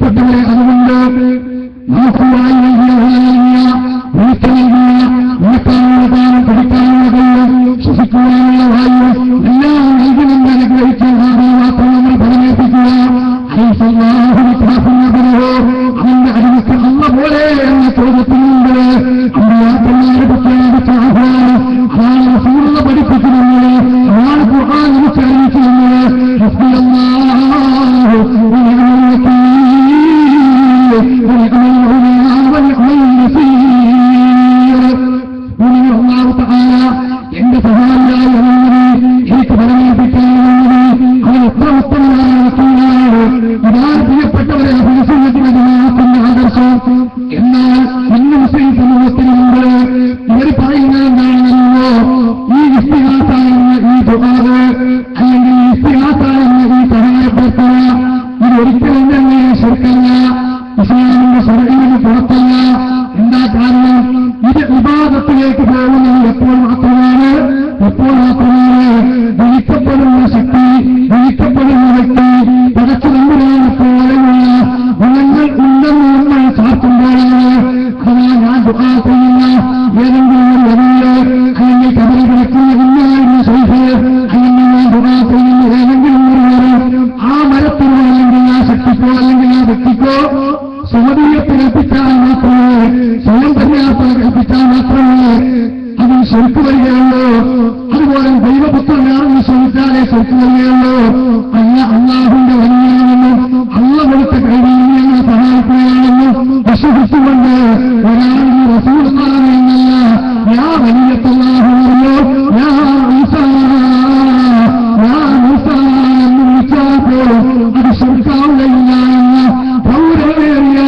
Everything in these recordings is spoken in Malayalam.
പ്രിയപ്പെട്ടവരെ, അതുകൊണ്ട് നമുക്ക് വായി നൽകിയ ഉണക്കാനുള്ളതാണ്, കുടിക്കാനുള്ളതല്ല, ശ്വസിക്കുവാനുള്ള വായു എല്ലാം നൽകുമെന്ന് അനുഗ്രഹിക്കാൻ മാത്രം നമ്മൾ ഫലമേൽപ്പിക്കുക. അവന്റെ അടിമക്ക് അള്ള പോലെ എന്ന ചോദ്യത്തിനുണ്ട് അമ്പിയാക്കന്മാരെ പ്രഖ്യാപിച്ച ആഹ്വാനം അതാണ് റസൂലുള്ള പഠിപ്പിക്കുന്നത്, അതാണ് ഖുർആൻ നമുക്ക് അറിയിക്കുന്നത്. എന്റെ സഹായിയായ എനിക്ക് ഫലമേൽപ്പിക്കാനുള്ളത് അവൻ എത്ര ഉത്തമമായ വക്കീലാണ്. ഇതാണ് പ്രിയപ്പെട്ടവരെ അഭിനസനത്തിന്റെ ജമാഅത്തിന്റെ ആദർശം. എന്നാൽ ഇന്ന് മുസ്ലിം സമൂഹത്തിനുണ്ട് ഇവർ പറയുന്നത് എന്താണെന്നോ, ഈ ഇസ്തിഗാസ എന്ന ഈ ദുആവ് അല്ലെങ്കിൽ ഇസ്തിഗാസ എന്ന ഈ സഹായപ്രാർത്ഥന ഇതൊരിക്കലും തന്നെ ശിർക്കല്ല, ഇസ്ലാമിന്റെ ശരീരത്തിന് പുറത്തല്ല. എന്താ കാരണം? ഇത് ഇബാദത്തിലേക്ക് പോകുന്നത് എപ്പോൾ മാത്രമാണ് വിളിക്കപ്പെടുന്ന ശക്തി, വിളിക്കപ്പെടുന്ന വ്യക്തി പടച്ചു നമ്പുരാനെ പോലെയുള്ള ഗുണങ്ങൾ ഉണ്ടെന്ന് നമ്മൾ ചാർത്തുമ്പോഴാണ്. അഥവാ ഞാൻ ദുആ ചെയ്യുന്ന ഏതെങ്കിലും ഒരു വലിയ അല്ലെങ്കിൽ കബറി കിടക്കുന്ന ഇന്നായിരുന്ന ശൈഖ്, അല്ലെങ്കിൽ ഞാൻ ദുആ ചെയ്യുന്ന ഏതെങ്കിലും ഒരു മരം, ആ മരത്തിനോ അല്ലെങ്കിൽ ആ ശക്തിക്കോ അല്ലെങ്കിൽ ആ വ്യക്തിക്കോ സ്വമതീയത്തെ കൽപ്പിച്ചാൽ മാത്രമേ, സ്വയം പര്യാപ്തത കൽപ്പിച്ചാൽ മാത്രമേ അതിൽ ശരിക്കു വരികയുള്ളൂ. അതുപോലെ ദൈവപുത്രനാണെന്ന് ശ്രമിച്ചാലേ ശരിക്കു വരികയുള്ളൂ. അള്ളാഹുവിന്റെ വലിയാണെന്നും അള്ള കൊടുത്ത കൈവീര്യങ്ങളെ സഹായിക്കുകയാണെന്നും വിശ്വസിച്ചുകൊണ്ട് ഒരാൾ ഈ റസൂലുള്ളാഹി എന്നല്ല, യാ വലിയത്തല്ലാഹുവല്ലോ, യാ ഈസാ എന്ന് വിളിച്ചാൽ പോലും അത് ശരിക്കാവുകയില്ല എന്ന ഗൗരവമേറിയ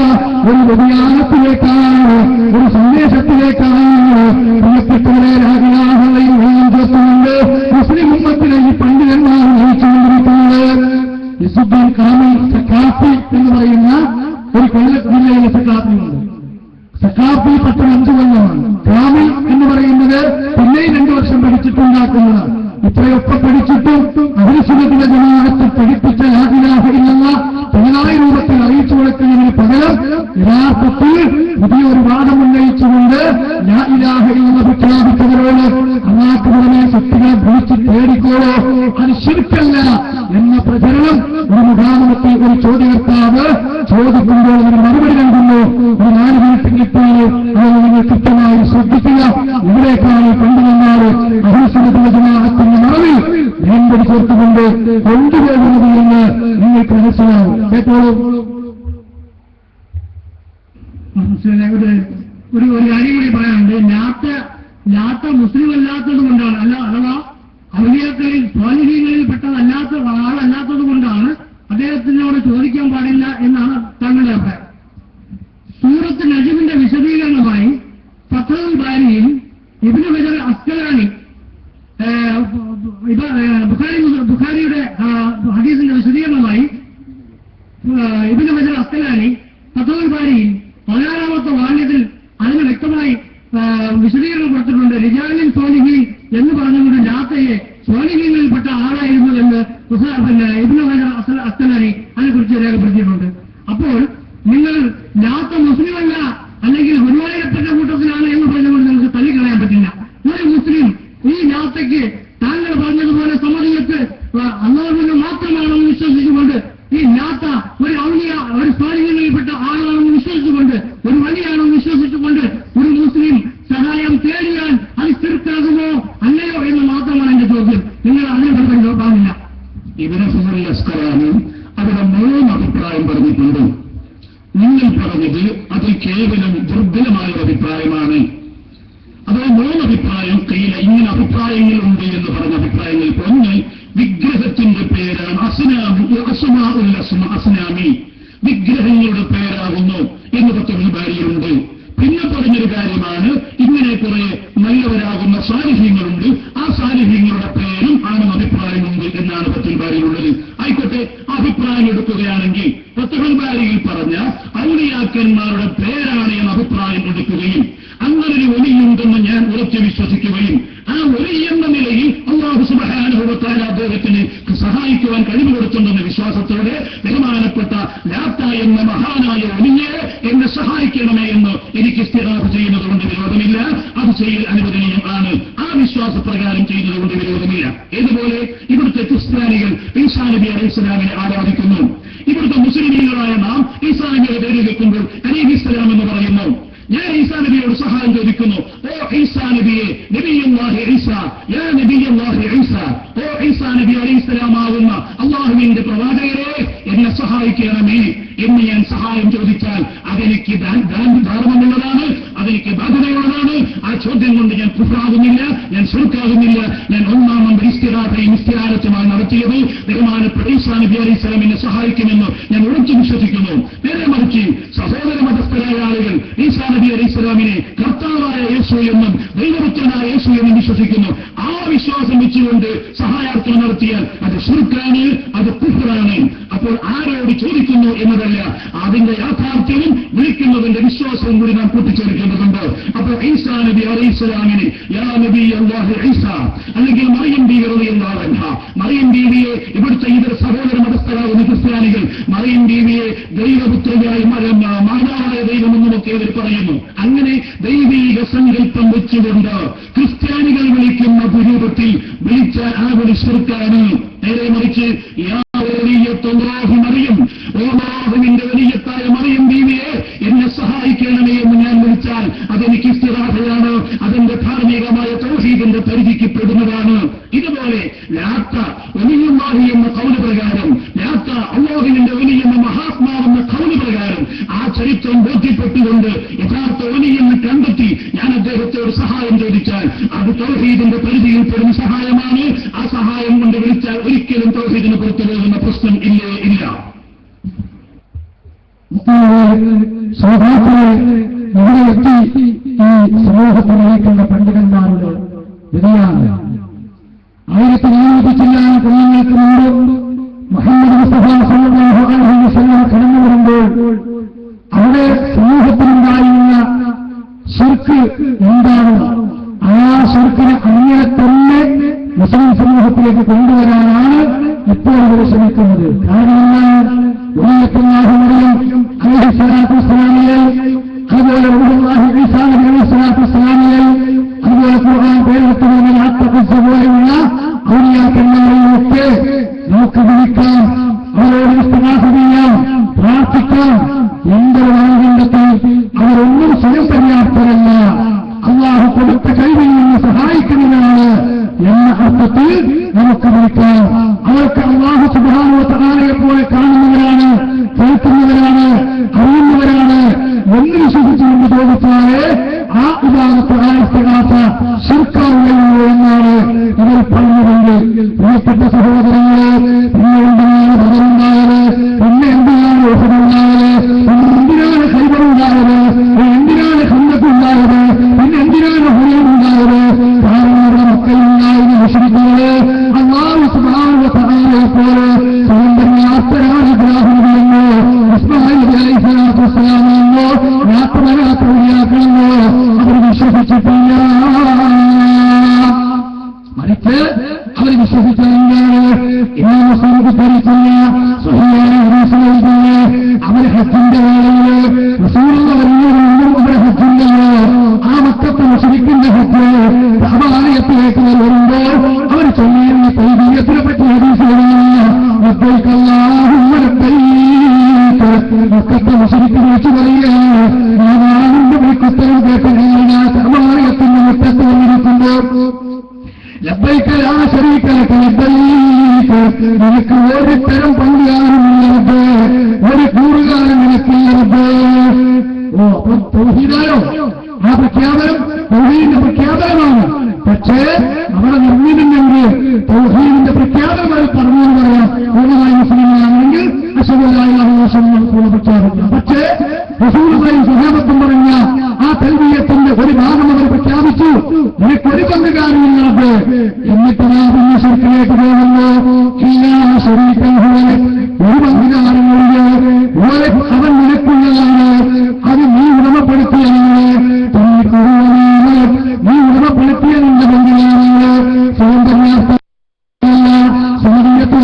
ഒരു വ്യതിയാനത്തിലേക്കാണ്, ഒരു സന്ദേശത്തിലേക്കാണ് പ്രിയപ്പെട്ടവരെ രാജാഹളയിൽ ചേർത്തുകൊണ്ട് മുസ്ലിം ഉമ്മത്തിലെ ഈ പണ്ഡിതന്മാർ നയിച്ചുകൊണ്ടിരിക്കുന്നത്. ഇസുദ്ദീൻ കാമിൽ സഖാഫി എന്ന് പറയുന്ന ഒരു കൊല്ലം ജില്ലയിലെ സഖാഫിയുണ്ട്. സഖാഫി പട്ടം 5 കൊല്ലമാണ്. കാമിൽ എന്ന് പറയുന്നത് പിന്നെ 2 വർഷം പഠിച്ചിട്ടുണ്ടാക്കുന്നതാണ്. ഇത്രയൊക്കെ പഠിച്ചിട്ടും അഹ്ലുസുന്നത്തിന്റെ ജമാഅത്ത് പഠിപ്പിച്ച ലാ ഇലാഹ ഇല്ലല്ലാഹ് തനതായ രൂപത്തിൽ അറിയിച്ചു കൊടുക്കുന്നതിന് പകരം യഥാർത്ഥത്തിൽ പുതിയൊരു വാദം ഉന്നയിച്ചുകൊണ്ട് ലാ ഇലാഹ ഇല്ലല്ലാഹ് പ്രഖ്യാപിച്ചവരോട് അല്ലാഹുവിന്റെ പുറമെ ശക്തികളെ വിളിച്ച് തേടിക്കോളോ, അത് ശിർക്കല്ല എന്ന പ്രചരണം ഒരു മുഖാമുഖത്തിൽ ഒരു ചോദ്യകർത്താവ് ചോദിക്കുമ്പോൾ അതിന് മറുപടി നൽകുന്നു. ഒരു 4 മിനിറ്റ് കിട്ടിയാൽ അത് നിങ്ങൾ കൃത്യമായി ശ്രദ്ധിക്കുക. ഇവിടേക്കാണ് പണ്ഡിതന്മാർ അഹ്ലുസുന്നത്തിന്റെ ജമാഅത്തിന്റെ മറവിൽ വീണ്ടും ചേർത്തുകൊണ്ട് കൊണ്ടുപോകുന്നത് എന്ന് നിങ്ങൾക്ക് മനസ്സിലാവും. കേട്ടോളൂ. ഒരു കാര്യം കൂടി പറയാനുണ്ട്. ലാത്ത മുസ്ലിം അല്ലാത്തത് കൊണ്ടാണ്, അഥവാ ഔലിയാക്കളിൽ സ്വാലിഹീങ്ങളിൽ പെട്ടതല്ലാത്ത ആളല്ലാത്തത് കൊണ്ടാണ് അദ്ദേഹത്തിനോട് ചോദിക്കാൻ പാടില്ല എന്നാണ് താങ്കളുടെ അഭിപ്രായം. സൂറത്ത് നജ്മിന്റെ വിശദീകരണമായി ഫത്ഹുൽ ബാരിയിൽ ഇബ്നു ഹജർ അസ്കലാനി ബുഖാരിയുടെ ഹദീസിന്റെ വിശദീകരണമായി ഇബ്നു ഹജർ അസ്കലാനി ഫത്ഹുൽ ബാരിയിൽ 16-ാമത്തെ വാല്യത്തിൽ അതിന് വ്യക്തമായി വിശദീകരണം കൊടുത്തിട്ടുണ്ട്. റിജാലിൻ സ്വാലിഹീൻ എന്ന് പറഞ്ഞുകൊണ്ട് ലാത്തയെ സ്വാലിഹീനിൽപ്പെട്ട ആളായിരുന്നു എന്ന് ഇബ്നു ഹജർ അസ്കലാനി അതിനെക്കുറിച്ച് രേഖപ്പെടുത്തിയിട്ടുണ്ട്. അപ്പോൾ നിങ്ങൾ ലാത്ത മുസ്ലിമല്ല അല്ലെങ്കിൽ ഗുരുവായൂരപ്പന്റെ കൂട്ടത്തിലാണ് എന്ന് പറഞ്ഞുകൊണ്ട് നിങ്ങൾക്ക് തള്ളിക്കളയാൻ പറ്റില്ല. ഒരു മുസ്ലിം ഈ ലാത്തയ്ക്ക് താങ്കൾ പറഞ്ഞതുപോലെ സമതിയത്ത് അല്ലാഹുവിനെ മാത്രമാണെന്ന് വിശ്വസിച്ചുകൊണ്ട്, ഈ ലാത്ത ഒരു ഔലിയ ഒരു സ്വാലിഹീനിൽപ്പെട്ട ആളാണെന്ന് വിശ്വസിച്ചുകൊണ്ട്, ഒരു വലിയാണെന്ന് വിശ്വസിച്ചുകൊണ്ട് ഒരു മുസ്ലിം സഹായം തേടിയാൽ അത് ശിർക്കാകുമോ അല്ലയോ എന്ന് മാത്രമാണ് എന്റെ ചോദ്യം. നിങ്ങൾ അതിനെപ്പറ്റി നോക്കാമില്ല. ഇബ്നു ഹജർ അസ്കലാനി അവിടെ 3 അഭിപ്രായം പറഞ്ഞിട്ടുണ്ട്. നിങ്ങൾ പറഞ്ഞത് അത് കേവലം ദുർബലമായ ഒരു അഭിപ്രായമാണ്. അത് 3 അഭിപ്രായം കയ്യില ഇങ്ങനെ അഭിപ്രായങ്ങളുണ്ട് എന്ന് പറഞ്ഞ അഭിപ്രായങ്ങൾ. ഒന്ന്, വിഗ്രഹത്തിന്റെ പേരാണ് അസ്നാമി, വിഗ്രഹങ്ങളുടെ പേരാകുന്നു എന്ന് ഫത്ഹുൽ ബാരിയിലുണ്ട്. പിന്നെ പറഞ്ഞൊരു കാര്യമാണ്, ഇങ്ങനെ കുറെ നല്ലവരാകുന്ന സാലിഹ്യങ്ങളുണ്ട്, ആ സാലിഹ്യങ്ങളുടെ പേരും ആണെന്ന് അഭിപ്രായമുണ്ട് എന്നാണ് ഫത്ഹുൽ ബാരിയിലുള്ളത്. ആയിക്കോട്ടെ, അഭിപ്രായം എടുക്കുകയാണെങ്കിൽ ഫത്ഹുൽ ബാരിയിൽ പറഞ്ഞ ഔലിയാക്കന്മാരുടെ പേരാണ് എന്ന അഭിപ്രായം എടുക്കുകയും അങ്ങനൊരു ഒലിയുണ്ടെന്ന് ഞാൻ ഉറച്ചു വിശ്വസിക്കുകയും ആ ഒലി എന്ന നിലയിൽ അല്ലാഹു സുബ്ഹാനഹു വ തആല അദ്ദേഹത്തിന് സഹായിക്കുവാൻ കഴിവ് കൊടുത്തുണ്ടെന്ന വിശ്വാസത്തോടെ ബഹുമാനപ്പെട്ട ലാത്ത എന്ന ചെയ്യുന്നത് കൊണ്ട് വിരോധമില്ല, അത് ചെയ്യൽ അനുവദനീയമാണ്. ആ വിശ്വാസപ്രകാരം ചെയ്യുന്നത് കൊണ്ട് വിരോധമില്ല. ഇതുപോലെ ഇവിടുത്തെ ക്രിസ്ത്യാനികൾ ഈസാ നബി അലൈഹിസ്സലാമിനെ ആരാധിക്കുന്നു. ഇവിടുത്തെ മുസ്ലിമീങ്ങളായ നാം ഈസാ നബിയെ പേര് വെക്കുമ്പോൾ അലൈഹിസ്സലാം എന്ന് പറയുന്നു. ഞാൻ ഈസാ നബിയോട് സഹായം ചോദിക്കുന്നു, ഓ ഈസാ നബിയെ, നബിയുല്ലാഹി ഈസാ, യാ നബിയുല്ലാഹി ഈസാ, ഓ ഈസാ നബി അലൈഹിസ്സലാമാവുന്ന അല്ലാഹുവിന്റെ പ്രവാചകരെ എന്നെ സഹായിക്കണമേ എന്ന് ഞാൻ സഹായം ചോദിച്ചാൽ അതെനിക്ക് ധാർമ്മമുള്ളതാണ്, അതെനിക്ക് ബാധ്യതയുള്ളതാണ്. ആ ചോദ്യം കൊണ്ട് ഞാൻ കുഫ്റാകുന്നില്ല, ഞാൻ ശിർക്കാകുന്നില്ല. ഞാൻ ഒന്നാമത് ഇസ്തിഗാസയും ഇസ്തിആനത്തുമായി നടത്തിയത് ബഹുമാനപ്പെട്ട ഈസാ നബി അലൈഹിസ്സലാം എന്നെ സഹായിക്കുമെന്ന് ഞാൻ ഉറച്ചു വിശ്വസിക്കുന്നു. നേരെ മറിച്ച് സഹോദര മതസ്ഥരായ ആളുകൾ ഈസാ നബി അലൈഹിസ്സലാമിനെ കർത്താവായ യേശു എന്നും ദൈവപുത്രനായ യേശു എന്നും വിശ്വസിക്കുന്നു. ആ വിശ്വാസം വെച്ചുകൊണ്ട് സഹായാർത്ഥന നടത്തിയാൽ അത് ശിർക്കാണ്, അത് കുഫ്റാണ്. അപ്പോൾ ആരോട് ചോദിക്കുന്നു എന്നതല്ല, അതിന്റെ യാഥാർത്ഥ്യവും വിളിക്കുന്നതിന്റെ വിശ്വാസവും കൂടി നാം കൂട്ടിച്ചേർക്കേണ്ടതുണ്ട്. അപ്പോൾ ഈസാ നബി അലൈഹിസ്സലാമിനെ യാ നബി അല്ലാഹു ഈസാ, അല്ലെങ്കിൽ മറിയം ബീവി റളിയല്ലാഹു അൻഹാ, മറിയം ബീവിയെ ഇവിടുത്തെ ഇതര സഹോദര മതസ്ഥരാകുന്ന ക്രിസ്ത്യാനികൾ മറിയം ബീവിയെ ദൈവപുത്രയായി മാതാവായ ദൈവമെന്നുമൊക്കെ ഇവർ പറയുന്നു. അങ്ങനെ ദൈവീക സങ്കല്പം വെച്ചുകൊണ്ട് ക്രിസ്ത്യാനികൾ വിളിക്കുന്ന രൂപത്തിൽ വിളിച്ചാൽ ആ വിളി ശിർക്കാണ്. നേരെ മറിച്ച് മറിയം, ഓമാഹുവിന്റെ വലിയത്തായ മറിയം ബീവിയെ എന്നെ സഹായിക്കണമേ എന്ന് ഞാൻ വിളിച്ചാൽ അതെനിക്ക് ഇസ്തിഗാസയാണ്, അതെന്റെ ധാർമ്മികമായ തൗഹീദിന്റെ പരിധിക്ക് പെടുന്നതാണ്. ഇതുപോലെ ലാത്ത വലിയുല്ലാഹി എന്ന ഖൗല് പ്രകാരം, ലാത്ത അല്ലാഹുവിന്റെ വലിയ എന്ന മഹാത്മാവെന്ന ഖൗല് പ്രകാരം ആ ചരിത്രം ബോധ്യപ്പെട്ടുകൊണ്ട് യഥാർത്ഥ വലിയെന്ന് കണ്ടെത്തി ഞാൻ അദ്ദേഹത്തോട് സഹായം ചോദിച്ചാൽ അത് തൗഹീദിന്റെ പരിധിയിൽ പെടുന്ന സഹായമാണ്. ആ സഹായം കൊണ്ട് വിളിച്ചാൽ ഒരിക്കലും തൗഹീദിന് പുറത്തു പോകുന്ന പ്രശ്നം ഇല്ലേ ഇല്ല. ഇവിടെ എത്തി ഈ സമൂഹത്തിൽ നയിക്കുന്ന പണ്ഡിതന്മാരുടെ വ്യതിയാണ്. 1400 ചില്ലാന കൊല്ലങ്ങൾക്ക് മുമ്പ് മുഹമ്മദ് മുസ്തഫ സല്ലല്ലാഹു അലൈഹി വസല്ലം കടന്നു വരുമ്പോൾ അവിടെ സമൂഹത്തിലുണ്ടായിരുന്ന ശിർക്ക് എന്താണ്, ആ ശിർക്കിനെ അങ്ങനെ തന്നെ മുസ്ലിം സമൂഹത്തിലേക്ക് കൊണ്ടുവരാനാണ് ഇപ്പോൾ അവർ ശ്രമിക്കുന്നത്. കാരണം മറിയം അലൈഹിസ്സലാത്തു വസ്സലാമിനെയും അതുപോലെ ഈസാ നബി അലൈഹിസ്സലാത്തു വസ്സലാമിനെയും അതുപോലെ ഖുർആൻ പേരെടുത്തുന്ന യാത്രക്കുറിച്ച പോലെയുള്ള ഔലിയാക്കന്മാരെയൊക്കെ നമുക്ക് വിളിക്കാം, അവരോട് ഇസ്തിഗാസ ചെയ്യാം, പ്രാർത്ഥിക്കാം. എന്തൊരു വാങ്ങിണ്ടെങ്കിൽ അവരൊന്നും സ്വയം പര്യാപ്തരല്ല, അല്ലാഹു കൊടുത്ത കഴിവിൽ നിന്ന് സഹായിക്കുന്നവരാണ് എന്ന അർത്ഥത്തിൽ നമുക്ക് വിളിക്കാം. അവർക്ക് അല്ലാഹു സുബ്ഹാനഹു വ തആലയെ പോലെ കാണുന്നവരാണ്, കേൾക്കുന്നവരാണ്, അറിയുന്നവരാണ് എന്ന് വിശ്വസിച്ചുകൊണ്ട് ചോദിച്ചാലേ ആ വിഭാഗത്ത് ആ ഇസ്തിഗാസ ശിർക്കാവുകയുള്ളൂ എന്നാണ് ഇവർ പറഞ്ഞതെങ്കിൽ പ്രിയപ്പെട്ട സഹോദരങ്ങളെ, പിന്നെ എന്തിനാണ് ബദറുണ്ടായത്, പിന്നെ എന്തിനാണ് ഉഹദുണ്ടായത്, പിന്നെ എന്തിനാണ് ഖൈബറുണ്ടായത്, എന്തിനാണ് ഖന്ദഖുണ്ടായത്, പിന്നെ എന്തിനാണ് ഹുനൈനുണ്ടായത്? കാരണം ഇവിടെ മക്കയിലുണ്ടായിരുന്ന മുശ്രിക്കുകളെ അല്ലാഹു സുബ്ഹാനഹു വ തആലയെ പോലെ സ്വയം പര്യാപ്തരാണ് ഇബ്രാഹിം നബിയെന്നോ ഇസ്മാഈൽ നബി അലൈഹിസ്സലാത്തു വസ്സലാമെന്നോ യാത്രമനാത്ത ഔലിയാക്കളെന്നോ അവർ വിശ്വസിച്ചിട്ടില്ല. മറിച്ച് അവർ വിശ്വസിച്ചതെന്താണ്? ഇമാം മുസ്ലിം ഉദ്ധരിക്കുന്ന സ്വഹീഹായ ഹദീസിൽ അവർ ഹജ്ജിന്റെ വേളയിൽ റസൂലുള്ളാഹി വരുന്നതിനും അവർ ഹജ്ജുണ്ടല്ലോ, ആ മക്കത്തെ മുശ്രിക്കിന്റെ ഹജ്ജ് കഅബാലയത്തിലേക്ക് വരുമ്പോൾ അവർ ചൊല്ലിയിരുന്ന തൽബിയത്തിനെ പറ്റി ഹദീസിലാണ് ലബ്ബൈക അല്ലാഹുമ്മ ലബ്ബൈക. മക്കത്തെ മുശ്രിക്ക് വിളിച്ചു പറയുകയാണ്, ഞാനാണെന്റെ വിളിക്കുത്തരം കേട്ടില്ല, കഅബാലയത്തിന്റെ മുറ്റത്ത് വന്നിരിക്കുമ്പോൾ ലബ്ബൈക ലാ ശരീക ലക ലബ്ബൈക, നിനക്ക് ഒരു തരം പങ്കുകാരനില്ല റബ്ബേ, ഒരു കൂറുകാരൻ നിനക്കില്ല റബ്ബേ. ഓ, അപ്പോൾ തൗഹീദായോ? ആ പ്രഖ്യാപനം തൗഹീദിന്റെ പ്രഖ്യാപനമാണ്. പക്ഷേ അവിടെ നിർമ്മിക്കുന്നെങ്കിൽ തൗഹീദിന്റെ പ്രഖ്യാപനമായി പറഞ്ഞു പറയാം. പൂർണ്ണമായി മുസ്ലിമാണെങ്കിൽ അശ്ഹദു അല്ലാ ഇലാഹ ഇല്ലല്ലാഹ് പ്രഖ്യാപിക്കാം. പക്ഷേ റസൂലുള്ളാഹി സ്വഹാബത്തും പറഞ്ഞ ആ തൽബിയത്തിന്റെ ഒരു ഭാഗം അവർ പ്രഖ്യാപിച്ചു, നിനക്കൊരു പങ്കുകാരനില്ല റബ്ബേ. എന്നിട്ട് നാം പിന്നെ ശിർക്കിലേക്ക് പോകുന്നു. ഇല്ലാ ശരീകൻ ഹുവ, ഒരു പങ്കുകാരനുണ്ട്, അവൻ നിനക്കുള്ളതാണ്, അത് നീ ഉടമപ്പെടുത്തിയതാണ്, നീ ഉടമപ്പെടുത്തിയ നിന്റെ പങ്കുകാരന് സ്വയം പര്യാപ്തമല്ല, സമീപത്തിൽ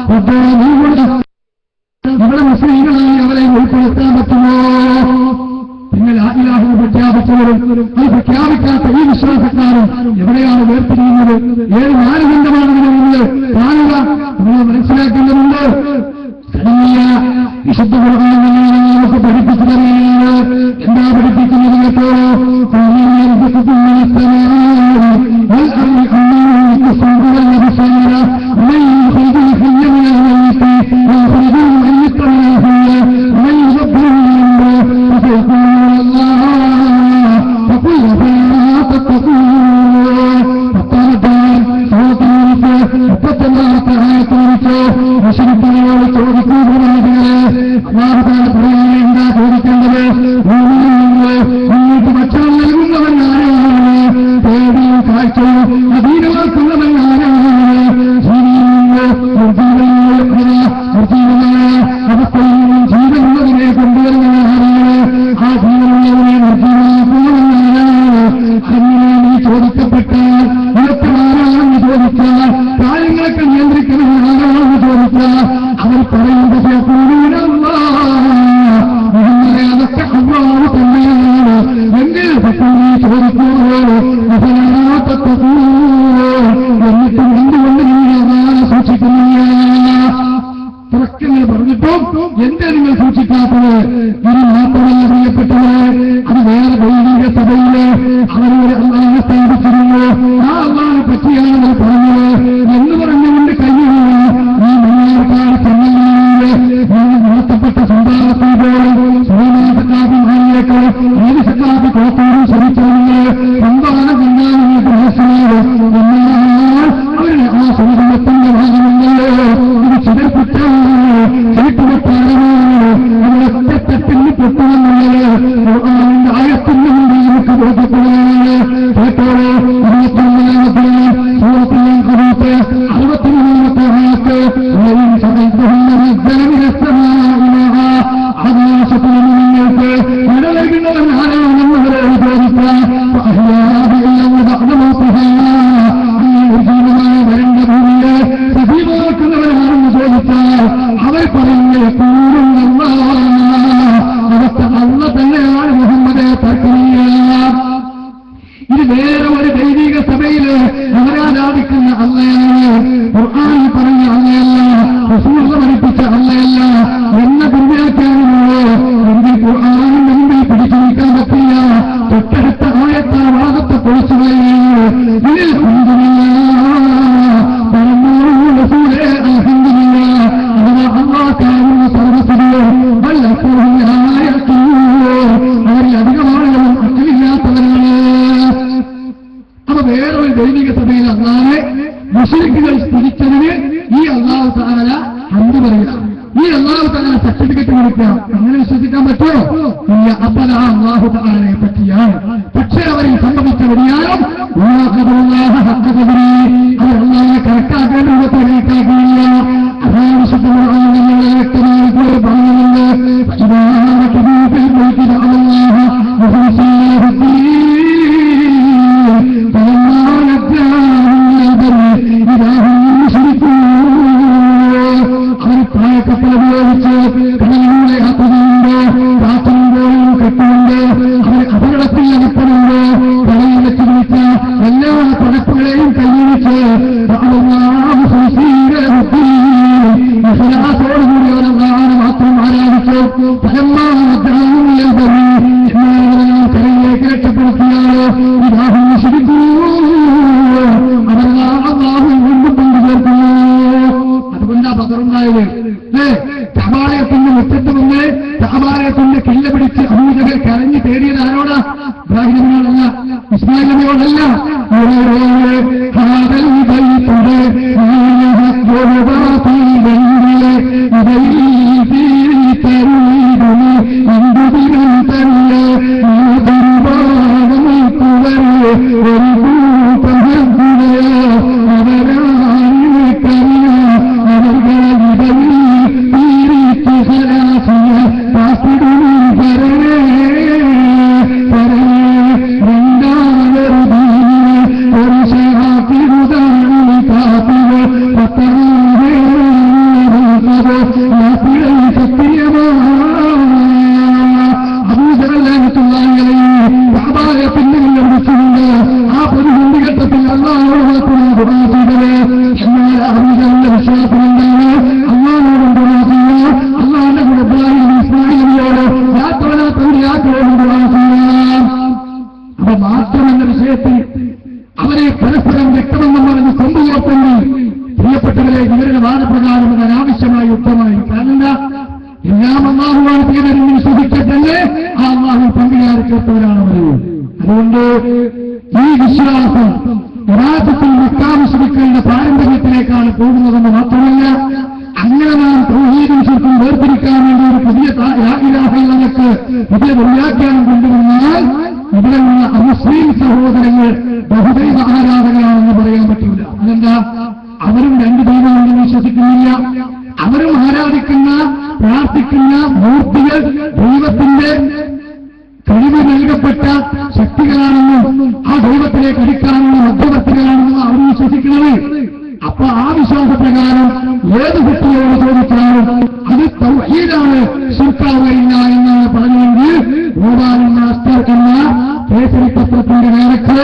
റബ്ബേ നിസ്കാരം എവിടെയാണ് വേർതിരിയുന്നത്? 7 മാനദണ്ഡമാണ് ഇതിനുള്ളത്. കാണുക, നിങ്ങൾ മനസ്സിലാക്കേണ്ടതുണ്ട്. വിശുദ്ധ ഖുർആൻ നമുക്ക് പഠിപ്പിച്ചു തരുന്നത് എന്താ പഠിപ്പിക്കുന്നത് കേട്ടോ? എന്താ ചോദിക്കേണ്ടത്? നിങ്ങൾക്ക് ഭക്ഷണം നൽകുന്നവൻ ആരാണ്? പേടിയും കാഴ്ചയും അധീനമാക്കുന്നവൻ ആരാണ്? നിർജീവമായ അവസ്ഥയിൽ നിന്നും ജീവനുള്ളതിനെ കൊണ്ടുവരുന്നവൻ ആരാണ്? ആ ജീവനുള്ളതിനെ നിർജീവമാക്കുന്നവൻ ആരാണ്? അങ്ങനെ നീ ചോദിക്കപ്പെട്ടാൽ ഇതൊക്കെ ആരാണെന്ന് ചോദിച്ചാൽ, കാര്യങ്ങളൊക്കെ നിയന്ത്രിക്കുന്നവൻ ആരാണെന്ന് ചോദിച്ചാൽ അവർ പറയുന്നത് അതൊക്കെ അള്ളാഹു തന്നെയാണ് എങ്കിൽ പറ്റുന്ന ചോദിക്കുന്നത് എന്നിട്ടും എന്തുകൊണ്ട് നിങ്ങൾ അതാണ് സൂക്ഷിക്കുന്നില്ല? തുറക്കങ്ങൾ പറഞ്ഞിട്ടും എന്താ നിങ്ങൾ സൂക്ഷിക്കാത്തത്? ഇത് മാത്രമല്ല പ്രിയപ്പെട്ടവരെ, അത് വേറെ ദൈവിക സഭയില് അവരൊരു അള്ളാഹെ സ്ഥാപിച്ചിരുന്നു. ആ അള്ളാഹെ പറ്റിയാണ് അവർ പറഞ്ഞത് എന്ന് പറഞ്ഞുകൊണ്ട് കഴിയുന്നു. ഈ മുന്നേർക്കാർ ചെന്നൈയിലെ നടത്തപ്പെട്ട സന്താനത്തോടും സുഖമാസക്കാപ്പി മാനിയേക്ക് ഏകസക്കാപ്പി കോട്ടൂരും ശ്രമിച്ചവര് സന്താന സന്താനങ്ങൾക്ക് മനസ്സിലാകും. എന്നാൽ അവര് ആ സുഖത്തിന്റെ ഭാഗമല്ലോ ഇത് ചിതർപ്പിട്ടാണ്, ചീട്ടുപെട്ടാണ്, അവരൊറ്റത്തിന് പൊട്ടുമെന്നുള്ളത് ആയത്തിന് വേണ്ടി നമുക്ക് ബോധ്യപ്പെടുകയാണ്. കേട്ടോളൂ, 23-ാമത്തെ സൂറത്തിലെ കുറിച്ച് 63-ാമത്തെ ആയത്ത് ആകാശത്തിൽ നിങ്ങൾക്ക് ഇടലകുന്നവൻ ആരാണെന്നവരെ ചോദിക്കാൻ ജീവനായ വരണ്ട ഭൂമിയെ സജീവമാക്കുന്നവരാണെന്ന് ചോദിച്ചാൽ അവർ പറയുന്നത് കൂടുന്ന അവസ്ഥ അള്ള തന്നെയാണ്. മുഹമ്മദെ തർക്കമില്ല. ഇത് വേറെ ഒരു ദൈവിക സഭയില് അവരാരാധിക്കുന്ന അള്ളയാണ്. ഖുർആനിൽ പറഞ്ഞ അള്ളയല്ല, റസൂൽ പഠിപ്പിച്ച അള്ളയല്ല എന്ന ദുർവ്യാഖ്യാനമുള്ളൂ. എങ്കിൽ ഖുർആനിന്റെ മുമ്പിൽ പിടിച്ചു നിൽക്കാൻ പറ്റില്ല. തൊട്ടടുത്ത ആയത്തെ വാദത്തെ പൊളിച്ചുകളയുകയാണ്. ഇതിൽ അവരിലധികമാളുകളും അക്കലില്ലാത്തവരാണ്. അപ്പൊ വേറൊരു ദൈവിക സഭയിൽ അല്ലാതെ മുശ്രിക്കുകൾ സ്തുതിച്ചതിന് ഈ അല്ലാഹു തആല ഹംദ് പറയുക, ഈ അല്ലാഹു തആല സർട്ടിഫിക്കറ്റ് കൊടുക്കുക. അങ്ങനെ വിശ്വസിക്കാൻ പറ്റുമോ? ഇല്ല. അപ്പല അല്ലാഹു തആലയെ പറ്റിയാണ്. പക്ഷേ അവരിൽ സംഭവിച്ച വ്യതിയാനം അവർ അല്ലാഹുവിനെ കണക്കാക്കേണ്ട രൂപത്തിൽ കണക്കാക്കിയില്ല. അനാവശ്യമായ വ്യക്തമായി പറയുന്നുണ്ട്. അവർ പ്രായക്കപ്പൽ ഉപയോഗിച്ച് കടലിലൂടെ യാത്രയുണ്ട്, രാത്രിയും കെട്ടുന്നുണ്ട്, അവർ അപകടത്തിൽ അകപ്പെടുന്നുണ്ട്. കടലിൽ വെച്ച് വിളിച്ച എല്ലാ പടപ്പുകളെയും കൈവരിച്ച് വിശ്വാസത്തോടുകൂടി അവരല്ലാതെ മാത്രം ആരാധിച്ചു. കരയിലേക്ക് രക്ഷപ്പെടുത്തിയാലോ വിവാഹം ശരിക്കുന്നു. അവരെല്ലാം വീണ്ടും കൊണ്ടുചേർക്കുന്നു. അതുകൊണ്ടാ പകറുണ്ടായത്. കബാലയത്തിന്റെ മുറ്റത്ത് മുന്നേ കബാലയത്തിന്റെ കില്ല പിടിച്ച് അബൂജഹൽ കരഞ്ഞ് തേടിയത് ആരോടാ? ഇബ്രാഹിം നബിയോടല്ല, ഇസ്മായിൽ നബിയോടല്ല. എന്താ? എല്ലാം അള്ളാഹുവാണ് ചെയ്തതെന്ന് വിശ്വസിച്ചിട്ടല്ലേ ആ അള്ളാഹു പങ്കുചേർക്കപ്പെട്ടവരാണ് അവർ. അതുകൊണ്ട് ഈ വിശ്വാസം യഥാർത്ഥത്തിൽ മക്കാമുസ്ലിക്കളുടെ പാരമ്പര്യത്തിലേക്കാണ് പോകുന്നതെന്ന് മാത്രമല്ല, അങ്ങനെ നാം തൗഹീദും ശിർക്കും വേർതിരിക്കാൻ വേണ്ടി ഒരു പുതിയ ലാ ഇലാഹ ഇല്ലല്ലാഹ് പുതിയ വ്യാഖ്യാനം കൊണ്ടുവന്നാൽ ഇവിടെയുള്ള അമുസ്ലിം സഹോദരങ്ങൾ ബഹുദൈവ ആരാധകരാണെന്ന് പറയാൻ പറ്റില്ല. അതെന്താ? അവരും രണ്ട് ദൈവങ്ങളെന്ന് വിശ്വസിക്കുന്നില്ല. അവരും ആരാധിക്കുന്ന പ്രാർത്ഥിക്കുന്ന മൂർത്തികൾ ദൈവത്തിന്റെ കഴിവ് നൽകപ്പെട്ട ശക്തികളാണെന്നും ആ ദൈവത്തിലേക്ക് അടുക്കാനുള്ള മധ്യവർത്തികളാണെന്നും അവർ വിശ്വസിക്കുന്നത്. അപ്പൊ ആ വിശ്വാസപ്രകാരം ഏത് കുട്ടിയോട് ചോദിച്ചാലും അത് തൗഹീദാണ്, ശിർക്കാവുകയില്ല എന്നാണ് പറഞ്ഞെങ്കിൽ മൂവാലും മാസ്റ്റർ എന്ന കേസരി പത്രത്തിന്റെ നേരക്ക്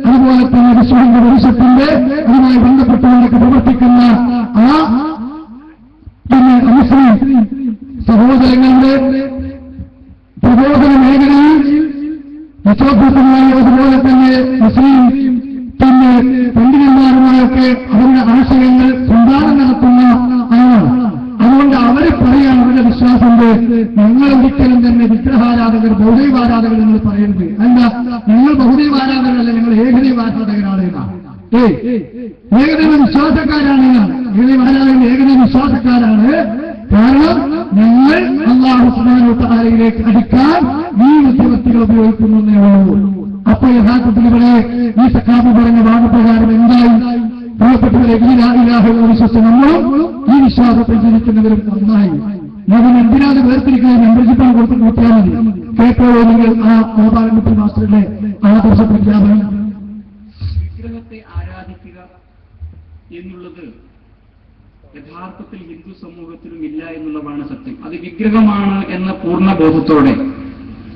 അതുപോലെ തന്നെ വിശ്വഹിന്ദു പരിഷത്തിന്റെ അതുമായി ബന്ധപ്പെട്ടുകൊണ്ടൊക്കെ പ്രവർത്തിക്കുന്ന ആ പിന്നെ മുസ്ലിം സഹോദരങ്ങളുടെ പ്രബോധന മേഖലയിൽ വിശ്വാസമായി അതുപോലെ തന്നെ മുസ്ലിം പിന്നെ പണ്ഡിതന്മാരുമായൊക്കെ അവരുടെ ആശയങ്ങൾ സംവാദം നടത്തുന്ന ആളാണ്. അതുകൊണ്ട് അവരെ പറയാൻ അവരുടെ വിശ്വാസമുണ്ട്. ഞങ്ങൾ ഒരിക്കലും തന്നെ വിഗ്രഹാരാധകർ ബഹുദൈവാരാധകർ എന്ന് പറയരുത്. അല്ല, ഞങ്ങൾ ബഹുദൈവാരാധകരല്ല, ഞങ്ങൾ ഏകദൈവാരാധകരാണ് എന്നാണ്. ഏകദൈവ വിശ്വാസക്കാരാണ് എന്നാണ്. ഏകദൈവാരാധകർ ഏകദൈവ വിശ്വാസക്കാരാണ്. കാരണം ഞങ്ങൾ അല്ലാഹു സുബ്ഹാനഹു വ തആലയിലേക്ക് അടുക്കാൻ ഈ മധ്യവർത്തികൾ ഉപയോഗിക്കുന്നേ ഉള്ളൂ. അപ്പൊ യഥാർത്ഥത്തിൽ ഇവിടെ ഈ സഖാബ് പറഞ്ഞ വാദപ്രകാരം എന്തായി? പ്രിയപ്പെട്ടവരെ, ഈ ലാ ഇലാഹ ഇല്ലല്ലാഹ് വിശ്വസിച്ച് നമ്മളും ഈ വിശ്വാസത്തിൽ ജീവിക്കുന്നവരും നന്നായി. ഞാൻ എന്തിനാണ് വേർതിരിക്കുന്നത്? മെമ്പർഷിപ്പാണ് കൊടുത്ത് കൂട്ടിയാൽ മതി. കേട്ടോളൂ നിങ്ങൾ ആ ഗോപാലൻകുട്ടി മാസ്റ്ററുടെ ആദർശ പ്രഖ്യാപനം. വിഗ്രഹത്തെ ആരാധിക്കുക എന്നുള്ളത് യഥാർത്ഥത്തിൽ ഹിന്ദു സമൂഹത്തിലും ഇല്ല എന്നുള്ളതാണ് സത്യം. അത് വിഗ്രഹമാണ് എന്ന പൂർണ്ണ ബോധത്തോടെ,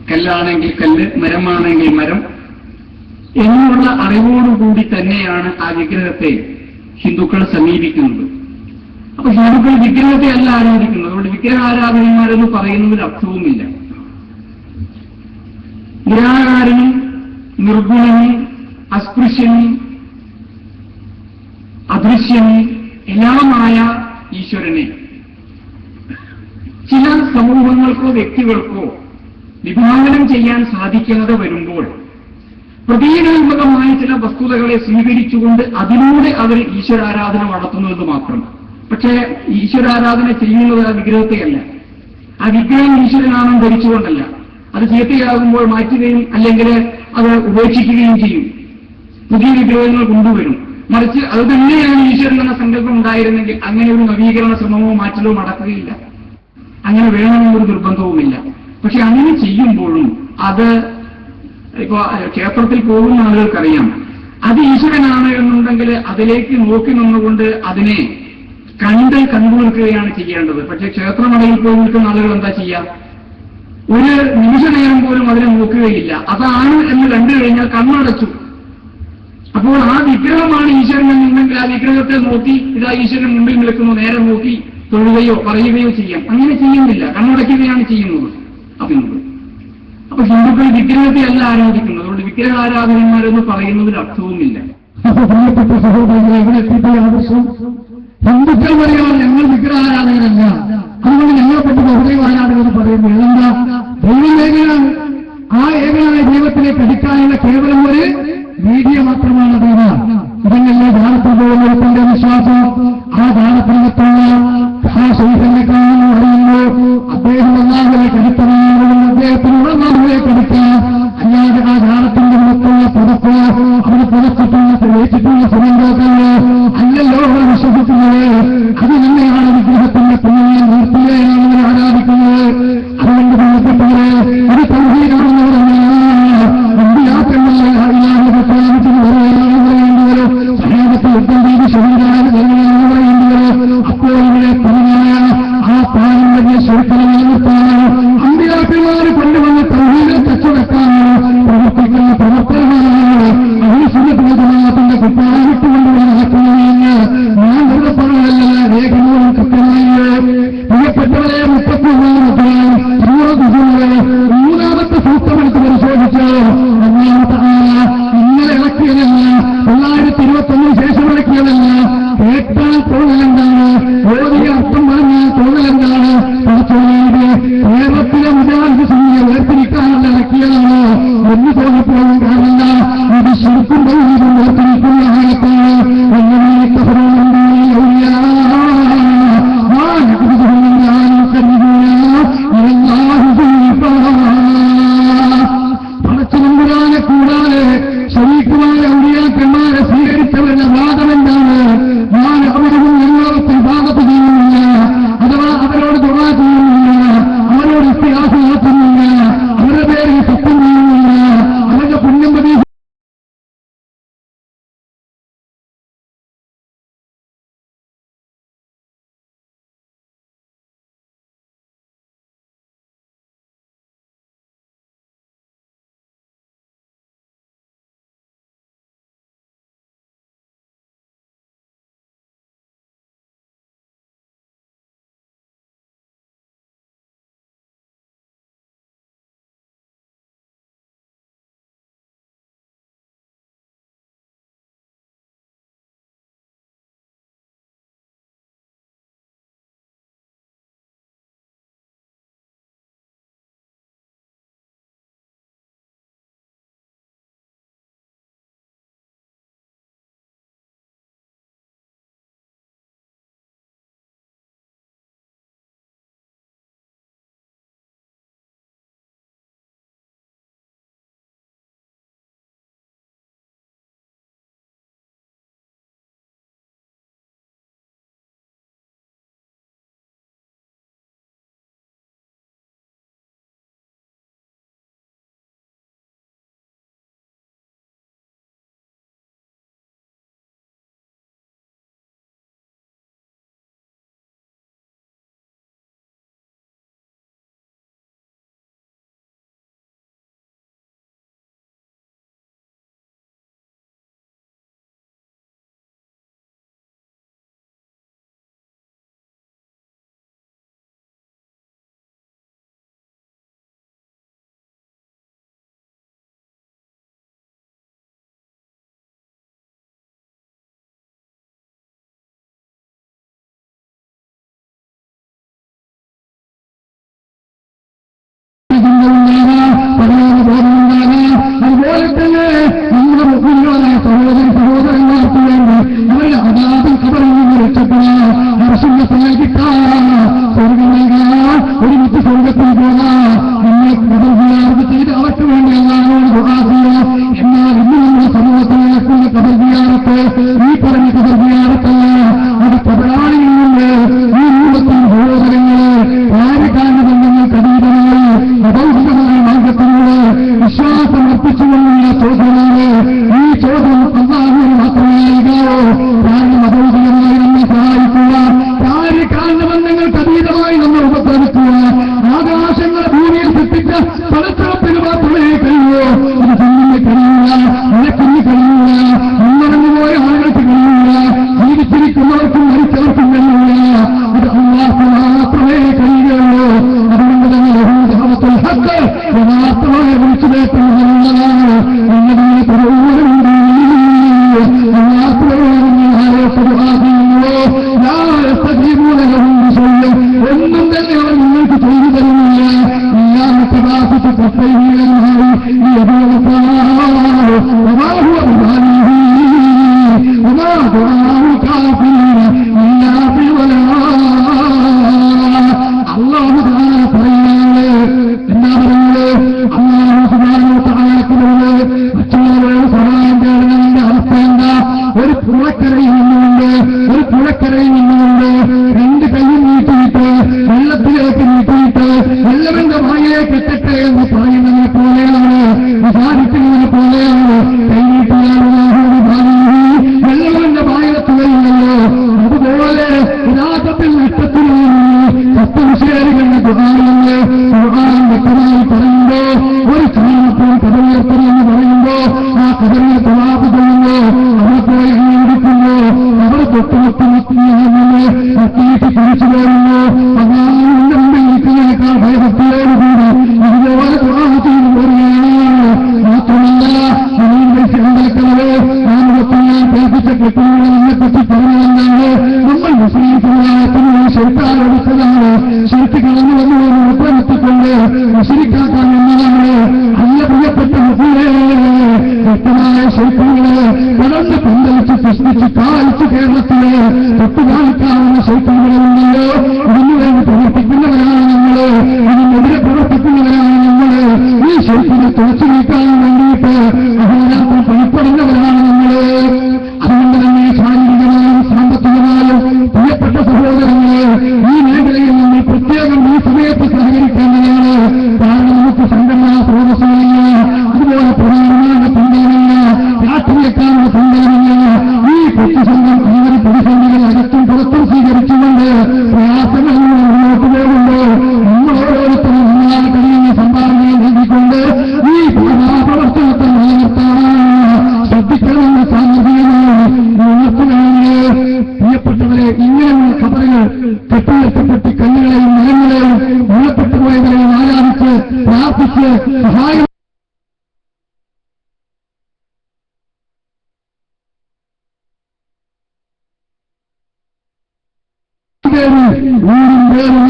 കല്ലാണെങ്കിൽ കല്ല്, മരമാണെങ്കിൽ മരം എന്നുള്ള അറിവോടുകൂടി തന്നെയാണ് ആ വിഗ്രഹത്തെ ഹിന്ദുക്കൾ സമീപിക്കുന്നത്. അപ്പൊ ഹിന്ദുക്കൾ വിഗ്രഹത്തെ അല്ല ആരാധിക്കുന്നത്. അതുകൊണ്ട് വിഗ്രഹാരാധകന്മാരെന്ന് പറയുന്നതിൽ അർത്ഥവുമില്ല. നിരാകാരനും നിർഗുണനും അസ്പൃശ്യനും അദൃശ്യനും എല്ലാമായ ഈശ്വരനെ ചില സമൂഹങ്ങൾക്കോ വ്യക്തികൾക്കോ വിഭാവനം ചെയ്യാൻ സാധിക്കാതെ വരുമ്പോൾ പ്രതീകാത്മകമായ ചില വസ്തുതകളെ സ്വീകരിച്ചുകൊണ്ട് അതിലൂടെ അവർ ഈശ്വരാരാധന നടത്തുന്നത് മാത്രം. പക്ഷേ ഈശ്വരാരാധന ചെയ്യുന്നത് ആ വിഗ്രഹത്തെയല്ല. ആ വിഗ്രഹം ഈശ്വരനാണെന്ന് ധരിച്ചുകൊണ്ടല്ല. അത് ചീത്തയാകുമ്പോൾ മാറ്റുകയും അല്ലെങ്കിൽ അത് ഉപേക്ഷിക്കുകയും ചെയ്യും. പുതിയ വിഗ്രഹങ്ങൾ കൊണ്ടുവരും. മറിച്ച് അത് തന്നെയാണ് ഈശ്വരൻ എന്ന സങ്കല്പം ഉണ്ടായിരുന്നെങ്കിൽ അങ്ങനെ ഒരു നവീകരണ ശ്രമമോ മാറ്റലോ നടക്കുകയില്ല. അങ്ങനെ വേണമെന്നൊരു നിർബന്ധവുമില്ല. പക്ഷെ അങ്ങനെ ചെയ്യുമ്പോഴും അത് ഇപ്പോ ക്ഷേത്രത്തിൽ പോകുന്ന ആളുകൾക്കറിയാം, അത് ഈശ്വരനാണ് എന്നുണ്ടെങ്കിൽ അതിലേക്ക് നോക്കി നിന്നുകൊണ്ട് അതിനെ കണ്ടു നിൽക്കുകയാണ് ചെയ്യേണ്ടത്. പക്ഷെ ക്ഷേത്രമടയിൽ പോയി നിൽക്കുന്ന ആളുകൾ എന്താ ചെയ്യുക? ഒരു നിമിഷ നേരം പോലും അതിനെ നോക്കുകയില്ല. അതാണ് എന്ന് കണ്ടു കഴിഞ്ഞാൽ കണ്ണടച്ചു. അപ്പോൾ ആ വിഗ്രഹമാണ് ഈശ്വരൻ എന്നുണ്ടെങ്കിൽ ആ വിഗ്രഹത്തെ നോക്കി ഇതാ ഈശ്വരൻ മുമ്പിൽ നിൽക്കുന്നു, നേരെ നോക്കി തൊഴുകയോ പറയുകയോ ചെയ്യാം. അങ്ങനെ ചെയ്യുന്നില്ല, കണ്ണടയ്ക്കുകയാണ് ചെയ്യുന്നത്. അപ്പൊ ഹിന്ദുക്കൾ വിഗ്രഹത്തെ അല്ല ആരാധിക്കുന്നത്. അതുകൊണ്ട് വിഗ്രഹാരാധകന്മാരെന്ന് പറയുന്നതിൽ അർത്ഥവുമില്ല. അപ്പൊ പ്രിയപ്പെട്ട സഹോദരങ്ങളെ, എവിടെ എത്തിപ്പോയി ആവശ്യം? ഹിന്ദുക്കൾ പറയുമ്പോൾ ഞങ്ങൾ വിഗ്രഹാരാധകരല്ല, അതുകൊണ്ട് ഞങ്ങളെ പറ്റി ബഹുദൈവ ആരാധകർ പറയുന്നു. എന്താ? ദൈവം ഏകനാണ്. ആ ഏകനായ ദൈവത്തിലേക്ക് അടുക്കാനുള്ള കേവലം ഒരു മീഡിയ മാത്രമാണ് ദൈവം. ഇതല്ലേ ധാരത്തിൽ പോകുന്നതിന്റെ വിശ്വാസം. ആ ധാരത്തിനകത്തുള്ള ആ ശൈഖനെ കാണുന്നു, അറിയുന്നു അദ്ദേഹം അല്ലാഹുവിലേക്ക് അടുത്തവനാണ്, അദ്ദേഹത്തിനുള്ള അല്ലാഹുവിലേക്ക് അടുക്കുക. അല്ലാതെ ആ ധാരത്തിന്റെ മുഖത്തുള്ള പുറത്ത് അവിടെ പുറത്തിട്ടുള്ള വെച്ചിട്ടുള്ള സുരംഗങ്ങള് അല്ലല്ലോ അവർ വിശ്വസിക്കുന്നത്. അത് തന്നെയാണ് വിഗ്രഹത്തിന്റെ പുണ്യ മൂർത്തിയെയാണ് ആരാധിക്കുന്നത്. അതുകൊണ്ട് ബന്ധപ്പെട്ടവരെ അത് തൗഹീദാണെന്നവരല്ല. അപ്പോൾ ഇവിടെ പറഞ്ഞായ ആ പാരമ്പര്യ ശുൽക്കല നിലനിർത്താനോ അമ്പിയാക്കന്മാർ കൊണ്ടുവന്ന തൗഹീദിനെ തച്ചുടക്കാനോ പ്രവർത്തിക്കുന്ന പ്രവർത്തനമാണ് അതിന് സുന്നത്തിന്റെ കുപ്പായിട്ടുകൊണ്ടുള്ള നടക്കുന്നതെന്ന് ഞാൻ വെറുതെ പറഞ്ഞതല്ല. രേഖകളും കൃത്യമായി കാശിന്റെ സ്ഥലം കിട്ടാം, സ്വർഗം നൽകാം, ഒരുമിച്ച് സ്വർഗത്തിൽ പോകാം. നിങ്ങൾ കബർ സിയാറത്ത് ചെയ്ത് അവർക്ക് വേണ്ടി അല്ലാഹുവോട് ദുആ ചെയ്യാം. എന്നാൽ ഇന്ന് നമ്മുടെ സമൂഹത്തിൽ നടക്കുന്ന കബർ സിയാറത്ത് ഈ പറഞ്ഞ കബർ സിയാറത്തല്ല, അത് കബറാളിയിൽ നിന്ന് ഈ രൂപത്തിൽ സഹോദരങ്ങള് കാര്യകാരണ ബന്ധങ്ങൾക്ക് അതീതമായി അഭൗതികമായ മാർഗത്തിലൂടെ വിശ്വാസം അർപ്പിച്ചുകൊണ്ടുള്ള ചോദ്യമാണ്. ഈ ചോദ്യം അല്ലാഹുവിന് മാത്രമേ നൽകാവൂ. കാരണം അഭൗതികമായി നമ്മെ സഹായിക്കുക, കാര്യകാരണ ബന്ധങ്ങൾക്ക് അതീതമായി നമ്മെ ഉപദ്രവിക്കുക, ആകാശങ്ങളെ ഭൂമിയിൽ സൃഷ്ടിച്ച പലതരത്തിന് മാത്രമേ കഴിയൂ. ഇത് ചെന്നിന് കഴിയില്ല, നിനക്കിന് കഴിയില്ല, മുന്നടന്നു പോയ ആളുകൾക്ക് കഴിയില്ല, ജീവിച്ചിരിക്കുന്നവർക്കും മരിച്ചവർക്കും കഴിയില്ല. ഇത് അല്ലാഹു മാത്രമേ കഴിയുകയുള്ളൂ. അതുകൊണ്ട് തന്നെ യഹൂദത്തുൽ ഹഖ് യഥാർത്ഥമായ വിളിച്ചു കേൾക്കുന്നതാണ്. എന്നതിനെ പ്രബോധനമുണ്ട്. ഒന്നും തന്നെ അവർ നിങ്ങൾക്ക് ചെയ്തു തരുന്നില്ല. അല്ലാഹു തആല പറയുന്നത് എന്താ പറയുന്നത്? അല്ലാഹു സുബ്ഹാനഹു വ തആലയോട് മറ്റുള്ളവരോട് സഹായം തേടുന്നതിന്റെ അവസ്ഥ എന്താ? ഒരു പുഴക്കരയിൽ നിന്നുകൊണ്ട് രണ്ട് കൈയും നീട്ടിയിട്ട് വെള്ളത്തിലേക്ക് നീട്ടിയിട്ട് വെള്ളമെന്റെ വായിലേക്ക് എത്തട്ടെ എന്ന് പറയുന്നതിനെ പോലെയാണ്, വിചാരിക്കുന്നതിനെ പോലെയാണ്. കൈനീട്ടിയാളുടെ ഭാവി വെള്ളമെന്റെ വായിലെത്തുകയില്ലല്ലോ. അതുപോലെ യഥാർത്ഥത്തിൽ നഷ്ടത്തിന് സത്യവിശേഷികളുടെ ദുആയിലെ ഖുർആൻ വ്യക്തമായി പറയുമ്പോ ഒരു ചാണപ്പോൾ കബറിലെത്തണമെന്ന് പറയുമ്പോ ആ കബറിലെ തവാഫ് ചെയ്യുന്നു, അവിടെ പോയി അംഗീകരിക്കുന്നു, അവിടെ തൊട്ടുമുട്ടി തിരിച്ചു പോരുന്നു. അല്ലാഹുവിന്റെ മുമ്പിൽ നിൽക്കുന്നതിനേക്കാൾ ഭയഭക്തിയോടുകൂടി ഇതുപോലെ ദുആ ചെയ്തു പോരുകയാണ്. മാത്രമല്ല ഉണ്ടാക്കുന്നത് നാമത്തിൽ കേൾപ്പിച്ച കെട്ടുകളെ നമ്മെക്കുറിച്ച് പറഞ്ഞതെന്നാണ്. നമ്മൾ മുസ്ലിം സമുദായത്തിന് ശരിക്കാരെടുത്തതാണ്. ശരിക്ക് കടന്നു വന്നുകൊണ്ട് ഉത്തരവെത്തിക്കൊണ്ട് മുസ്ലിക്കാക്കാൻ എന്നതാണ്. അല്ല പ്രിയപ്പെട്ട വ്യക്തമായ ശൈത്യങ്ങളെ കടന്ന് പന്തലിച്ച് സൃഷ്ടിച്ച് കാലിച്ച് കേരളത്തിലെ തൊട്ടുകാണിക്കാവുന്ന ശൈത്യങ്ങളുണ്ടല്ലോ. ഇതിനുവേണ്ടി പ്രവർത്തിക്കുന്നവരാണ് നമ്മള്, ഇതിനെതിരെ പ്രവർത്തിക്കുന്നവരാണ് നമ്മള്. ഈ ശൈത്യനെ തുറച്ചു നീക്കാൻ വേണ്ടിയിട്ട് അഹോരാത്രം പണിപ്പെടുന്നവരാണ് നമ്മള്. അതുകൊണ്ട് തന്നെ ശാരീരികമായും സാമ്പത്തികമായും പ്രിയപ്പെട്ട സഹോദരങ്ങളെ ഈ മേഖലയിൽ നമ്മൾ പ്രത്യേകം ഈ സമയത്ത് സഹകരിക്കേണ്ടതാണ്. കാരണം നമുക്ക് സംഘടനാ സ്രോതസ്സുകളില്ല, അതുപോലെ പ്രധാനമായ പിന്തുണയില്ല, രാഷ്ട്രീയക്കാരുടെ പിന്തുണയില്ല. ഈ പൊതുസംഘം ഇവര് പ്രതിസന്ധികൾ അകത്തും പുറത്തും സ്വീകരിച്ചുകൊണ്ട് പ്രയാസങ്ങളിലൂടെ മുന്നോട്ട് പോകുമ്പോൾ നമ്മൾ ഓരോരുത്തരും മുന്നാൾ കഴിയുന്ന സംഭാവനകൾ നൽകിക്കൊണ്ട് ഈ പ്രവർത്തനത്തെ നിലനിർത്താൻ ശ്രദ്ധിക്കണമെന്ന സാമൂഹികമായി ഉയർത്തുകയാണ്. പ്രിയപ്പെട്ടവരെ, ഇങ്ങനെയുള്ള ഖബറുകൾ കെട്ടിയെടുക്കപ്പെട്ട് കല്ലുകളെയും മരങ്ങളെയും ഉള്ളപ്പെട്ടു പോയവരെയും ആരാധിച്ച് പ്രാർത്ഥിച്ച് സഹായം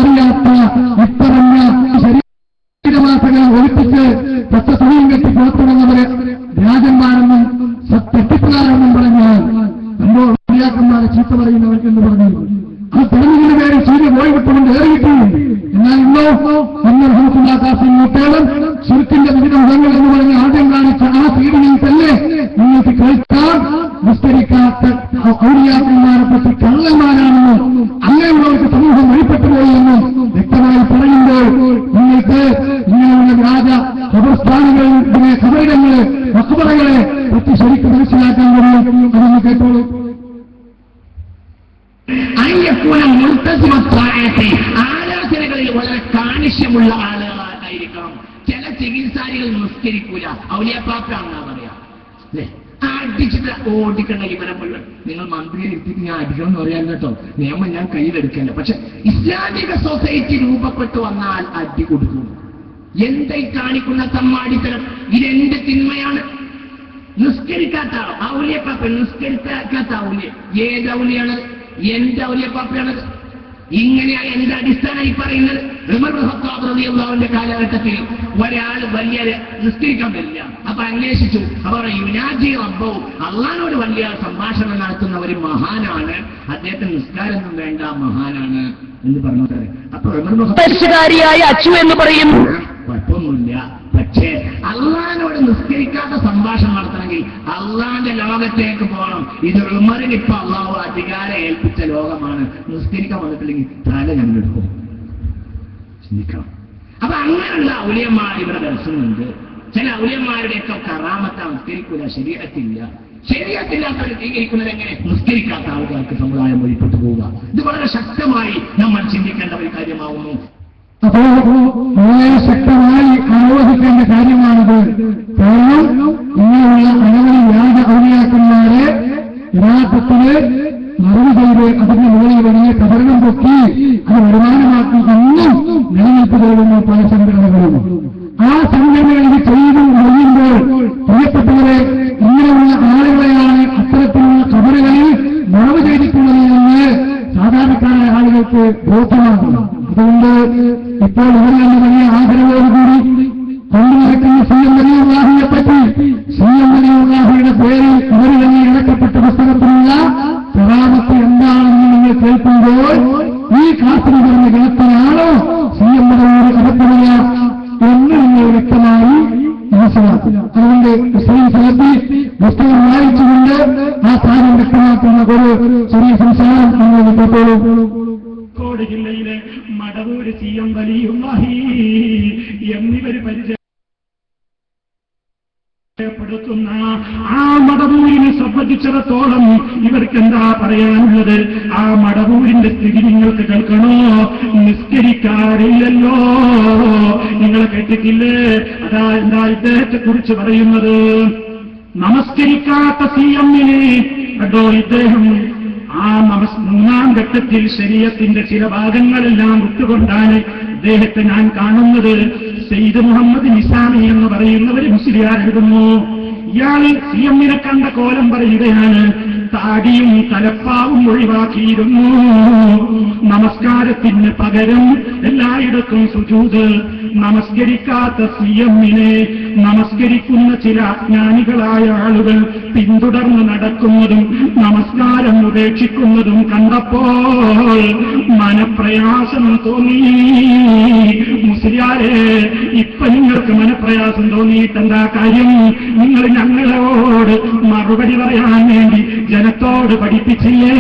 അറിയാത്ത ഇപ്പറഞ്ഞ ശരീരമാസങ്ങളെ ഒഴിപ്പിച്ച് പച്ച തുണിയും കെട്ടി പുറത്തുവന്നവരെ രാജന്മാരെന്നും തെറ്റിപ്പുകാരെന്നും പറഞ്ഞാൽ എന്തോ മര്യാദന്മാരെ ചീത്ത പറയുന്നവർക്കെന്ന് പറഞ്ഞു. അത് പറഞ്ഞതിന് പേര് സൂര്യ പോയി വിട്ടുകൊണ്ട് ഏറിയിട്ടുണ്ട്. എന്നാൽ ഇന്ന് റഹ്മത്തുള്ളാഹി മുട്ടേളം ശിർക്കിന്റെ വിവിധ മുഖങ്ങൾ എന്ന് പറഞ്ഞ് ആദ്യം കാണിച്ച ആ സീഡിയിൽ തന്നെ നിങ്ങൾക്ക് കേൾക്കാൻ വിസ്തരിക്കാത്ത ഔലിയാക്കന്മാരെ പറ്റി കള്ളന്മാരാണെന്നും അങ്ങനെയുള്ളവർക്ക് സമൂഹം വഴിപ്പെട്ടു പോയി എന്നും വ്യക്തമായി പറയുമ്പോൾ നിങ്ങൾക്ക് ഇങ്ങനെയുള്ള വ്യാജ ഖബർസ്ഥാനുകളെ ഖബറിടങ്ങളെ മഖ്ബറകളെ പറ്റി ശരിക്കും മനസ്സിലാക്കാൻ കഴിയും. അതൊന്ന് കേട്ടോളൂ. ആലോചനകളിൽ വളരെ കാണിഷ്യമുള്ള ആളുകളായിരിക്കണം. ചില ചികിത്സാരികൾ നിസ്കരിക്കൂല, ഔലിയാപ്പാപ്പാണെന്നാ പറയാ അല്ലേ? അടിച്ചിട്ട് ഓടിക്കണ്ട ഇവരെ മുഴുവൻ. നിങ്ങൾ മന്ത്രിയെ ഇരുത്തിക്ക് ഞാൻ അടിക്കണം എന്ന് പറയാൻ കേട്ടോ, നിയമം ഞാൻ കയ്യിലെടുക്കല്ല. പക്ഷെ ഇസ്ലാമിക സൊസൈറ്റി രൂപപ്പെട്ടു വന്നാൽ അടി കൊടുക്കും. എന്തായി കാണിക്കുന്ന തമ്മാടിത്തരം? ഇതെന്റെ തിന്മയാണ്. നിസ്കരിക്കാത്ത ഔലിയപ്പാപ്പ, നിസ്കരിക്കാത്ത ഔലിയ ഏത് ഔലിയാണത്? എന്റെ ഔലിയപ്പാപ്പയാണത്. ഇങ്ങനെയാ എന്റെ അടിസ്ഥാനമായി പറയുന്നത്. ഉമർ ഇബ്നു ഖത്താബ് റളിയല്ലാഹുവിന്റെ കാലഘട്ടത്തിൽ ഒരാൾ വലിയ നിസ്കരിക്കാൻ പറ്റില്ല. അപ്പൊ അന്വേഷിച്ചു. അവർ യുനാജി റബ്ബഹു, അള്ളാഹുവോട് വലിയ സംഭാഷണം നടത്തുന്ന ഒരു മഹാനാണ്, അദ്ദേഹത്തിന് നിസ്കാരമൊന്നും വേണ്ട, മഹാനാണ് എന്ന് പറഞ്ഞത്. അപ്പൊ പരിശുകാരിയായ അച്ചു എന്ന് പറയും. കുഴപ്പമൊന്നുമില്ല. പക്ഷേ അള്ളാഹിനോട് നിസ്കരിക്കാത്ത സംഭാഷണം നടത്തണമെങ്കിൽ അള്ളാന്റെ ലോകത്തേക്ക് പോകണം. ഇത് ഉമറിന് ഇപ്പൊ അള്ളാഹു അധികാരം ഏൽപ്പിച്ച ലോകമാണ്. നിസ്കരിക്കാൻ വന്നിട്ടില്ലെങ്കിൽ തല ഞങ്ങളെടുക്കും. ചിന്തിക്കണം. അപ്പൊ അങ്ങനെയുള്ള ഔലിയന്മാർ ഇവിടെ ദർശനമുണ്ട്. ചില ഔലിയന്മാരുടെയൊക്കെ കറാമത്ത നിസ്കരിക്കൂല, ശരീരത്തില്ല. ശരീരത്തില്ലാത്തവർ സ്വീകരിക്കുന്നത് എങ്ങനെ? നിസ്കരിക്കാത്ത ആളുകൾക്ക് സമുദായം വഴിപ്പെട്ടു പോവുക. ഇത് വളരെ ശക്തമായി നമ്മൾ ചിന്തിക്കേണ്ട ഒരു കാര്യമാവുന്നു. അപ്പോ വളരെ ശക്തമായി ആലോചിക്കേണ്ട കാര്യമാണിത്. കാരണം ഇങ്ങനെയുള്ള അനവധി വ്യാജ ഔലിയാക്കന്മാരെ യഥാർത്ഥത്തില് മറവ് ചെയ്ത് അതിന്റെ മുകളിൽ വലിയ കബരണം പൊക്കി അത് വരുമാനമാക്കി ഇന്നും നിലനിൽപ്പ് തേടുന്ന പല സംഘടനകളും. ആ സംഘടനകൾ ഇത് ചെയ്തു കഴിയുമ്പോൾ പ്രിയപ്പെട്ടവരെ, ഇങ്ങനെയുള്ള ആളുകളെയാണ് അത്തരത്തിലുള്ള കബറുകളിൽ മറവ് ചെയ്തിട്ടുള്ളത് എന്ന് സാധാരണക്കാരായ ആളുകൾക്ക് ബോധ്യമാകുന്നു. അതുകൊണ്ട് ഇപ്പോൾ ഇവരുടെ വലിയ ആദരവോടുകൂടി കൊണ്ടുനടക്കുന്ന സി.എം. വലിയുള്ളാഹിയെ പറ്റി, സി.എം. വലിയുള്ളാഹിയുടെ പേരിൽ ഇവർ തന്നെ ഇറക്കപ്പെട്ട പുസ്തകത്തിലുള്ള കറാമത്ത് എന്താണെന്ന് നിങ്ങൾ കേൾക്കുമ്പോൾ ഈ കാത്തിരി പറഞ്ഞ ഗണത്തിനാണോ സി.എം. വലിയൂർ അകപ്പെടുക എന്ന് നിങ്ങൾ വ്യക്തമായി മനസ്സിലാക്കും. അതുകൊണ്ട് മുസ്ലിം സഭയിൽ പുസ്തകം വായിച്ചുകൊണ്ട് ആ കാര്യം വ്യക്തമാക്കുന്ന ഒരു ചെറിയ സംസാരം നമ്മൾ കേട്ടോളൂ. കോഴിക്കോട് ജില്ലയിലെ മടവൂര് സി.എം. വലിയുള്ളാഹി എന്നിവര് പരിചയപ്പെടുത്തുന്ന ആ മടവൂരിനെ സംബന്ധിച്ചിടത്തോളം ഇവർക്ക് എന്താ പറയാനുള്ളത്? ആ മടവൂരിന്റെ സ്ഥിതി നിങ്ങൾക്ക് കേൾക്കണോ? നിസ്കരിക്കാറില്ലല്ലോ. നിങ്ങൾ കേട്ടിട്ടില്ലേ? അതാ എന്താ ഇദ്ദേഹത്തെ കുറിച്ച് പറയുന്നത്? നമസ്കരിക്കാത്ത സി.എമ്മിനെ കേട്ടോ. ഇദ്ദേഹം ആ മൂന്നാം ഘട്ടത്തിൽ ശരീഅത്തിന്റെ ചില ഭാഗങ്ങളെല്ലാം വിട്ടുകൊണ്ടാണ് അദ്ദേഹത്തെ ഞാൻ കാണുന്നത്. സയ്യിദ് മുഹമ്മദ് നിസാമി എന്ന് പറയുന്നവര് മുസ്ലിയാർ എഴുതുന്നു. ഇയാൾ സി.എമ്മിനെ കണ്ട കോലം പറയുകയാണ്. താടിയും തലപ്പാവും ഒഴിവാക്കിയിരുന്നു. നമസ്കാരത്തിന് പകരം എല്ലായിടത്തും സുജൂദ്. നമസ്കരിക്കാത്ത സി.എമ്മിനെ നമസ്കരിക്കുന്ന ചില അജ്ഞാനികളായ ആളുകൾ പിന്തുടർന്ന് നടക്കുന്നതും നമസ്കാരം ഉപേക്ഷിക്കുന്നതും കണ്ടപ്പോൾ മനപ്രയാസം തോന്നി. മുസ്ലിയാരെ, ഇപ്പൊ നിങ്ങൾക്ക് മനപ്രയാസം തോന്നിയിട്ടെന്താ കാര്യം? നിങ്ങൾ ഞങ്ങളോട് മറുപടി പറയാൻ വേണ്ടി ജനത്തോട് പഠിപ്പിച്ചില്ലേ?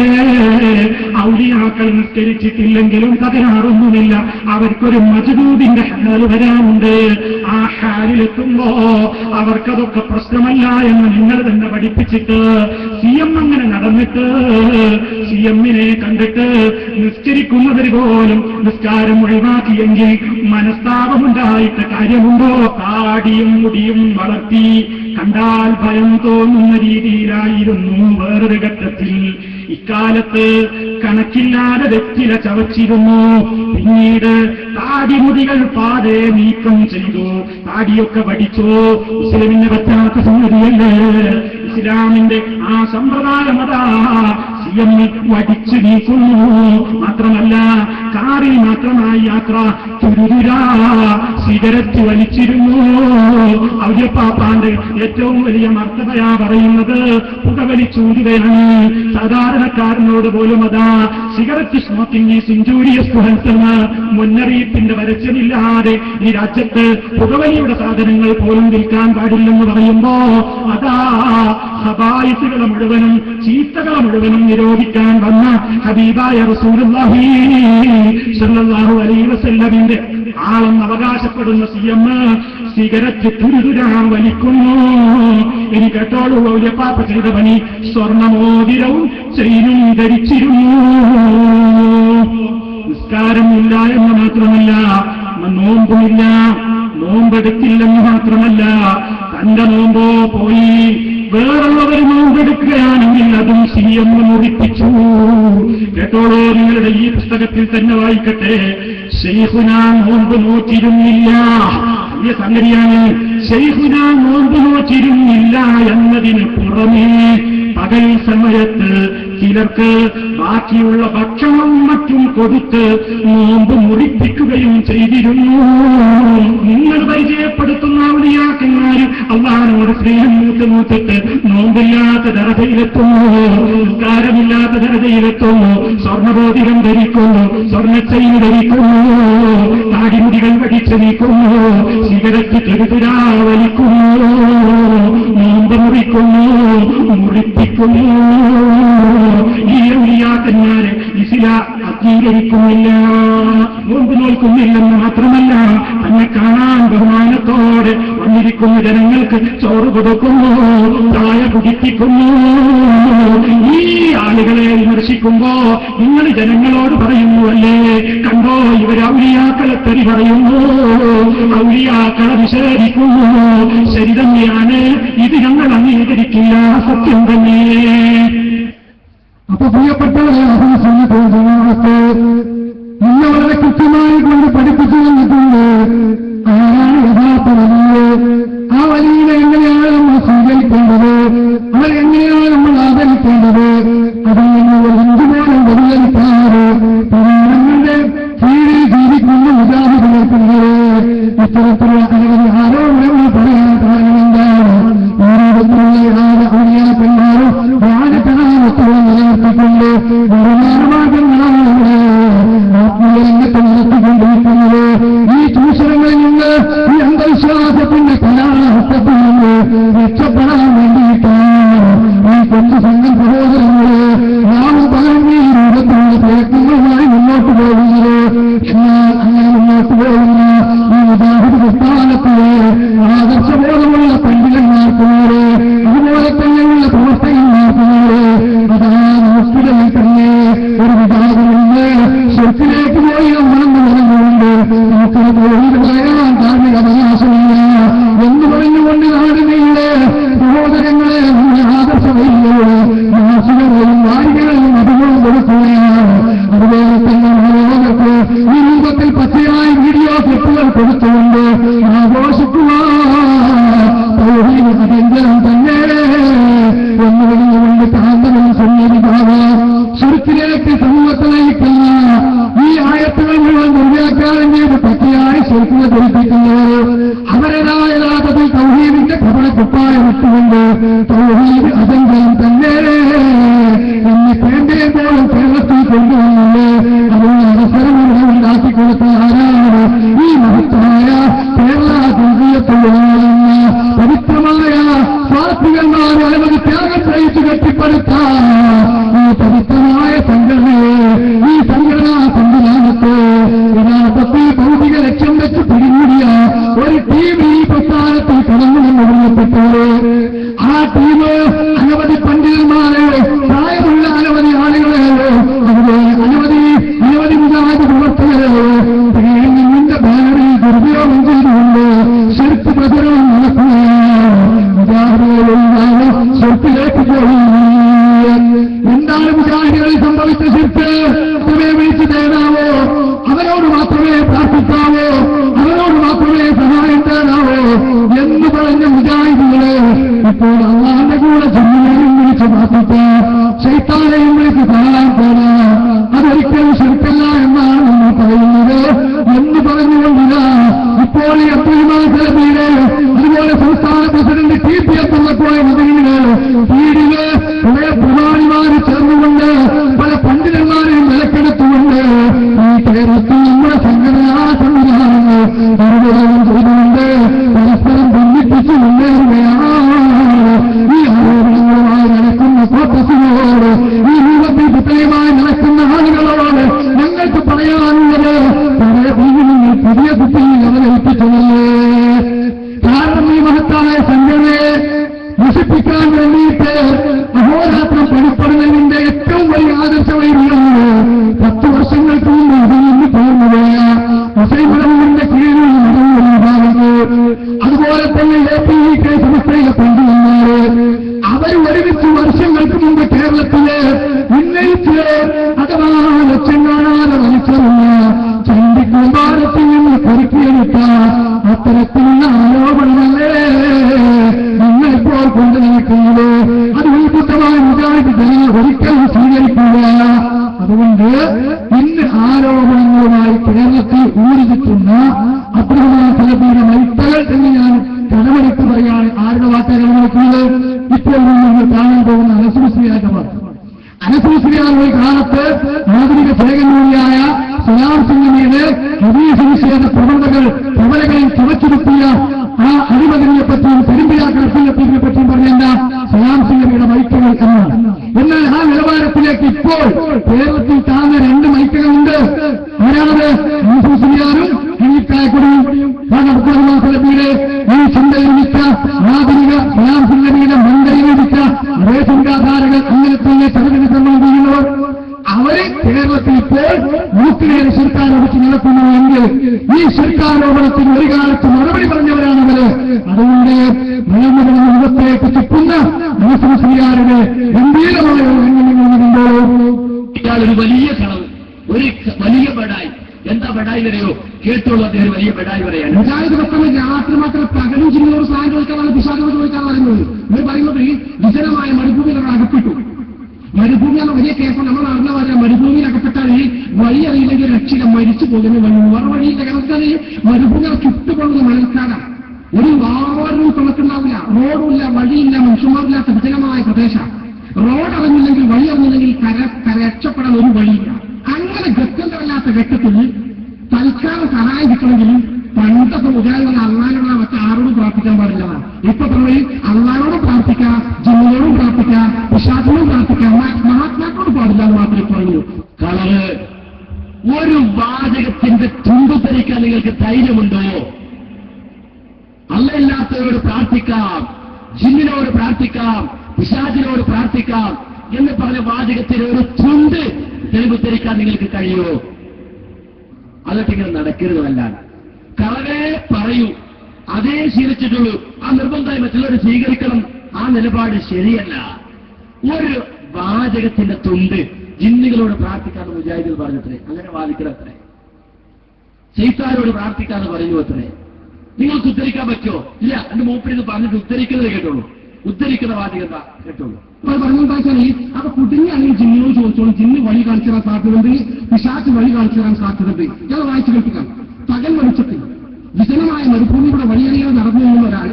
ഔലിയാക്കൾ നിസ്കരിച്ചിട്ടില്ലെങ്കിലും തകരാറൊന്നുമില്ല, അവർക്കൊരു മജ്ദൂദിന്റെ ഹാല് വരാനുണ്ട്. ആ ഹാലിലെത്തുമ്പോ അവർക്കതൊക്കെ പ്രശ്നമല്ല എന്ന് നിങ്ങൾ തന്നെ പഠിപ്പിച്ചിട്ട് സി.എം. അങ്ങനെ നടന്നിട്ട് സി.എമ്മിനെ കണ്ടിട്ട് നിസ്കരിക്കുന്നവർ പോലും നിസ്കാരം ഒഴിവാക്കിയെങ്കിൽ മനസ്താപമുണ്ടായിട്ട് കാര്യമുണ്ടോ? താടിയും മുടിയും വളർത്തി കണ്ടാൽ ഭയം തോന്നുന്ന രീതിയിലായിരുന്നു. വേറൊരു ഘട്ടത്തിൽ ഇക്കാലത്ത് കണക്കില്ലാതെ വെറ്റില ചവച്ചിരുന്നു. പിന്നീട് താടിമുടികൾ പാടെ നീക്കം ചെയ്തു. താടിയൊക്കെ പഠിച്ചു. മുസ്ലിമിന് പറ്റാത്ത സംഗതിയല്ലേ? ഇസ്ലാമിന്റെ ആ സമ്പ്രദായം അതാ സി.എം. വടിച്ചു നീക്കുന്നു. മാത്രമല്ല കാറിൽ മാത്രമായി യാത്ര, തുരുതുരാ സിഗരറ്റ് വലിച്ചിരുന്നു. ഔലിയപ്പാപ്പാന്റെ ഏറ്റവും വലിയ മർത്തബയാ പറയുന്നത് പുകവലിച്ചൂരുകയാണ്. സാധാരണക്കാരനോട് പോലും അതാ cigarette smoking is injurious to health എന്ന് മുന്നറിയിപ്പിന്റെ വരച്ചതില്ലാതെ ഈ രാജ്യത്ത് പുകവലിയുടെ സാധനങ്ങൾ പോലും വിൽക്കാൻ പാടില്ലെന്ന് പറയുമ്പോ അതാ ഹബായിസുകളെ മുഴുവനും ചീത്തകളെ മുഴുവനും നിരോധിക്കാൻ വന്ന ഹബീബായ റസൂലുള്ളാഹി സ്വല്ലല്ലാഹു അലൈഹി വസല്ലമിന്റെ ആളെന്ന് അവകാശപ്പെടുന്ന സി.എം. സിഗരറ്റ് തുരുതുരാ വലിക്കുന്നു. ഇനി കേട്ടോളൂ, ഔലിയപ്പാപ്പ ചെയ്ത പണി സ്വർണമോതിരവും ചെയിനും ധരിച്ചിരുന്നു. നിസ്കാരമില്ല എന്ന് മാത്രമല്ല, നോമ്പുമില്ല, നോമ്പെടുക്കില്ലെന്ന് മാത്രമല്ല, തന്റെ നോമ്പോ പോയി വേറുള്ളവർ നോമ്പെടുക്കുകയാണെങ്കിൽ അതും സി.എം. മുറിപ്പിച്ചു. കേട്ടോളൂ, നിങ്ങളുടെ ഈ പുസ്തകത്തിൽ തന്നെ വായിക്കട്ടെ. ശൈഖുന നോമ്പ് നോറ്റിരുന്നില്ല. വലിയ സംഗതിയാണ്. ശൈഖുന നോമ്പ് നോറ്റിരുന്നില്ല എന്നതിന് പുറമേ പകൽ സമയത്ത് ചിലർക്ക് ബാക്കിയുള്ള ഭക്ഷണം മറ്റും കൊടുത്ത് നോമ്പ് മുറിപ്പിക്കുകയും ചെയ്തിരുന്നു. നിങ്ങൾ പരിചയപ്പെടുത്തുന്ന ഔലിയാക്കന്മാർ അള്ളാഹുവിനോട് സ്നേഹം മൂത്തിട്ട് നോമ്പില്ലാത്ത ദർജയിലെത്തുന്നു, നിസ്കാരമില്ലാത്ത ദർജയിലെത്തുന്നു, സ്വർണ്ണബോധികം ധരിക്കുന്നു, സ്വർണ്ണച്ചെയിൻ ധരിക്കുന്നു, താടിമുടികൾ വടിച്ചു നീക്കുന്നു, സിഗരറ്റ് തെരുതുരാ വലിക്കുന്നു, നോമ്പ് മുറിക്കുന്നു, മുറിപ്പിക്കുന്നു. ഈ ഔലിയാക്കന്മാരെ ഇസ്ലാം അംഗീകരിക്കുന്നില്ല, നോമ്പ് നോൽക്കുന്നില്ലെന്ന് മാത്രമല്ല, തന്നെ കാണാൻ ബഹുമാനത്തോടെ വന്നിരിക്കുന്ന ജനങ്ങൾക്ക് ചോറ് കൊടുക്കുന്നു, ചായ കുടിപ്പിക്കുന്നു. ഈ ആളുകളെ വിമർശിക്കുമ്പോ നിങ്ങൾ ജനങ്ങളോട് പറയുന്നുവല്ലേ, കണ്ടോ ഇവർ ഔലിയാക്കളെ തെറി പറയുന്നു, ഔലിയാക്കളെ നിഷേധിക്കുന്നു. ശരി തന്നെയാണ്, ഇത് ഞങ്ങൾ അംഗീകരിക്കില്ല, സത്യം തന്നെ. അപ്പൊ പ്രിയപ്പെട്ടവരെ, ഇന്ന് വളരെ കൃത്യമായി കൊണ്ട് പഠിപ്പിച്ചു തന്നിട്ടുണ്ട് ആരാണ് യഥാർത്ഥ വലിയ. ആ വലിയെ എങ്ങനെയാണ് നമ്മൾ സ്വീകരിക്കേണ്ടത്, അവരെങ്ങനെയാണ് നമ്മൾ ആദരിക്കേണ്ടത്, അതിൽ നിന്ന് എന്തുപോലും വ്യതിചലിക്കാറ് പ്രധാനങ്ങളുടെ കീഴിൽ ജീവിക്കുന്ന മുജാഹിദുകൾക്കുള്ളത് ഇത്തരത്തിലുള്ള അനവധി ആരോപണങ്ങൾ പറയാൻ കാരണം എന്താണ്? ഈ രൂപത്തിലുള്ള ഔലിയാക്കന്മാരും ജ്ഞാനപ്രധാനത്വം നിലനിർത്തിക്കൊണ്ട് നിർമ്മാണമാർഗങ്ങളാണ് ആത്മീയരംഗത്ത് നടത്തിക്കൊണ്ടിരിക്കുന്നത്. ഈ ചൂഷണങ്ങളിൽ നിന്ന്, ഈ അന്ധവിശ്വാസത്തിന്റെ കലാഹസ്തത്തിൽ നിന്ന് രക്ഷപ്പെടാൻ വേണ്ടിയിട്ടാണ് ഈ കൊച്ചു സംഘം സഹോദരങ്ങളെ നാം പകർന്ന് ഈ രൂപത്തിലുള്ള പ്രയത്നങ്ങളുമായി മുന്നോട്ട് പോകുന്നത്. എന്നാൽ അങ്ങനെ മുന്നോട്ട് പോകുന്ന ഈ മുജാഹിദ് പ്രസ്ഥാനത്തിലെ ആദർശബോധമുള്ള പണ്ഡിതന്മാർക്കുമാരെ, അതുപോലെ തന്നെയുള്ള പ്രവർത്തകന്മാർക്കുമാരെ, അതാ നമുക്കിടയിൽ തന്നെ ഒരു വിഭാഗമുണ്ട്. ശക്തിയിലേക്ക് പോയി നമ്മളെന്ന് പറഞ്ഞുകൊണ്ട് നമുക്കത് ഒഴിഞ്ഞു പറയാൻ ധാർമ്മിക അവകാശമില്ല എന്ന് പറഞ്ഞുകൊണ്ട് നാടിനെയുടെ സഹോദരങ്ങളെ നമ്മുടെ ആദർശവയിലൂടെ നാശികരെയും വാരികളെയും അതുപോലെ കൊടുക്കുകയാണ്. അതുപോലെ തന്നെ ആളുകൾക്ക് ഈ രൂപത്തിൽ പച്ചയായി വീഡിയോ ക്ലിപ്പുകൾ കൊടുത്തുകൊണ്ട് ആഘോഷിക്കുക അതെങ്കിലും തന്നെ എന്ന് പറഞ്ഞുകൊണ്ട് കാന്തവും സമ്മതിക്കാതെ ശുരുക്കിലേക്ക് സമൂഹത്തെ നയിക്കുന്ന ഈ ആയത്തുകൾ മുഴുവൻ നിർവ്യാഖ്യാനം ചെയ്ത് പച്ചയായി ശുരുക്കിനെ ധരിപ്പിക്കുന്നവർ അവരുടേതായ യഥാർത്ഥത്തിൽ തൗഹീദിന്റെ പ്രബല കുപ്പായം ഇട്ടുകൊണ്ട് തൗഹീദ് അതെങ്കിലും തന്നെ എന്നീ പേണ്ടയുമ്പോഴും കേരളത്തിൽ കൊണ്ടുവന്നുണ്ട്. അതിനുള്ള അവസരങ്ങൾ ഉണ്ടാക്കി കൊടുത്ത ആരാണ്? ഈ മഹത്തായ കേരള ജനകീയത്തിലുള്ള പവിത്രമായ സ്വാർത്ഥികന്മാർ അനവധി ത്യാഗം സഹിച്ചു കെട്ടിപ്പടുത്ത ഈ പവിത്രമായ സംഘടനയെ, ഈ സംഘടനാ സംവിധാനത്തെ യഥാർത്ഥത്തിൽ ഭൗതിക ലക്ഷ്യം വെച്ച് പിടികൂടിയ ഒരു ടീം ഈ പ്രസ്ഥാനത്തിൽ കടന്നുവെന്ന് വിളിക്കപ്പെട്ടത്. ആ ടീം അനവധി പണ്ഡിതന്മാരെ, പ്രായമുള്ള അനവധി ആളുകളെ, അതുപോലെ അനവധി മുജാഹിദ് പ്രവർത്തകരെ നിന്റെ ബാനറിൽ ദുരുപയോഗം ചെയ്തുകൊണ്ട് ശിർക്ക് പ്രചരണം നടക്കുകയാണ്. മുജാഹിദുകളിൽ ശിർക്കിലേക്ക് പോയി. എന്താണ് മുജാഹിദുകളിൽ സംഭവിച്ച ശിർക്ക്? അവരെ വിളിച്ചു തേടാവോ, അവരോട് മാത്രമേ പ്രാർത്ഥിക്കാവോ, അവരോട് മാത്രമേ സഹായം തേടാവോ എന്ന് പറഞ്ഞ മുജാഹിദുകളെ ഇപ്പോൾ അള്ളാന്റെ കൂടെ ജമ്മിനെയും വിളിച്ച് പ്രാർത്ഥിക്കാം, ശൈത്താനെയും വിളിച്ച് സഹായം തേടാം. അതൊരിക്കലും ശിർക്കല്ല എന്നാണ് നമ്മൾ പറയുന്നത് എന്ന് പറഞ്ഞുകൊണ്ടില്ല. ഇപ്പോൾ ഈ അബ്ദുൽമാസലബിയുടെ അതുപോലെ സംസ്ഥാന പ്രസിഡന്റ് TP അബ്ദുള്ളക്കോയ മദീനിലെ വീടില് കുറെ പ്രധാനിമാര് ചേർന്നുകൊണ്ട് പല പണ്ഡിതന്മാരെയും വിലക്കെടുത്തുകൊണ്ട് ഈ കേരളത്തിൽ നമ്മുടെ സംഘടനാ സംവിധാനങ്ങൾ നിർവഹണം ചെയ്തുകൊണ്ട് പരസ്പരം ബന്ധിപ്പിച്ച് മുന്നേറുകയാണ്. ഈ ആരോപണങ്ങളുമായി നടക്കുന്ന കോട്ടസിനോട്, ഈ രൂപത്തിൽ കുത്തയുമായി നടക്കുന്ന ആളുകളോട് ഞങ്ങൾക്ക് പറയാനുള്ളത് പഴയ ഭൂമിയിൽ പുതിയ കുട്ടിയിൽ അവതരിപ്പിച്ചതല്ലേ. കാരണം ഈ മഹത്തായ സംഘടനയെ നശിപ്പിക്കാൻ വേണ്ടിയിട്ട് അഹോരാത്രം പണിപ്പെടുന്നതിന്റെ ഏറ്റവും വലിയ ആദർശമായിരുന്നു 10 വർഷങ്ങൾക്ക് മുമ്പ് ഇതിൽ നിന്ന് പോകുന്നതായ മുസൈമറിന്റെ കീഴിൽ നടന്ന വിഭാഗങ്ങൾ, അതുപോലെ തന്നെ APEK സംസ്ഥയിലെ പണ്ഡിതന്മാര്, അവർ ഒരുമിച്ച് വർഷങ്ങൾക്ക് മുമ്പ് കേരളത്തില് ഉന്നയിച്ച് അഥവാ ലക്ഷ്യം കാണാതെ വലിച്ചെറിഞ്ഞ ചണ്ടിക്കൂമ്പാരത്തിൽ നിന്ന് കുറുക്കിയെടുത്ത അത്തരത്തിലുള്ള ആരോപണമല്ലേ നിങ്ങളിപ്പോൾ കൊണ്ടുനയിക്കുന്നത്? അത് ഉത്ഭുതമായ മുജാഹിദ് ജനങ്ങൾ ഒരിക്കലും കേരളത്തിൽ ഊരിതിട്ടുന്ന അബ്ദുറഹ്മാൻ സലഫിയുടെ മൈത്തകൾ എന്ന് ഞാൻ കടമെടുത്ത് പറയാൻ ആരുടെ വാക്കാണ് നോക്കുന്നത്? ഇപ്പോൾ നമ്മൾ കാണാൻ പോകുന്ന അനസുസ്ലിയാന്റെ വാക്ക്. അനസുസ്ലിയാൻ ഒരു കാലത്ത് ആധുനിക ചേകനൂരിയായ സലാം സിംഗിനെ ഹദീസ് നിഷേധ പ്രവണകളിൽ ചുവച്ചുരുത്തിയ ആ അഴിമതിനെ പറ്റിയും പെരുമ്പിലാക്കളത്തിനെ പറ്റിയും പറഞ്ഞ സലാം സിംഗിയുടെ മൈക്കുകൾ എന്നാണ്. എന്നാൽ ആ നിലവാരത്തിലേക്ക് ഇപ്പോൾ കേരളത്തിൽ താഴ്ന്ന 2 മൈക്കുകളുണ്ട്. ആരാണത്? അനസുസ്ലിയാനും ഹനീഫായക്കുടിയും. അബ്ദുറഹ്മാൻ സലഫിയുടെ ഈ ചിന്തയിൽ വിളിച്ച ആധുനിക സലാം സിംഗിയുടെ മണ്ടയിൽ വിളിച്ച അതേ ചിന്താധാരകൾ അങ്ങനെ തന്നെ ചരിത്ര ശ്രമം ചെയ്യുന്നവർ അവരെ കേരളത്തിൽ ഇപ്പോൾ മൂക്കിലേറെ ശിർക്കാരോപിച്ച് നടക്കുന്നു എങ്കിൽ ഈ ശിർക്കാരോപണത്തിന് ഒരു കാലത്ത് മറുപടി പറഞ്ഞവരാണവര്. അതുകൊണ്ട് നിയമങ്ങളുടെ മുഖത്തേക്ക് ചുറ്റുന്ന മുസ്ലിംകാരുടെ ഗംഭീരമായ രംഗങ്ങളുണ്ടോ? ഇയാളൊരു വലിയ കളവ്, ഒരു വലിയ ബടായി. എന്താ ബടായി വരെയോ കേട്ടുള്ളൂ. അദ്ദേഹം വലിയ ബടായി വരെയാണ്. മുജാഹിദ് പത്രങ്ങൾ രാത്രി മാത്രം പകലും ചിന്നോട് സഹായം ചോദിക്കാനാണ് പിശാചോട് ചോദിക്കാൻ പറയുന്നത്. ഇവർ പറയുന്നത് വിജനമായ മരുഭൂമിയിൽ അവർ അകപ്പെട്ടു. മരുഭൂമി എന്ന വലിയ കേസ് നമ്മൾ അറിഞ്ഞ പറയാം. മരുഭൂമിയിൽ അകപ്പെട്ടാൽ വഴി അറിയില്ലെങ്കിൽ രക്ഷിത മരിച്ചു പോകുന്ന വേറെ വഴിയില്ല. കാരണം മരുഭൂമിയെ ചുട്ടുകൊള്ളുന്ന മണൽക്കാടാണ്. ഒരു വാറും തുണക്കുണ്ടാവില്ല, റോഡുമില്ല, വഴിയില്ല, മനുഷ്യന്മാരില്ലാത്ത വിജനമായ പ്രദേശം. റോഡ് അറിഞ്ഞില്ലെങ്കിൽ വഴി അറിഞ്ഞില്ലെങ്കിൽ രക്ഷപ്പെടാൻ ഒരു വഴിയില്ല. അങ്ങനെ ഗത്യന്തരമില്ലാത്ത ഘട്ടത്തിൽ തൽക്കാലം സഹായം കിട്ടണമെങ്കിലും പണ്ടൊക്കെ മുജാഹിദ് അള്ളാനോട് മറ്റേ ആരോടും പ്രാർത്ഥിക്കാൻ പാടില്ലതാണ്. ഇപ്പൊ പറയും അള്ളാനോടും പ്രാർത്ഥിക്കാം, ജിന്നയോടും പ്രാർത്ഥിക്കാം, വിശ്വാസത്തോടും പ്രാർത്ഥിക്കാം, മഹാത്മാക്കളോട് പാടില്ല എന്ന് മാത്രമേ പറയൂ. കളറ് ഒരു വാചകത്തിന്റെ തുമ്പുത്തരിക്കാൻ നിങ്ങൾക്ക് ധൈര്യമുണ്ടോ? അല്ലയില്ലാത്തവരോട് പ്രാർത്ഥിക്കാം, ജിന്നിനോട് പ്രാർത്ഥിക്കാം, പിശാചിനോട് പ്രാർത്ഥിക്കാം എന്ന് പറഞ്ഞ വാചകത്തിന് ഒരു തുണ്ട് തെളിവുത്തരിക്കാൻ നിങ്ങൾക്ക് കഴിയുമോ? അതൊക്കെ ഇങ്ങനെ നടക്കരുതല്ല. കളവേ പറയൂ, അതേ ശീലിച്ചിട്ടുള്ളൂ. ആ നിർബന്ധമായി മറ്റുള്ളവർ സ്വീകരിക്കണം. ആ നിലപാട് ശരിയല്ല. ഒരു വാചകത്തിന്റെ തുണ്ട് ജിന്നുകളോട് പ്രാർത്ഥിക്കാന്ന് മുജാഹിദുകൾ പറഞ്ഞത്രേ. അങ്ങനെ വാദിക്കണത്രേ. ശൈത്താനോട് പ്രാർത്ഥിക്കാന്ന് പറഞ്ഞു അത്രേ. നിങ്ങൾക്ക് ഉദ്ധരിക്കാൻ പറ്റുമോ? ഇല്ല. എന്റെ മൂപ്പരിന്ന് പറഞ്ഞിട്ട് ഉദ്ധരിക്കുന്നത് കേട്ടോളൂ. ഉദ്ധരിക്കുന്ന വാചകത കേട്ടോളൂ. പറഞ്ഞുണ്ടാച്ചാൽ അപ്പൊ കുടുങ്ങിയാണെങ്കിൽ ജിന്നിനോട് ചോദിച്ചോളൂ. ജിന്ന് വഴി കാണിച്ചു തരാൻ സാധ്യതയുണ്ട്, പിശാച് വഴി കാണിച്ചു തരാൻ സാധ്യതയുണ്ട്. ഞാൻ വായിച്ചു കേൾപ്പിക്കാം. പകൽ വെളിച്ചത്തിൽ വിജനമായ മരുഭൂമിയുടെ വഴിയറിയാതെ നടന്നു പോകുന്ന ഒരാൾ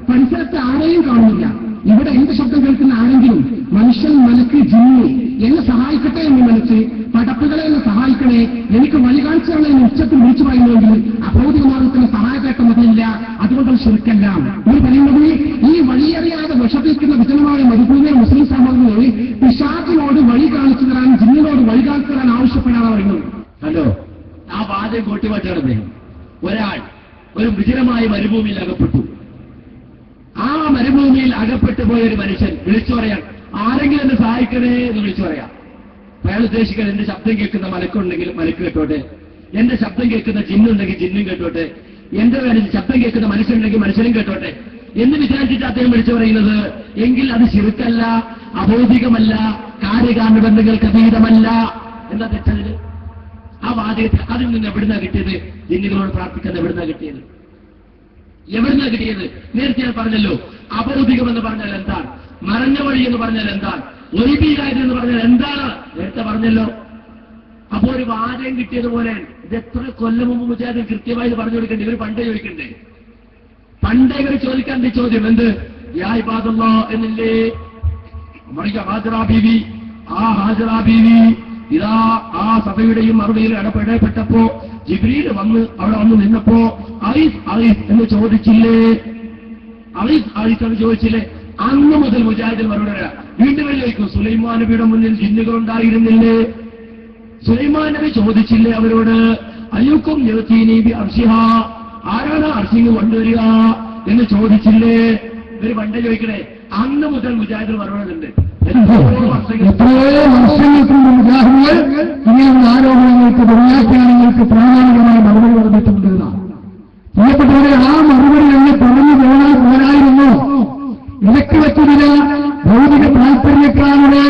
പരിസരത്ത് ആരെയും കാണുന്നില്ല. ഇവിടെ എന്റെ ശബ്ദം കേൾക്കുന്ന ആരെങ്കിലും മനുഷ്യൻ, മലക്ക്, ജിന്ന് എന്നെ സഹായിക്കട്ടെ എന്ന് മനസ്സ് പടപ്പുകളെ എന്നെ സഹായിക്കണേ, എനിക്ക് വഴി കാണിച്ചാണ് എന്ന് ഉച്ചത്തിൽ വിളിച്ചു പറയുന്നുവെങ്കിൽ അഭൗതിക മാർഗത്തിന് സഹായപ്പെട്ട മതിയില്ല. അതുകൊണ്ട് ശരിക്കല്ല. ഇവർ പറയുന്നത് ഈ വഴിയറിയാതെ വിഷപ്പിക്കുന്ന വിജനമായ മരുഭൂമിയെ മുസ്ലിം സമൂഹങ്ങൾ പിശാചിനോട് വഴി കാണിച്ചു തരാൻ, ജിന്നിനോട് വഴി കാണിച്ചു തരാൻ ആവശ്യപ്പെടാനാണ് പറയുന്നത്. ഹലോ, ആ വാചകം കോട്ടിമാറ്റാണ് അദ്ദേഹം. ഒരാൾ ഒരു വിജനമായ മരുഭൂമിയിൽ അകപ്പെട്ടു. ആ മരുഭൂമിയിൽ അകപ്പെട്ടു പോയ ഒരു മനുഷ്യൻ വിളിച്ചു പറയാം, ആരെങ്കിലും എന്നെ സഹായിക്കണേ എന്ന് വിളിച്ചു പറയാം. അയാൾ ഉദ്ദേശിക്കുന്നത് എന്റെ ശബ്ദം കേൾക്കുന്ന മലക്കുണ്ടെങ്കിൽ മലക്ക് കേട്ടോട്ടെ, എന്റെ ശബ്ദം കേൾക്കുന്ന ജിന്നുണ്ടെങ്കിൽ ജിന്നും കേട്ടോട്ടെ, എന്റെ ശബ്ദം കേൾക്കുന്ന മനുഷ്യനുണ്ടെങ്കിൽ മനുഷ്യനും കേട്ടോട്ടെ എന്ന് വിചാരിച്ചിട്ട് അദ്ദേഹം വിളിച്ചു പറയുന്നത്. എങ്കിൽ അത് ശിർക്കല്ല, അബോധികമല്ല, കാര്യകാരണ ബന്ധങ്ങൾക്ക് അതീതമല്ല. എന്താ തെറ്റതിന്? ആ വാചകത്തിൽ അതിൽ നിന്ന് എവിടുന്നാ കിട്ടിയത്? ജിന്നുകളോട് പ്രാർത്ഥിക്കാൻ എവിടുന്നാ കിട്ടിയത്? എവിടുന്നാ കിട്ടിയത്? നേരത്തെ ഞാൻ പറഞ്ഞല്ലോ, അബൗദ്ധികം എന്ന് പറഞ്ഞാൽ എന്താണ്, മറഞ്ഞ വഴി എന്ന് പറഞ്ഞാൽ എന്താണ്, ഒരിബീലായത് എന്ന് പറഞ്ഞാൽ എന്താണ് നേരത്തെ പറഞ്ഞല്ലോ. അപ്പോ ഒരു വാചകം കിട്ടിയതുപോലെ ഇത് എത്ര കൊല്ലം മുമ്പ് മുജാഹിദ് കൃത്യമായി പറഞ്ഞു കൊടുക്കണ്ടേ? ഇവർ പണ്ടേ ചോദിക്കണ്ടേ? പണ്ടേ ഇവർ ചോദിക്കാൻ ചോദ്യം എന്ത്? യാ ഇബാദല്ലാ എന്നില്ലേ ഹാജറ ബീവി. ആ ഹാജറ ബീവി ഇതാ ആ സഭയുടെയും മറുപടിയിൽ ഇടപെടപ്പെട്ടപ്പോ ജിബ്രീൽ വന്ന് അവിടെ വന്ന് നിന്നപ്പോ ഐസ് ഐസ് എന്ന് ചോദിച്ചില്ലേ? ഐസ് ഐസ് എന്ന് ചോദിച്ചില്ലേ? അന്ന് മുതൽ മുജാഹിദിൽ മറുപടി വീണ്ടും ചോദിക്കും, സുലൈമാൻ നബിയുടെ മുന്നിൽ ജിന്നുകളുണ്ടായിരുന്നില്ലേ? സുലൈമാൻ നബി ചോദിച്ചില്ലേ അവരോട്, അയ്യൂക്കും യതീനി അർശിഹ, ആരാണ് അർശിങ് കൊണ്ടുവരിക എന്ന് ചോദിച്ചില്ലേ? ഇവര് പണ്ടേ ചോദിക്കണേ. അന്ന് മുതൽ മുജാഹിദിൽ മറുപടി ഉണ്ട്. എത്രയോ വർഷങ്ങൾക്ക് മുമ്പ് മുജാഹിദുകൾ ഇങ്ങനെയുള്ള ആരോപണങ്ങൾക്ക്, ദുർവ്യാഖ്യാനങ്ങൾക്ക് പ്രാമാണികമായ മറുപടി പറഞ്ഞിട്ടുണ്ട്. പ്രിയപ്പെട്ടവരെ, ആ മറുപടി എന്നെ പറഞ്ഞു പോരായിരുന്നു. ഇടയ്ക്ക് വെച്ചതിന് ഭൗതിക താൽപര്യക്കാരുടെ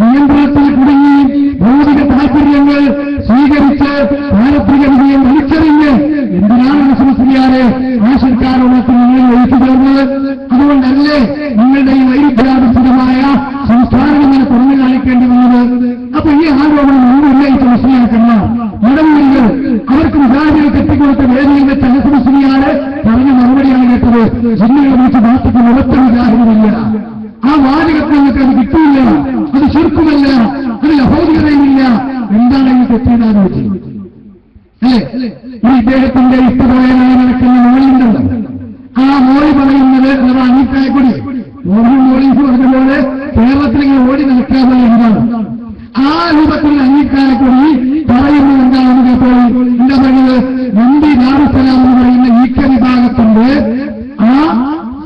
നിയന്ത്രണത്തിൽ കുടുങ്ങി ഭൗതിക താൽപര്യങ്ങൾ സ്വീകരിച്ച് പാരത്രിക വിജയം വലിച്ചെറിഞ്ഞ് എന്തിനാണ് മുസ്ലിംകാരെ ആശങ്കാരോപണത്തിൽ നിങ്ങൾ ഒഴിച്ചു ചേർന്നത്? അതുകൊണ്ടല്ലേ നിങ്ങളുടെ ഈ വൈരുദ്ധ്യാധിഷ്ഠിതമായ സംസ്ഥാനം ഇങ്ങനെ തുറന്നു കാണിക്കേണ്ടി വന്നത്? അപ്പൊ ഈ ആരോപണം ഒന്നും ഉന്നയിച്ച മുസ്ലിയാക്കന്മാർ നടന്നുവരികൾ അവർക്ക് മുജാഹിദിനെ കെട്ടിക്കൊടുത്ത വേദിയിൽ വെച്ച് അനസുമുസ്ലിയാരെ പറഞ്ഞ മറുപടിയാണ് കേട്ടത്. ജിന്നുകളെ വിളിച്ച് ബാധിക്കുന്ന ഒറ്റ വിചാരമില്ല. ആ വാചകത്തിൽ നിങ്ങൾക്ക് അത് കിട്ടിയില്ല, അത് ശിർക്കുമല്ല, അതിൽ അഭൗതികതയുമില്ല. എന്താണ് ഈ തെറ്റിയതാലോചി അല്ലേ? ഈ ഇദ്ദേഹത്തിന്റെ ഇഷ്ടപോയനായി നടക്കുന്ന മോളിയുണ്ടല്ലോ, ആ മോളി പറയുന്നത് അഥവാ അനീക്കായക്കൊടി മോളിസ് പറഞ്ഞതുപോലെ കേരളത്തിലിങ്ങനെ ഓടി നടക്കാതെ എന്താണ് ആ രൂപത്തിൽ അംഗീകാരക്കൊടി പറയുന്നത് എന്താണെന്ന് കേട്ടോളൂ. എന്താ പറയുന്നത്? നന്ദി ദാറുസലാം എന്ന് പറയുന്ന ഈക്ക വിഭാഗത്തിന്റെ ആ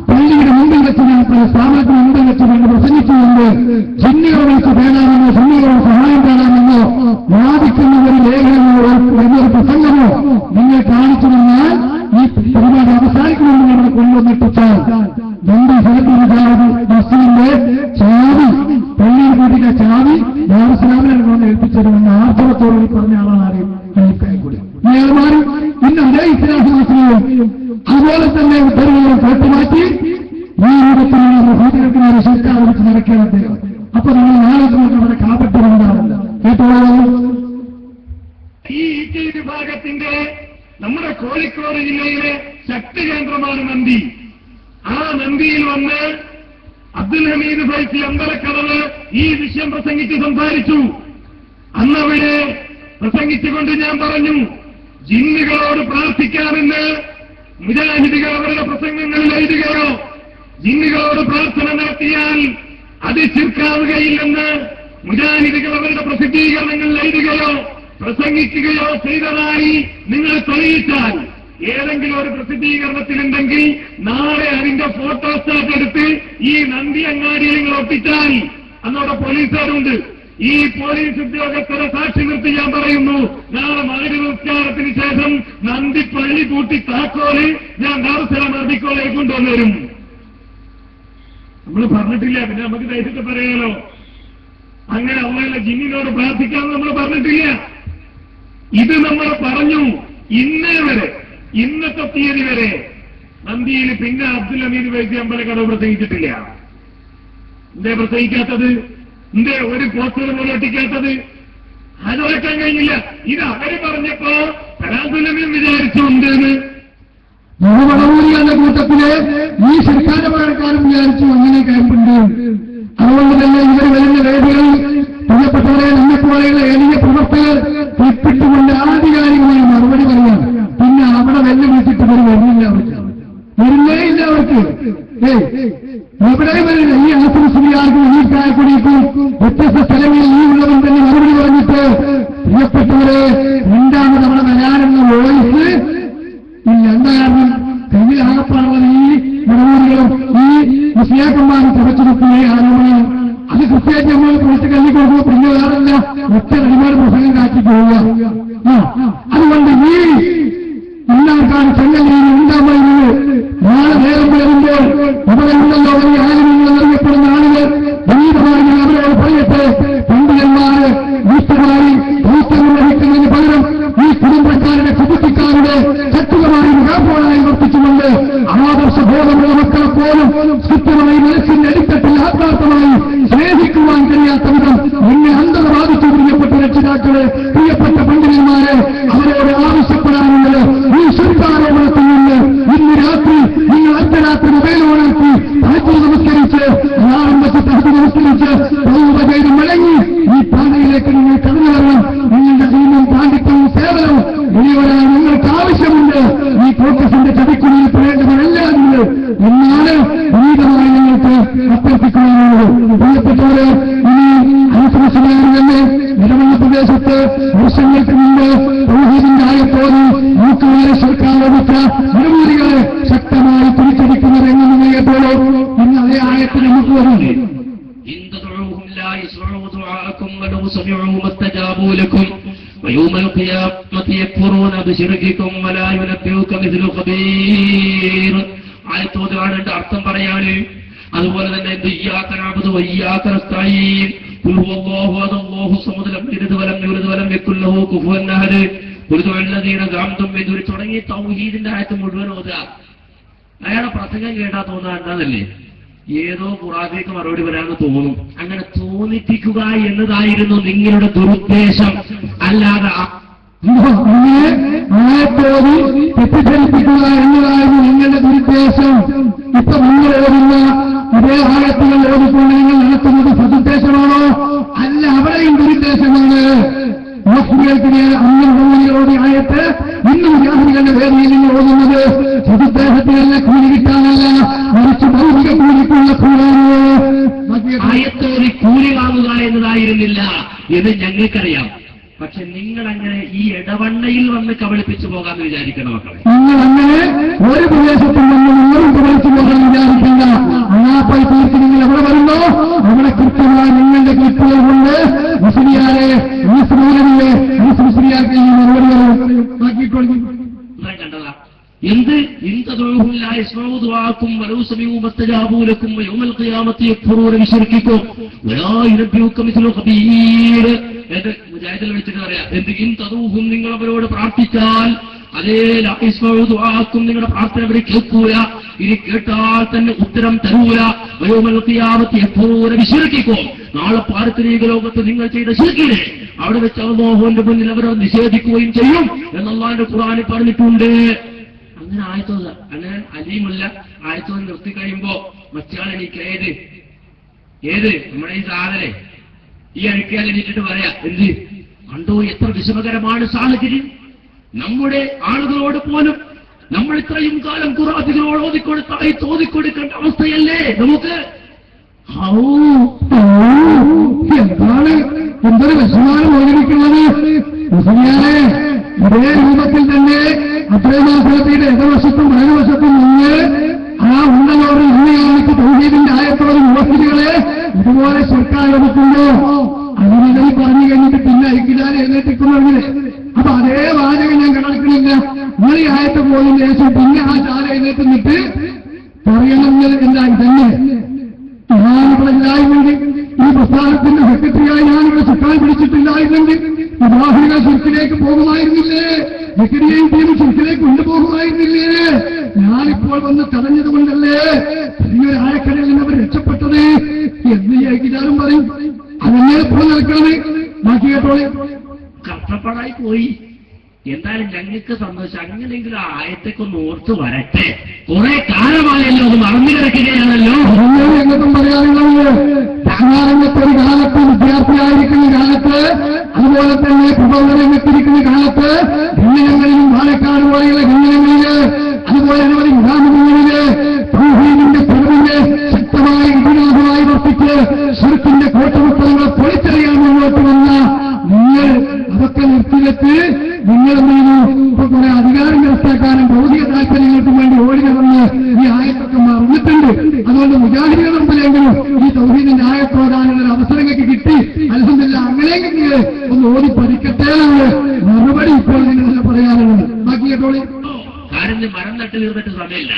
പള്ളിയുടെ മുമ്പിൽ വെച്ച് സ്ഥാപനത്തിന് മുമ്പിൽ വെച്ച് കൊണ്ട് പ്രസംഗിച്ചുകൊണ്ട് ജിന്നുകളെ വിളിച്ച് തേടാമെന്നോ ജിന്നുകളോട് സഹായം തേടാമെന്നോ വാദിക്കുന്ന ഒരു ലേഖനമോ എന്നൊരു പ്രസംഗമോ നിങ്ങൾ കാണിച്ചു തന്നാൽ ഈ പരിപാടി അവസാനിക്കുമെന്ന് നമ്മൾ കൊണ്ടുവന്നിട്ടാൽ നന്ദി സലത്തിനുണ്ടായത് മസ്ജിദിന്റെ ചാവി പള്ളിയിൽ കൂട്ടിന്റെ ചാവി ദാറുസലാമിനെ കൊണ്ട് ഏൽപ്പിച്ചതുമെന്ന് ആർജവത്തോടുകൂടി പറഞ്ഞ ആളാണ് കൂടി നേർമാരും ഇന്ന് അതേ ഇസ്ലാഹി മുസ്ലിമും അതുപോലെ തന്നെ ഉത്തരവുകളും കേട്ടുമാറ്റി ഈ രൂപത്തിലുള്ള മുഹൂർത്തത്തിനാണ് സർക്കാർ വിളിച്ച് നടക്കേണ്ട അദ്ദേഹം. അപ്പൊ നമ്മൾ നാളെ നമ്മുടെ കാപ്പറ്റുണ്ടാവില്ല. കേട്ടോളൂ. ഈ വിഭാഗത്തിന്റെ നമ്മുടെ കോഴിക്കോട് ജില്ലയിലെ ശക്തി കേന്ദ്രമാണ് നന്ദി. ആ നന്ദിയിൽ വന്ന് അബ്ദുൽ ഹമീദ് ഫൈസി അമ്പലക്കടവ് ഈ വിഷയം പ്രസംഗിച്ച് സംസാരിച്ചു. അന്നവിടെ പ്രസംഗിച്ചുകൊണ്ട് ഞാൻ പറഞ്ഞു, ജിന്നുകളോട് പ്രാർത്ഥിക്കാമെന്ന് മുജാഹിദുകൾ അവരുടെ പ്രസംഗങ്ങളിൽ എഴുതുകയോ ജിന്നുകളോട് പ്രാർത്ഥന നടത്തിയാൽ അത് ശിർക്കാവുകയില്ലെന്ന് മുജാഹിദുകൾ അവരുടെ പ്രസിദ്ധീകരണങ്ങളിൽ എഴുതുകയോ പ്രസംഗിക്കുകയോ ചെയ്തതായി നിങ്ങൾ തെളിയിച്ചാൽ, ഏതെങ്കിലും ഒരു പ്രസിദ്ധീകരണത്തിലുണ്ടെങ്കിൽ നാളെ അതിന്റെ ഫോട്ടോസ്റ്റാറ്റ് എടുത്ത് ഈ നന്ദി അങ്ങാടിയിൽ നിങ്ങൾ ഒട്ടിച്ചാൽ, അന്നവിടെ പോലീസുകാരുണ്ട്, ഈ പോലീസ് ഉദ്യോഗസ്ഥരെ സാക്ഷി നിർത്തി ഞാൻ പറയുന്നു, നാളെ മഗ്‌രിബ് നിസ്കാരത്തിന് ശേഷം നന്ദി പള്ളി കൂട്ടി താക്കോല് ഞാൻ ദാറുസലാം അറബിക്കോളെ കൊണ്ടുവന്നേരും. നമ്മൾ പറഞ്ഞിട്ടില്ല, പിന്നെ നമുക്ക് ധൈര്യത്തെ പറയാലോ. അങ്ങനെ അള്ളാഹുവിന്റെ ജിന്നിനോട് പ്രാർത്ഥിക്കാമെന്ന് നമ്മൾ പറഞ്ഞിട്ടില്ല. ഇത് നമ്മൾ പറഞ്ഞു. ഇന്നേ വരെ, ഇന്നത്തെ തീയതി വരെ നന്ദിയിൽ പിന്നെ അബ്ദുൽ ഹമീദ് ഫൈസി അമ്പലക്കടവ് പ്രസംഗിച്ചിട്ടില്ല. എന്തേ പ്രസംഗിക്കാത്തത്? എന്തേ ഒരു പോസ്റ്റർ പോലും ഒട്ടിക്കാത്തത്? അത് വെക്കാൻ കഴിഞ്ഞില്ല. ഇത് അവര് പറഞ്ഞപ്പോ അബ്ദുൽ ഹമീദ് വിചാരിച്ചുണ്ടെന്ന് യുവവളവൂരികളുടെ കൂട്ടത്തില് ഈ സർക്കാരക്കാരും വിചാരിച്ചു അങ്ങനെ കാര്യമുണ്ട്. അതുകൊണ്ട് തന്നെ ഇവർ വരുന്ന വേദികളിൽ പ്രിയപ്പെട്ടവരെ നമ്മെപ്പോലെയുള്ള എളിയ പ്രവർത്തകർ ഒപ്പിട്ടുകൊണ്ട് ആധികാരികമായി മറുപടി പറയാം. പിന്നെ അവിടെ വെല്ലുവിളിച്ചിട്ട് ഇവർ വരുന്നില്ല, വരുന്നേ ഇല്ല അവർക്ക്. എവിടെ വരില്ല. ഈ അനസുമുസ്ലിയാർക്കും അനീക്കായക്കൊടിക്കും വ്യത്യസ്ത സ്ഥലങ്ങളിൽ ഈ ഉള്ളവൻ തന്നെ മറുപടി പറഞ്ഞിട്ട് പ്രിയപ്പെട്ടവരെ രണ്ടാമത് അവിടെ വരാനെന്ന വോയിസ് ഇല്ല. എന്താ കാരണം? കയ്യിലാകപ്പാടുള്ളത് ഈ മറുപടികളും ഈ മുസ്ലിയാക്കന്മാരും തുടച്ചു നിർത്തുകയെ ആരോപണം. അത് കൃത്യമായിട്ട് നമ്മൾ കുറച്ച് കല്ലി കൊടുക്കുമ്പോൾ പിന്നെ വേറല്ല ഒറ്റ ഒരുപാട് പ്രസംഗം കാട്ടി പോവുക. അതുകൊണ്ട് ഈ എല്ലാവർക്കാണ് ചെങ്ങലിയിൽ ഉണ്ടാകുന്നത്. നാളെ നേരം വരുമ്പോൾ അവിടെ ഉണ്ടല്ലോ വലിയ ആലിമ്യങ്ങൾ അറിയപ്പെടുന്ന ആളുകൾ വിനീതമായി അവരോട് പറയട്ടെ, പണ്ഡിതന്മാര് വീട്ടുകാരി ദൗത്യം നിർവഹിക്കുന്നതിന് പകരം ഈ കുടുംബക്കാരുടെ കുടുംബക്കാരുടെ ശക്തികമായി മുഖാപോളായി വർത്തിച്ചുകൊണ്ട് ആദർശബോധമുള്ള മക്കളെ പോലും കൃത്യമായി മനസ്സിന്റെ അടിത്തട്ടിൽ ആത്മാർത്ഥമായി സ്നേഹിക്കുവാൻ കഴിയാത്ത വിധം എന്നെ അന്ധത ബാധിച്ചു പ്രിയപ്പെട്ട രക്ഷിതാക്കളെ, പ്രിയപ്പെട്ട പണ്ഡിതന്മാരെ, അവരോട് ആവശ്യപ്പെടാനുള്ളത് ഈ ശുദ്ധാരോപണത്തിൽ നിന്ന് ഇന്ന് രാത്രി നിങ്ങൾ അർദ്ധരാത്രി മൊബൈലോണാക്കി തഹജ്ജുദ് നമസ്കരിച്ച് അലാറം വെച്ച് തഹജ്ജുദ് നമസ്കരിച്ച് തൗബ ചെയ്ത് മടങ്ങി ഈ പാതയിലേക്ക് നിങ്ങൾ കടന്നു വരണം. നിങ്ങളുടെ ദീനും പാണ്ഡിത്യവും സേവനവും ഇനിവരാൻ നിങ്ങൾക്ക് ആവശ്യമുണ്ട്. ഈ കോൺഗ്രസിന്റെ ചതിക്കുഴിയിൽ പറയേണ്ടവരല്ല നിങ്ങൾ എന്നാണ് വിനീതമായി നിങ്ങൾക്ക് അഭ്യർത്ഥിക്കാനുള്ളത്. പ്രിയപ്പെട്ടവരെ, ഇനി അനസുമുസ്ലിയാർ തന്നെ നിലവണ്ണ പ്രദേശത്ത് വർഷങ്ങൾക്ക് മുമ്പ് തൗഹീദിന്റെ ആയത്തോടെ മൂക്കുകാരെ സർക്കാർ ലഭിച്ച മറുപടികളെ ശക്തമായി തിരിച്ചടിക്കുന്നത് എങ്ങനെ കേട്ടോളൂ. ഇന്ന് അതേ ആയത്തിൽ നമുക്ക് വരുന്നു. ويوم القيامة يكفرون بشرككم ولا ينبئك مثل خبير. ആയത്തോടാണ് അർത്ഥം പറയാണ്. അതുപോലെ തന്നെ ഇയ്യാക നഅ്ബുദു വഇയ്യാക നസ്തഈൻ, ഖുൽ ഹുവല്ലാഹു അഹദ് അല്ലാഹു സമദ് ലം യലിദ് വലം യൂലദ് വലം യകുൽ ലഹു കുഫുവൻ അഹദ് ഖുൽ ദുഅല്ലദീന സഅംതും ബിദുരി തുടങ്ങി തൗഹീദിന്റെ ആയത്ത് മുഴുവൻ ഓതുക. അയാളെ പ്രസംഗം കേട്ടാ തോന്നുക എന്താണല്ലേ, ഏതോ ഖുറാനിലേക്ക് മറുപടി വരാമെന്ന് തോന്നും. അങ്ങനെ തോന്നിപ്പിക്കുക എന്നതായിരുന്നു നിങ്ങളുടെ ദുരുദ്ദേശം. അല്ലാതെ അങ്ങനെ ആയത്തോടി തെറ്റിദ്ധരിപ്പിക്കുക എന്നതായിരുന്നു നിങ്ങളുടെ ദുരുദ്ദേശം. ഇപ്പൊ നിങ്ങൾ ഓടുന്ന ഇതേ ആയത്തുകൾ ഓടിക്കൊണ്ട് നിങ്ങൾ നടത്തുന്നത് സതുദ്ദേശമാണോ? അല്ല, അവിടെയും ദുരുദ്ദേശമാണ്. മുസ്ലിംകൾക്കിടെ അന്യഭൂമികളോട് ആയത്ത് ഇന്ന് മുജാഹിദികളുടെ വേദിയിൽ നിങ്ങൾ ഓടുന്നത് സതുദ്ദേശത്തിനല്ല, കൂലി കിട്ടാനല്ല, മറിച്ച് ഭൗതിക കൂലിക്കുള്ള കൂലാണ്. ആയത്തോടി കൂലി വാങ്ങുക എന്നതായിരുന്നില്ല എന്ന് ഞങ്ങൾക്കറിയാം. പക്ഷെ നിങ്ങളങ്ങനെ ഈ ഇടവണ്ണയിൽ വന്ന് കബളിപ്പിച്ചു പോകാമെന്ന് വിചാരിക്കണം മക്കളെ. നിങ്ങൾ അങ്ങനെ ഒരു പ്രദേശത്തിൽ നിന്ന് നിങ്ങളും കബളിച്ചു പോകാൻ വിചാരിക്കില്ല. അനാപ്പൈ തീർത്ത് നിങ്ങൾ എവിടെ വരുന്നോ അവിടെ കൃത്യമായി നിങ്ങളുടെ ക്ലിപ്പുകൾ കൊണ്ട് മുസ്ലിയാരെ മൂലവിയെ മുസ്ലിയാർക്ക് മറുപടി ആക്കിക്കൊള്ളു. കണ്ടതാ എന്ത് ഇന്തും വലൂസമൂപത്തജാബൂലക്കും യൗമൽ ഖിയാമത്തി യക്ഫറൂന ബിശിർക്കിക്കും വലാ യുനബ്ബിഉക മിസ്ലു ഖബീർ. എന്ന് മുജാഹിദിൽ വിളിച്ചിട്ട് പറയാം. എന്ത് ഇൻതദൂഹും, നിങ്ങൾ അവരോട് പ്രാർത്ഥിച്ചാൽ അതേ ലായിസ്മഉദുആക്കും, നിങ്ങളുടെ പ്രാർത്ഥന അവർ കേൾക്കൂല, ഇനി കേട്ടാൽ തന്നെ ഉത്തരം തരൂല. വയൗമൽ ഖിയാമത്തി യക്ഫറൂന ബിശിർക്കിക്കും, നാളെ പാരത്രിക ലോകത്ത് നിങ്ങൾ ചെയ്ത ശിർക്കിനെ അവിടെ വെച്ച് അല്ലാഹുവിന്റെ മുന്നിൽ അവർ നിഷേധിക്കുകയും ചെയ്യും എന്ന് അല്ലാഹുവിന്റെ ഖുർആനിൽ പറഞ്ഞിട്ടുണ്ട്. അങ്ങനെ ആയത്തോത അങ്ങനെ അലീമുള്ള ആയത്തോത് നിർത്തി കഴിയുമ്പോ മറ്റാൾ എനിക്ക് ഏത് നമ്മുടെ ഈ സാധനെ ഈ അഴുക്കിയാൽ എണീറ്റിട്ട് പറയാ, എന്ത് കണ്ടോ എത്ര വിഷമകരമാണ് സാഹചര്യം. നമ്മുടെ ആളുകളോട് പോലും നമ്മൾ ഇത്രയും കാലം ഖുർആനികളോട് ഓതിക്കൊടുക്കേണ്ട അവസ്ഥയല്ലേ നമുക്ക്. എന്താണ് എന്തൊരു വിഷമാണ് ഓർമ്മിക്കുന്നത്. മുസ്ലിയാരെ ഇതേ രൂപത്തിൽ തന്നെ അത്രമാസത്തിന്റെ ഇടവശത്തും വലതുവശത്തും നിന്ന് ആ ഉണ്ടലോട് ഇന്നയാൾക്ക് തൗഹീദിന്റെ ആയത്തോട് മുവസ്സിലുകളെ ഇതുപോലെ സർക്കാർ എടുക്കുമ്പോ അതിനിടയിൽ പറഞ്ഞു കഴിഞ്ഞിട്ട് പിന്നെ ഐക്യദാന എഴുന്നേറ്റിക്കുന്നവരെ അപ്പൊ അതേ വാചകം ഞാൻ കണക്കിണില്ല. നിങ്ങൾ ഈ ആയത്തെ പോകുന്ന ശേഷം പിന്നെ ആ ചാല എഴുന്നേറ്റിട്ട് പറയണമെങ്കിൽ എന്തായി തന്നെ ഞാനിവിടെ ഇല്ലായിരുന്നെങ്കിൽ, ഈ പ്രസ്ഥാനത്തിന്റെ സെക്രട്ടറിയായി ഞാനിവിടെ ചുക്കാൻ പിടിച്ചിട്ടില്ലായിരുന്നെങ്കിൽ വിവാഹികൾ ചുരുക്കിലേക്ക് പോകുമായിരുന്നില്ലേ, വിക്രിയെയും ടീം ചുരുക്കിലേക്ക് കൊണ്ടുപോകുമായിരുന്നില്ലേ? ഞാനിപ്പോൾ വന്ന് തടഞ്ഞതുകൊണ്ടല്ലേ ചെറിയൊരു ആഴക്കടലിൽ നിന്ന് അവർ രക്ഷപ്പെട്ടത് എന്ന് ഏകിതാലും പറയും. അതെന്നെ ഇപ്പോൾ നിൽക്കണമേ. ബാക്കി കേട്ടോളെ. കഷ്ടപ്പാടായി പോയി. എന്തായാലും ഞങ്ങൾക്ക് സന്തോഷം. അങ്ങനെയെങ്കിലും ആ ആയത്തേക്കൊന്ന് ഓർത്ത് വരട്ടെ. കുറെ കാലമായല്ലോ, അത് മറന്നു കിടക്കുകയാണല്ലോ. എങ്ങോട്ടും പറയാനുള്ളത് ധാരാളത്തെ ഒരു കാലത്ത് വിദ്യാർത്ഥിയായിരിക്കുന്ന കാലത്ത്, അതുപോലെ തന്നെ പ്രബോധനത്തിരിക്കുന്ന കാലത്ത്, ഭിന്നങ്ങളിലും പാലക്കാട് പോലെയുള്ള ഭിന്നങ്ങളില്, അതുപോലെ അനവധി ഗ്രാമങ്ങളില് തൗഹീദിന്റെ തെളിവിന്റെ ശക്തമായ ഇതിനാഥമായി വർത്തിച്ച് ശിർക്കിന്റെ കോട്ടമുട്ടങ്ങളെ പൊളിച്ചറിയാൻ മുന്നോട്ട് വന്ന നിങ്ങൾ അതൊക്കെ നിർത്തിവെച്ച് നിങ്ങളെന്തെങ്കിലും ഇപ്പൊ കുറെ അധികാരം വ്യവസ്ഥക്കാരും ഭൗതിക താല്പര്യങ്ങൾക്കും വേണ്ടി ഓടി നടന്ന് ഈ ആയത്തൊക്കെ മറന്നിട്ടുണ്ട്. അതുകൊണ്ട് മുജാഹിദികൾ മുമ്പിലെങ്കിലും ഈ തൗഹീദിന്റെ ആയത്തോടാനുള്ള അവസരങ്ങൾക്ക് കിട്ടി. അൽഹംദുലില്ലാ, അങ്ങനെയെങ്കിൽ ഒന്ന് ഓടി പഠിക്കട്ടെ എന്ന് മറുപടി ഇപ്പോൾ നിങ്ങൾ പറയാനുള്ളത്. ബാക്കി കേട്ടോളി. കാര്യം മരം നട്ട് തീർന്നിട്ട് സമയമില്ല.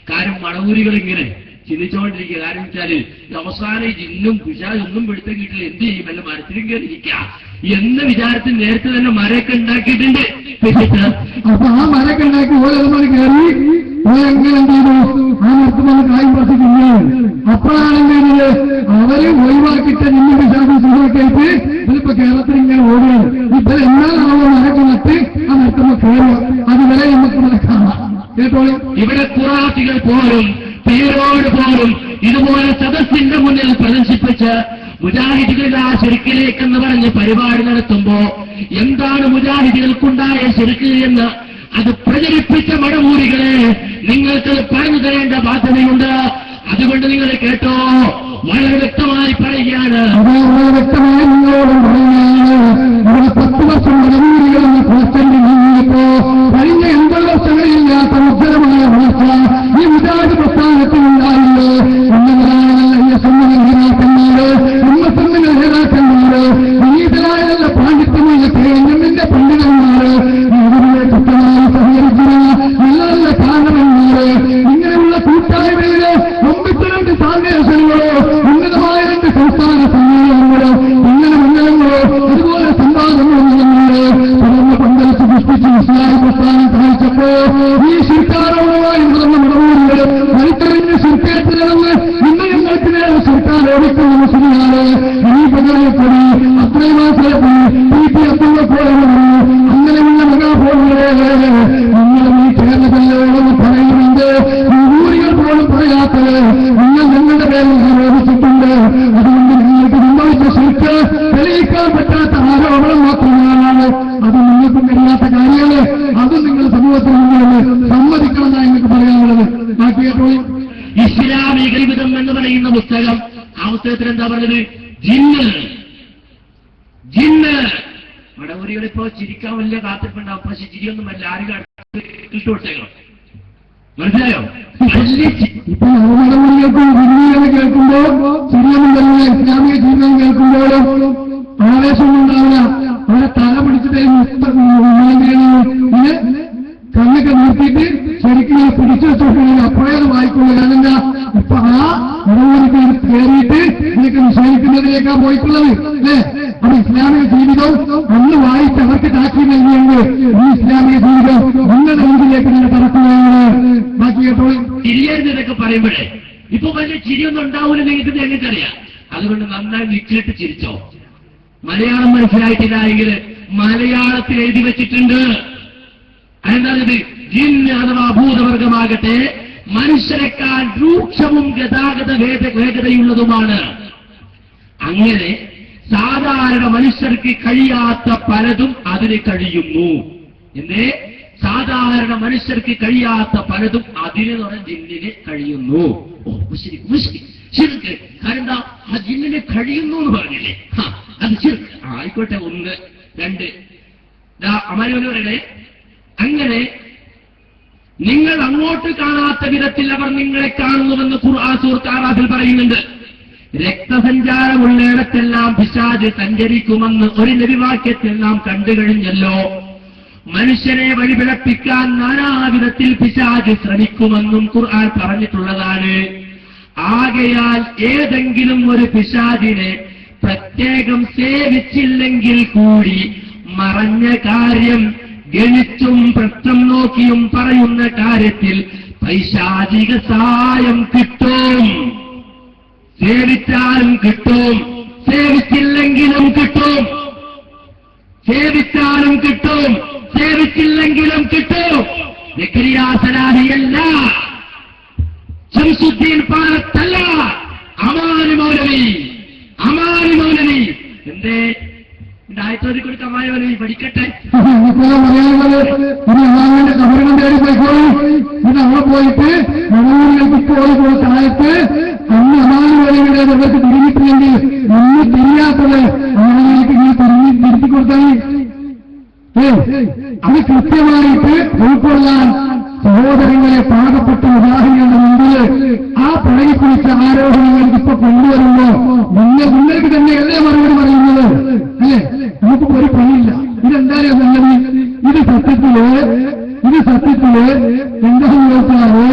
കാര്യം മണവൂരികൾ ഇങ്ങനെ ചിന്തിച്ചുകൊണ്ടിരിക്കുക. കാരണം വെച്ചാൽ അവസാനം ജിന്നും പിശാചൊന്നും പിടുത്തം കിട്ടില്ല, എന്ത് ചെയ്യും, വല്ല മരത്തിലും കയറിയിരിക്കുക എന്ന വിചാരത്തിൽ നേരത്തെ തന്നെ മരമൊക്കെ ഉണ്ടാക്കിയിട്ടുണ്ട്. അപ്പൊ ആ മരമൊക്കെ ഉണ്ടാക്കി ഓരോരുത്തർ കയറി ഓരെങ്ങനെ എന്ത് ചെയ്തു, ആ മരത്തുമ്പോൾ കായും പ്രസിക്കുന്നു. അപ്പോഴാണെങ്കിൽ അവര് ഒഴിവാക്കിയിട്ട് നിന്നു പിശാചും സുഖമൊക്കെയായിട്ട് ഇതിലിപ്പോ കേരളത്തിൽ ഇങ്ങനെ ഓടുകയാണ്. ഇവർ എന്നാലാണോ മരക്ക് നട്ട് ആ മരത്തുമ്പോൾ കയറുക, അതുവരെ നമുക്ക് നടക്കാം. കേട്ടോളൂ. ഇവിടെ ഖുറാഫികൾ പോലും പേരോട് പോലും ഇതുപോലെ സദസ്സിന്റെ മുന്നിൽ പ്രദർശിപ്പിച്ച് മുജാഹിദികൾ ആ ശിർക്കിലേക്കെന്ന് പറഞ്ഞ് പരിപാടി നടത്തുമ്പോ എന്താണ് മുജാഹിദികൾക്കുണ്ടായ ശിർക്ക് എന്ന് അത് പ്രചരിപ്പിച്ച മടമൂരികളെ നിങ്ങൾക്ക് പറഞ്ഞു തരേണ്ട ബാധ്യതയുണ്ട്. അതുകൊണ്ട് നിങ്ങൾ കേട്ടോ, വളരെ വ്യക്തമായി പറയുകയാണ്. വളരെ വ്യക്തമായി നിങ്ങളോടും പറയുകയാണ്. ഇവിടെ 10 വർഷം മടമൂരികളെന്ന് പോസ്റ്ററിൽ നീങ്ങിയപ്പോ കഴിഞ്ഞ 80 വർഷങ്ങളില്ലാത്ത ഉജ്ജ്വലമായ വളർച്ച ഈ മുജാഹിദ് പ്രസ്ഥാനത്തിനുണ്ടായില്ലേ എന്നവരാണല്ല നേതാക്കന്മാര്, ഉമ്മസമ്മിന്റെ നേതാക്കന്മാര്, വിനീതരായ നല്ല പാണ്ഡിത്യമുള്ള കേന്ദ്രത്തിന്റെ പണ്ഡിതന്മാര്, ഇതിനെ കൃത്യമായി സഹകരിക്കുന്ന നല്ല നല്ല കാരണന്മാര്, ഇങ്ങനെയുള്ള കൂട്ടായ്മയില് 92 സാന്ദേശങ്ങളോ ഉന്നതമായ 2 സംസ്ഥാന സമ്മേളനങ്ങളോ ഇങ്ങനെ മണ്ഡലങ്ങളോ അതുപോലെ സംവാദങ്ങളോ നടന്നുണ്ട്. തുടർന്ന് പന്തലിച്ച് പുഷ്പിച്ച് ഇസ്ലാം പ്രസ്ഥാനം കാണിച്ചപ്പോ ഈ ശിർക്കാരോടുമായി നടന്ന മടവൂരികൾ വലിച്ചെറിഞ്ഞ് ശിർക്കേറ്റ് നടന്ന് ഇന്ന് ഞങ്ങൾക്ക് നേരെ സർക്കാർ ഓടിക്കുന്ന മുസ്ലിമാണ് ഈ പകരപ്പൊടി അത്രയുമാത്രപ്പി പി അബ്ദുള്ള പോലെയുള്ളൂ. അങ്ങനെയുള്ള സമ്മതിക്കണമെന്നാണ് നിങ്ങൾക്ക് പറയാനുള്ളത്. ബാക്കി കേട്ടോളൂ. ഇസ്ലാമിക ജീവിതം എന്ന് പറയുന്ന പുസ്തകം, ആ പുസ്തകത്തിൽ എന്താ പറഞ്ഞത്? ജിന്ന് വടവൂരികളിപ്പോ ചിരിക്കാൻ വലിയ കാത്തിട്ടുണ്ടാവും, പക്ഷെ ചിരിയൊന്നുമല്ല. ആരും ഇട്ടുകൊടുത്തേക്കണം, മനസ്സിലായോ? ഇപ്പൊ നവമടമണികൾക്കും ജിന്നുകൾ കേൾക്കുമ്പോൾ ചിരിയൊന്നുമല്ല. ഇസ്ലാമിക ജീവിതം കേൾക്കുമ്പോഴും ആവേശമൊന്നും ഉണ്ടാവില്ല. അവരെ തല പിടിച്ചിട്ട് ഇങ്ങനെ കണ്ണൊക്കെ നിർത്തിയിട്ട് ശരിക്കും പിടിച്ചു വെച്ചോട്ടുണ്ടെങ്കിൽ അപ്പോഴേ അത് വായിക്കുള്ളൂ. കാരണം എന്താ, ഇപ്പൊ ആ നവമണിക്ക് കയറിയിട്ട് ഇതിനൊക്കെ നിഷേധിക്കുന്നതിലേക്കാണ് പോയിട്ടുള്ളത് അല്ലേ? അപ്പൊ ഇസ്ലാമിക ജീവിതം അന്ന് വായിച്ച് അവർക്ക് താക്കി നൽകിയുണ്ട്. ഈ ഇസ്ലാമിക ജീവിതം നിങ്ങളുടെ മുമ്പിലേക്ക് നിങ്ങൾ തറക്കുകയാണ്. ബാക്കി കേട്ടോളൂ. ചിരിയരുത് ഇതൊക്കെ പറയുമ്പോഴേ ഇപ്പൊ വലിയ ചിരിയൊന്നും ഉണ്ടാവില്ല, നിങ്ങൾക്ക് ഞങ്ങൾക്കറിയാം. അതുകൊണ്ട് നന്നായി വിക്കിട്ട് ചിരിച്ചോ. മലയാളം മനസ്സിലായിട്ടില്ല എങ്കിൽ മലയാളത്തിൽ എഴുതി വെച്ചിട്ടുണ്ട്. അതെന്താണത്? ജിന്ന് അഥവാ ഭൂതവർഗമാകട്ടെ മനുഷ്യരെക്കാൾ രൂക്ഷവും ഗതാഗത വേഗതയുള്ളതുമാണ്. അങ്ങനെ സാധാരണ മനുഷ്യർക്ക് കഴിയാത്ത പലതും അതിന് കഴിയുന്നു. എന്തേ? സാധാരണ മനുഷ്യർക്ക് കഴിയാത്ത പലതും അതിന് പറഞ്ഞ ജിന്നിന് കഴിയുന്നു. ഓ ശരി ശരിക്ക് കാരണം ആ ജിന്നിന് കഴിയുന്നു എന്ന് പറഞ്ഞില്ലേ? അത് ശരി, ആയിക്കോട്ടെ. 1 2 അമാരി പറയണേ. അങ്ങനെ നിങ്ങൾ അങ്ങോട്ട് കാണാത്ത വിധത്തിൽ അവർ നിങ്ങളെ കാണുന്നുവെന്ന് ഖുർആൻ സൂറത്ത് അറാഫിൽ പറയുന്നുണ്ട്. രക്തസഞ്ചാരമുള്ളിടത്തെല്ലാം പിശാച് സഞ്ചരിക്കുമെന്ന് ഒരു നബിവാക്യത്തിൽ നാം കണ്ടു കഴിഞ്ഞല്ലോ. മനുഷ്യനെ വഴിപിഴപ്പിക്കാൻ നാനാവിധത്തിൽ പിശാച് ശ്രമിക്കുമെന്നും ഖുർആൻ പറഞ്ഞിട്ടുള്ളതാണ്. ആകയാൽ ഏതെങ്കിലും ഒരു പിശാചിനെ പ്രത്യേകം സേവിച്ചില്ലെങ്കിൽ കൂടി മറഞ്ഞ കാര്യം ഗണിച്ചും പ്രശ്നം നോക്കിയും പറയുന്ന കാര്യത്തിൽ പൈശാചിക സഹായം കിട്ടും. സേവിച്ചാലും കിട്ടും, സേവിച്ചില്ലെങ്കിലും കിട്ടും. സേവിച്ചാലും കിട്ടും, സേവിച്ചില്ലെങ്കിലും കിട്ടും. സക്കരിയ സലാഹിയല്ല, ശംസുദ്ദീൻ പാലത്തല്ല, അമാനി മൗലവി. എന്തേ ആയത്തോതി കൊടുത്ത അമാനി മൗലവി പഠിക്കട്ടെ. അള്ളാഹുവിന്റെ കബറിനും തേടി പോയിക്കോളൂ. ഇത് അവിടെ പോയിട്ട് നവൂരികൾക്ക് പോയി കൊടുത്തായത്ത് അന്ന് അമാനി മൗലവിയുടെ അവർക്ക് തിരിഞ്ഞിട്ടില്ലെങ്കിൽ ഒന്ന് തിരിയാത്തത് അമാനികൾക്ക് ഇങ്ങനെ തിരുത്തി കൊടുത്താൽ അത് കൃത്യമായിട്ട് ഉൾക്കൊള്ളാൻ സഹോദരങ്ങളെ പാകപ്പെട്ട ഉദാഹരണങ്ങളുടെ മുമ്പിൽ ആ പഴകിപ്പിടിച്ച ആരോപണങ്ങൾക്ക് ഇപ്പൊ കൊണ്ടുവരുമ്പോ നിങ്ങൾക്ക് തന്നെയല്ലേ മറുപടി പറയുന്നത് അല്ലേ? നമുക്കിപ്പോ ഒരു പണിയില്ല. ഇതെന്തായാലും സംഗതി? ഇത് സത്യത്തില് എന്താണെന്ന് ചോദിച്ചാല്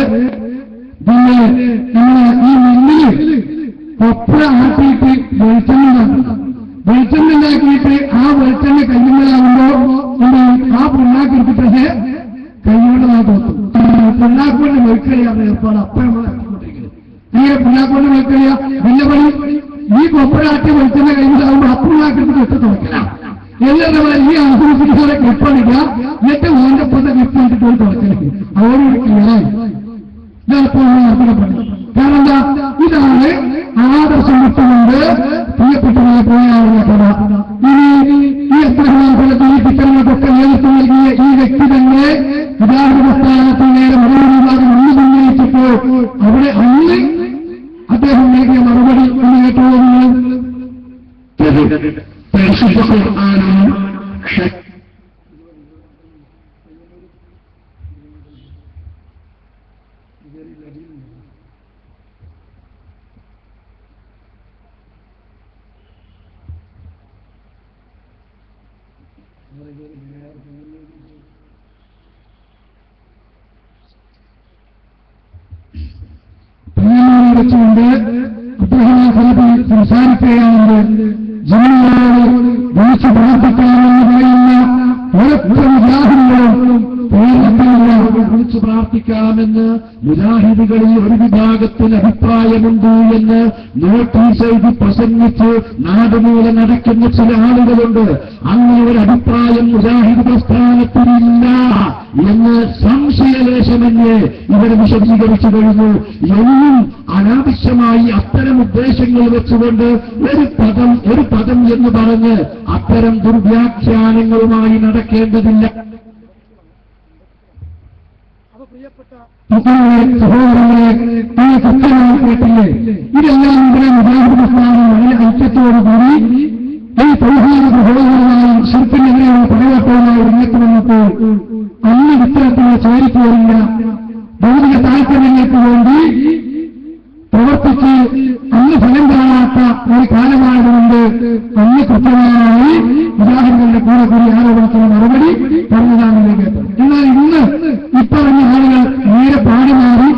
പിന്നെ നമ്മളെ ഈ നെല്ലില് കൊപ്ര ആട്ടിയിട്ട് വെളിച്ചെണ്ണ ഉണ്ടാക്കിയിട്ട് ആ വെളിച്ചെണ്ണ കയ്യുമ്പോഴാകുമ്പോ ആ പുണ്ണാക്കെടുത്തിട്ട് കൈകൊണ്ട് നോക്കും. പുണ്ണാക്കൊണ്ട് വെളിക്കളിയാണ് ഏർപ്പാട്. അപ്പോഴും ഇങ്ങനെ പുണ്ണാക്കൊണ്ട് വെളിക്കളിയ പിന്നെ പണി ഈ കൊപ്പരാട്ടി വെളിച്ചെണ്ണ കയ്യിലാകുമ്പോൾ അപ്പുണ്ണാക്കെടുത്ത് വെച്ച് തുറക്കില്ല. എല്ലാവരും ഈ ആഹ്ലാദിക്കുന്നവരെ ക്ലിപ്പണിക്കുക, എന്നിട്ട് ഓൻ്റെപ്പത്തെ ക്ലിപ്പ് ഇട്ടിട്ട് പോയി തുറക്കലേക്ക് അവരോട് ക്ലിയറായി. ഇതെപ്പോഴും നടത്തപ്പെടണം. കാരണം എന്താ? ഇതാണ് ആദർശം വിട്ടുകൊണ്ട് പ്രിയപ്പെട്ടവരെ പോയാവുന്ന കഥ. ഇനി ഈ അബ്രഹാം ഫലത്തിൽ ഈ ചിത്രങ്ങൾക്കൊക്കെ നേതൃത്വം നൽകിയ ഈ വ്യക്തി തന്നെ ഉദാഹരണ പ്രസ്ഥാനത്തിൽ നേരെ മറുപടി വിഭാഗം അന്ന് ഉന്നയിച്ചപ്പോൾ അവിടെ അന്ന് അദ്ദേഹം നൽകിയ മറുപടി എന്ന് കേട്ടോളൂ. വെച്ചുകൊണ്ട് അബ്രഹാം ഫലത്തിൽ സംസാരിക്കുകയാണെങ്കിൽ ജനങ്ങളോട് വിളിച്ചു പ്രാർത്ഥിക്കാമെന്ന് പറയുന്ന ഒരൊറ്റ മുജാഹിദുകളും വിളിച്ചു പ്രാർത്ഥിക്കാമെന്ന് മുജാഹിദുകളിൽ ഒരു വിഭാഗത്തിന് അഭിപ്രായമുണ്ട് എന്ന് നോട്ടീസ് എഴുതി പ്രസംഗിച്ച് നാടുമൂല നടക്കുന്ന ചില ആളുകളുണ്ട്. അങ്ങനെ ഒരു അഭിപ്രായം മുജാഹിദ് പ്രസ്ഥാനത്തിനില്ല എന്ന് സംശയലേശമെന്ന് ഇവർ വിശദീകരിച്ചു കഴിഞ്ഞു. എന്നും അനാവശ്യമായി അത്തരം ഉദ്ദേശങ്ങൾ വെച്ചുകൊണ്ട് ഒരു പദം എന്ന് പറഞ്ഞ് അത്തരം ദുർവ്യാഖ്യാനങ്ങളുമായി നടക്കേണ്ടതില്ല. സഹോദരങ്ങളെ, ഈ സത്യമായി കേട്ടില്ലേ? ഇതെല്ലാം ഇവിടെ മുജാഹിദ് പ്രസ്ഥാനം വളരെ ഐക്യത്തോടുകൂടി ഈ തൗഹീദ് സഹോദരമായി ശിർക്കിനെതിരെയുള്ള പടവട്ടവുമായി രംഗത്ത് വന്നപ്പോൾ അന്ന് ഇത്തരത്തിലുള്ള ചേരിപ്പോരില്ല ഭൗതിക താല്പര്യങ്ങൾക്ക് വേണ്ടി പ്രവർത്തിച്ച് അന്ന് ഫലം കാണാത്ത ഒരു കാലമായതുകൊണ്ട് അന്ന് കൃത്യമായി മുജാഹിദുകളുടെ കൂടെ കൂടി ആരോപണത്തിന് മറുപടി പറഞ്ഞതാണെന്ന് കേട്ടത്. എന്നാൽ ഇന്ന് ഇപ്പറഞ്ഞ ആളുകൾ നേരെ പാടി മാറി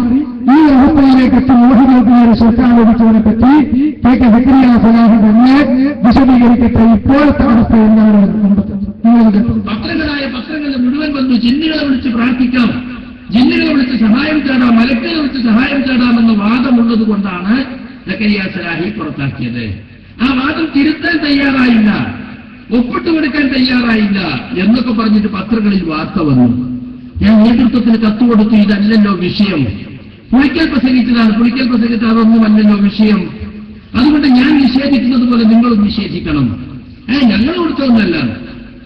ഈ അവസ്ഥയിലേക്കെത്തി മോഹിതത്തിന് ശിക്ഷ ലഭിച്ചതിനെ പറ്റി കെ സക്കരിയ സലാഹി തന്നെ വിശദീകരിക്കട്ടെ. ഇപ്പോഴത്തെ അവസ്ഥ എന്താണ്? പത്രങ്ങളിൽ മുഴുവൻ വന്നു ജിന്നുകളെ വിളിച്ച് പ്രാർത്ഥിക്കാം, ജിന്നുകളെ വിളിച്ച് സഹായം തേടാം, മലക്കുകളെ വിളിച്ച് സഹായം തേടാമെന്ന വാദമുള്ളത് കൊണ്ടാണ് സക്കരിയ സലാഹി പുറത്താക്കിയത്. ആ വാദം തിരുത്താൻ തയ്യാറായില്ല, ഒപ്പിട്ട് കൊടുക്കാൻ തയ്യാറായില്ല എന്നൊക്കെ പറഞ്ഞിട്ട് പത്രങ്ങളിൽ വാർത്ത വന്നു. ഞാൻ നേതൃത്വത്തിന് കത്ത് കൊടുത്തു, ഇതല്ലല്ലോ വിഷയം, പുളിക്കൽ പ്രസംഗിച്ചതാണ്, പുളിക്കൽ പ്രസംഗിച്ച അതൊന്നുമല്ലല്ലോ വിഷയം, അതുകൊണ്ട് ഞാൻ നിഷേധിക്കുന്നത് പോലെ നിങ്ങളും നിഷേധിക്കണം. ഞങ്ങൾ കൊടുത്തതൊന്നല്ല.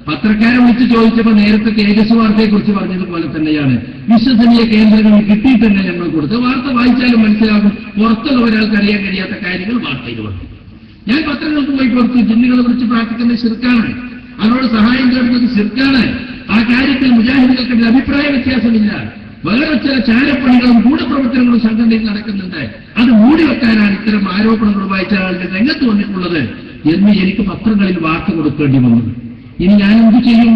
പത്രക്കാരെ വിളിച്ച് ചോദിച്ചപ്പോൾ നേരത്തെ തേജസ് വാർത്തയെക്കുറിച്ച് പറഞ്ഞതുപോലെ തന്നെയാണ്, വിശ്വസനീയ കേന്ദ്രങ്ങളിൽ കിട്ടിയിട്ട് തന്നെ ഞങ്ങൾ കൊടുത്തത്. വാർത്ത വായിച്ചാലും മനസ്സിലാകും, പുറത്തുള്ള ഒരാൾക്ക് അറിയാൻ കഴിയാത്ത കാര്യങ്ങൾ വാർത്തയിൽ വന്നു. ഞാൻ പത്രങ്ങൾക്ക് പോയി കൊടുത്തു, ജിന്നുകളെ കുറിച്ച് പ്രാർത്ഥിക്കുന്നത് ശിർക്കാണ്, അവരോട് സഹായം തേടുന്നത് ശിർക്കാണ്. ആ കാര്യത്തിൽ മുജാഹിദുകൾക്കിടയിൽ അഭിപ്രായ വ്യത്യാസമില്ല. വേറെ ചില ചാരപ്പണികളും ഗൂഢപ്രവർത്തനങ്ങളും സംഘടനയിൽ നടക്കുന്നുണ്ട്, അത് മൂടിവെക്കാനാണ് ഇത്തരം ആരോപണങ്ങളുമായി ചില ആളുകൾ രംഗത്ത് വന്നിട്ടുള്ളത് എന്ന് എനിക്ക് പത്രങ്ങളിൽ വാർത്ത കൊടുക്കേണ്ടി വന്നു. ഇനി ഞാൻ എന്ത് ചെയ്യും?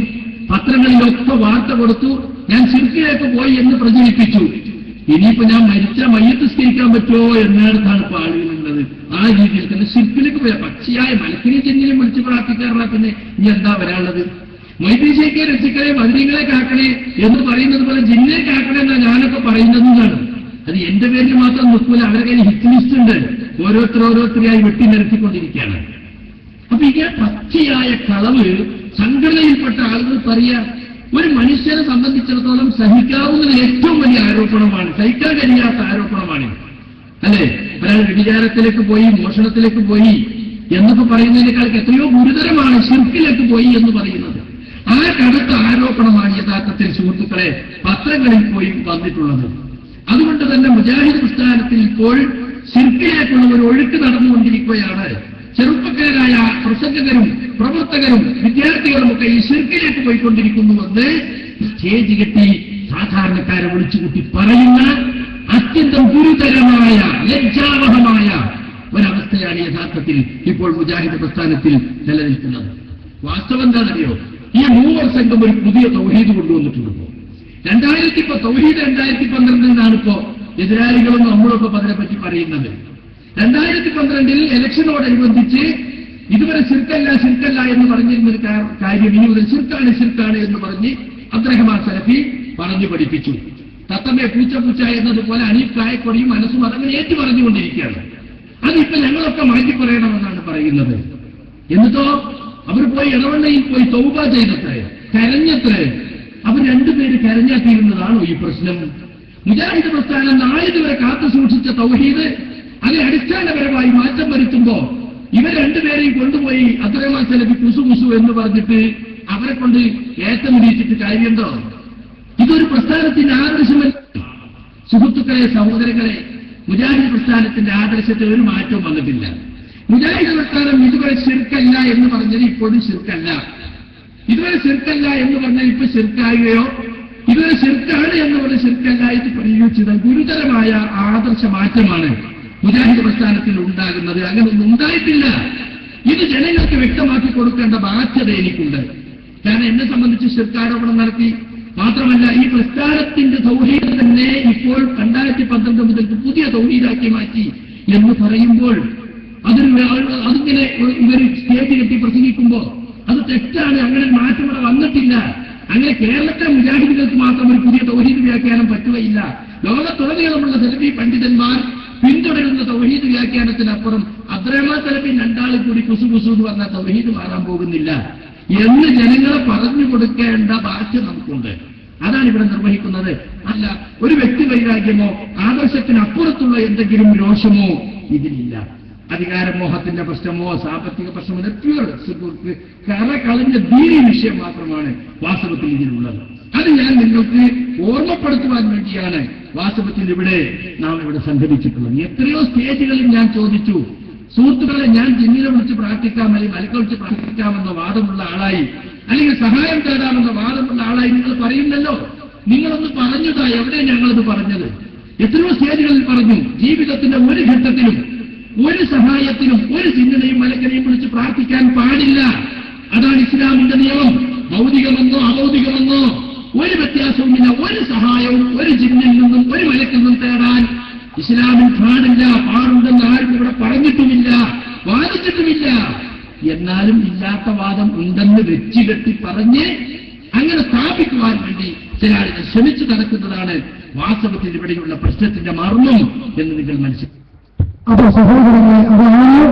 പത്രങ്ങളിലൊക്കെ വാർത്ത കൊടുത്തു, ഞാൻ ശിർക്കിലേക്ക് പോയി എന്ന് പ്രചരിപ്പിച്ചു. ഇനിയിപ്പോ ഞാൻ മരിച്ച മയ്യത്ത് സ്കരിക്കാൻ പറ്റുമോ എന്നിടത്താണ് ഇപ്പൊ ആളുകളുള്ളത്. ആ രീതിയിൽ തന്നെ ശിർക്കിലേക്ക് പോയ പക്ഷിയായ മലക്കിനെ ജിന്നിനെ വിളിച്ച് പ്രാർത്ഥിക്കാറില്ല, പിന്നെ ഇനി എന്താ വരാനുള്ളത്? മൈത്രീശയ്ക്ക് രക്ഷിക്കണേ, മദ്രീങ്ങളെ കാക്കണേ എന്ന് പറയുന്നത് പോലെ ജിന്നെ കാക്കണേ എന്നാ ഞാനൊക്കെ പറയുന്നതാണ്. അത് എന്റെ പേരിൽ മാത്രം നിൽക്കൂല, അവരുടെ കയ്യിൽ ഹിറ്റ് ലിസ്റ്റ് ഉണ്ട്, ഓരോരുത്തരായി വെട്ടി നിരത്തിക്കൊണ്ടിരിക്കുകയാണ്. അപ്പൊ ഇങ്ങനെ പച്ചയായ കളവ് സംഘടനയിൽപ്പെട്ട ആളുകൾ പറയാ. ഒരു മനുഷ്യനെ സംബന്ധിച്ചിടത്തോളം സഹിക്കാവുന്ന ഏറ്റവും വലിയ ആരോപണമാണ്, സഹിക്കാൻ കഴിയാത്ത ആരോപണമാണ്, അല്ലെ? ഒരാൾ വ്യഭിചാരത്തിലേക്ക് പോയി, മോഷണത്തിലേക്ക് പോയി എന്നൊക്കെ പറയുന്നതിനേക്കാൾ എത്രയോ ഗുരുതരമാണ് ശിർക്കിലേക്ക് പോയി എന്ന് പറയുന്നത്. ആ കടുത്ത ആരോപണമാണ് യഥാർത്ഥത്തിൽ സുഹൃത്തുക്കളെ പത്രങ്ങളിൽ പോയി വന്നിട്ടുള്ളത്. അതുകൊണ്ട് തന്നെ മുജാഹിദ് പ്രസ്ഥാനത്തിൽ ഇപ്പോൾ ശിർക്കിലേക്കുള്ള ഒരു ഒഴുക്ക് നടന്നുകൊണ്ടിരിക്കുകയാണ്. ചെറുപ്പക്കാരായ പ്രസംഗകരും പ്രവർത്തകരും വിദ്യാർത്ഥികളും ഒക്കെ ഈ ശിർക്കിലേക്ക് പോയിക്കൊണ്ടിരിക്കുന്നുവെന്ന് സ്റ്റേജ് കെട്ടി സാധാരണക്കാരെ വിളിച്ചുകൂട്ടി പറയുന്ന അത്യന്തം ഗുരുതരമായ ലജ്ജാവഹമായ ഒരവസ്ഥയാണ് യഥാർത്ഥത്തിൽ ഇപ്പോൾ മുജാഹിദ് പ്രസ്ഥാനത്തിൽ നിലനിൽക്കുന്നത്. വാസ്തവം എന്താണെന്നറിയോ? ഈ മൂവർ സംഘം ഒരു പുതിയ തൗഹീദ് കൊണ്ടുവന്നിട്ടുണ്ട്. തൗഹീദ് 2012 ഇപ്പോ എതിരാളികളും നമ്മളൊക്കെ അതിനെപ്പറ്റി പറയുന്നത്. 2012 ഇലക്ഷനോടനുബന്ധിച്ച് ഇതുവരെ ശിർക്കല്ല എന്ന് പറഞ്ഞിരുന്നൊരു കാര്യം ഇനി മുതൽ ശിർക്കാണ് എന്ന് പറഞ്ഞ് അബ്ദുറഹ്മാൻ സലഫി പറഞ്ഞു പഠിപ്പിച്ചു. തത്തമ്മയെ പൂച്ച എന്നതുപോലെ അനീഫ് കായക്കൊടിയും മനസ്സും അതങ്ങനെ ഏറ്റു പറഞ്ഞുകൊണ്ടിരിക്കുകയാണ്. അതിപ്പോ ഞങ്ങളൊക്കെ മാറ്റി പറയണമെന്നാണ് പറയുന്നത്. എന്നിട്ടോ അവർ പോയി ഇടവണ്ണയിൽ പോയി തൗബ ചെയ്തത്രേ, കരഞ്ഞത്രേ. അവർ രണ്ടുപേര് കരഞ്ഞാട്ടിയിരുന്നതാണോ ഈ പ്രശ്നം? മുജാഹിദ് പ്രസ്ഥാനം നാളിതുവരെ കാത്തു സൂക്ഷിച്ച തൗഹീദ് അതിനെ അടിസ്ഥാനപരമായി മാറ്റം വരുത്തുമ്പോ ഇവർ രണ്ടുപേരെയും കൊണ്ടുപോയി അബ്ദുറഹ്മാൻ സലഫി കുസു എന്ന് പറഞ്ഞിട്ട് അവരെ കൊണ്ട് ഏത്തമിടിച്ചിട്ട് കാര്യമുണ്ടോ? ഇതൊരു പ്രസ്ഥാനത്തിന്റെ ആദർശമല്ല. സുഹൃത്തുക്കളെ, സഹോദരങ്ങളെ, മുജാഹിദ് പ്രസ്ഥാനത്തിന്റെ ആദർശത്തിൽ ഒരു മാറ്റവും വന്നിട്ടില്ല. മുജാഹിദ് പ്രസ്ഥാനം ഇതുവരെ ശിർക്കല്ല എന്ന് പറഞ്ഞത് ഇപ്പോഴും ശിർക്കല്ല, ഇതുവരെ ശിർക്കല്ല എന്ന് പറഞ്ഞാൽ ഇപ്പൊ ശിർക്കാകുകയോ ഇതുവരെ ശിർക്കാണ് എന്ന് പറഞ്ഞ് ശിർക്കല്ല ഇത് പറയുകയോ ചെയ്താൽ ഗുരുതരമായ ആദർശ മാറ്റമാണ് മുജാഹിദ് പ്രസ്ഥാനത്തിൽ ഉണ്ടാകുന്നത്. അങ്ങനെയൊന്നും ഉണ്ടായിട്ടില്ല. ഇത് ജനങ്ങൾക്ക് വ്യക്തമാക്കി കൊടുക്കേണ്ട ബാധ്യത എനിക്കുണ്ട്. കാരണം എന്നെ സംബന്ധിച്ച് ശിർക്കാരോപണം നടത്തി. മാത്രമല്ല, ഈ പ്രസ്ഥാനത്തിന്റെ തൗഹീദ് തന്നെ ഇപ്പോൾ 2012 മുതൽ പുതിയ തൗഹീദാക്കി മാറ്റി എന്ന് പറയുമ്പോൾ അതിങ്ങനെ ഇവർ സ്റ്റേജ് കെട്ടി പ്രസംഗിക്കുമ്പോൾ അത് തെറ്റാണ്. അങ്ങനെ മാറ്റം വന്നിട്ടില്ല. അങ്ങനെ കേരളത്തിലെ മുജാഹിദുകൾക്ക് മാത്രം ഒരു പുതിയ തൗഹീദ് വ്യാഖ്യാനം പറ്റുകയില്ല. ലോകത്തുടനീളമുള്ള സലഫി പണ്ഡിതന്മാർ പിന്തുടരുന്ന തൗഹീദ് വ്യാഖ്യാനത്തിനപ്പുറം അബ്ദുറഹ്മാൻ സലഫി രണ്ടാളും കൂടി കുസു എന്ന് പറഞ്ഞാൽ തൗഹീദ് മാറാൻ പോകുന്നില്ല എന്ന് ജനങ്ങളെ പറഞ്ഞു കൊടുക്കേണ്ട ബാധ്യത നമുക്കുണ്ട്. അതാണ് ഇവിടെ നിർവഹിക്കുന്നത്. അല്ല ഒരു വ്യക്തി വൈരാഗ്യമോ ആദർശത്തിനപ്പുറത്തുള്ള എന്തെങ്കിലും രോഷമോ ഇതിലില്ല. അധികാരമോഹത്തിന്റെ പ്രശ്നമോ സാമ്പത്തിക പ്രശ്നമോ പ്യൂർ കറ കളഞ്ഞ ദീനി വിഷയം മാത്രമാണ് വാസ്തവത്തിൽ ഇതിലുള്ളത്. അത് ഞാൻ നിങ്ങൾക്ക് ഓർമ്മപ്പെടുത്തുവാൻ വേണ്ടിയാണ് വാസ്തവത്തിൽ നാം ഇവിടെ സംഘടിച്ചിട്ടുള്ളത്. എത്രയോ സ്റ്റേജുകളിൽ ഞാൻ ചോദിച്ചു, സുഹൃത്തുക്കളെ, ഞാൻ ജിന്നിനെ വിളിച്ച് പ്രാർത്ഥിക്കാം അല്ലെങ്കിൽ മലക്കെ വിളിച്ച് പ്രാർത്ഥിക്കാമെന്ന വാദമുള്ള ആളായി, അല്ലെങ്കിൽ സഹായം തേടാമെന്ന വാദമുള്ള ആളായി നിങ്ങൾ പറയുന്നല്ലോ. നിങ്ങളൊന്ന് പറഞ്ഞതാ, എവിടെ ഞങ്ങളത് പറഞ്ഞത്? എത്രയോ സ്റ്റേജുകളിൽ പറഞ്ഞു. ജീവിതത്തിന്റെ ഒരു ഘട്ടത്തിലും ഒരു സഹായത്തിനും ഒരു ജിന്നിനെയും മലക്കനെയും വിളിച്ച് പ്രാർത്ഥിക്കാൻ പാടില്ല. അതാണ് ഇസ്ലാമിന്റെ നിയമം. ഭൗതികമെന്നോ അഭൗതികമെന്നോ ഒരു വ്യത്യാസവുമില്ല. ഒരു സഹായവും ഒരു ജിന്നിൽ നിന്നും ഒരു മലക്കിൽ നിന്നും തേടാൻ ഇസ്ലാമിൽ പാടില്ല. പാടുണ്ടെന്ന് ആരും ഇവിടെ പറഞ്ഞിട്ടുമില്ല, വാദിച്ചിട്ടുമില്ല. എന്നാലും ഇല്ലാത്ത വാദം ഉണ്ടെന്ന് വെച്ചുകെട്ടി പറഞ്ഞ് അങ്ങനെ സ്ഥാപിക്കുവാൻ വേണ്ടി ചില ആളുകൾ ശ്രമിച്ചു നടക്കുന്നതാണ് വാസ്തവത്തിൽ ഇവിടെയുള്ള പ്രശ്നത്തിന്റെ മർമ്മം എന്ന് നിങ്ങൾ മനസ്സിലാക്കും. അപ്പൊ സഹോദരങ്ങളെ, അതാണ്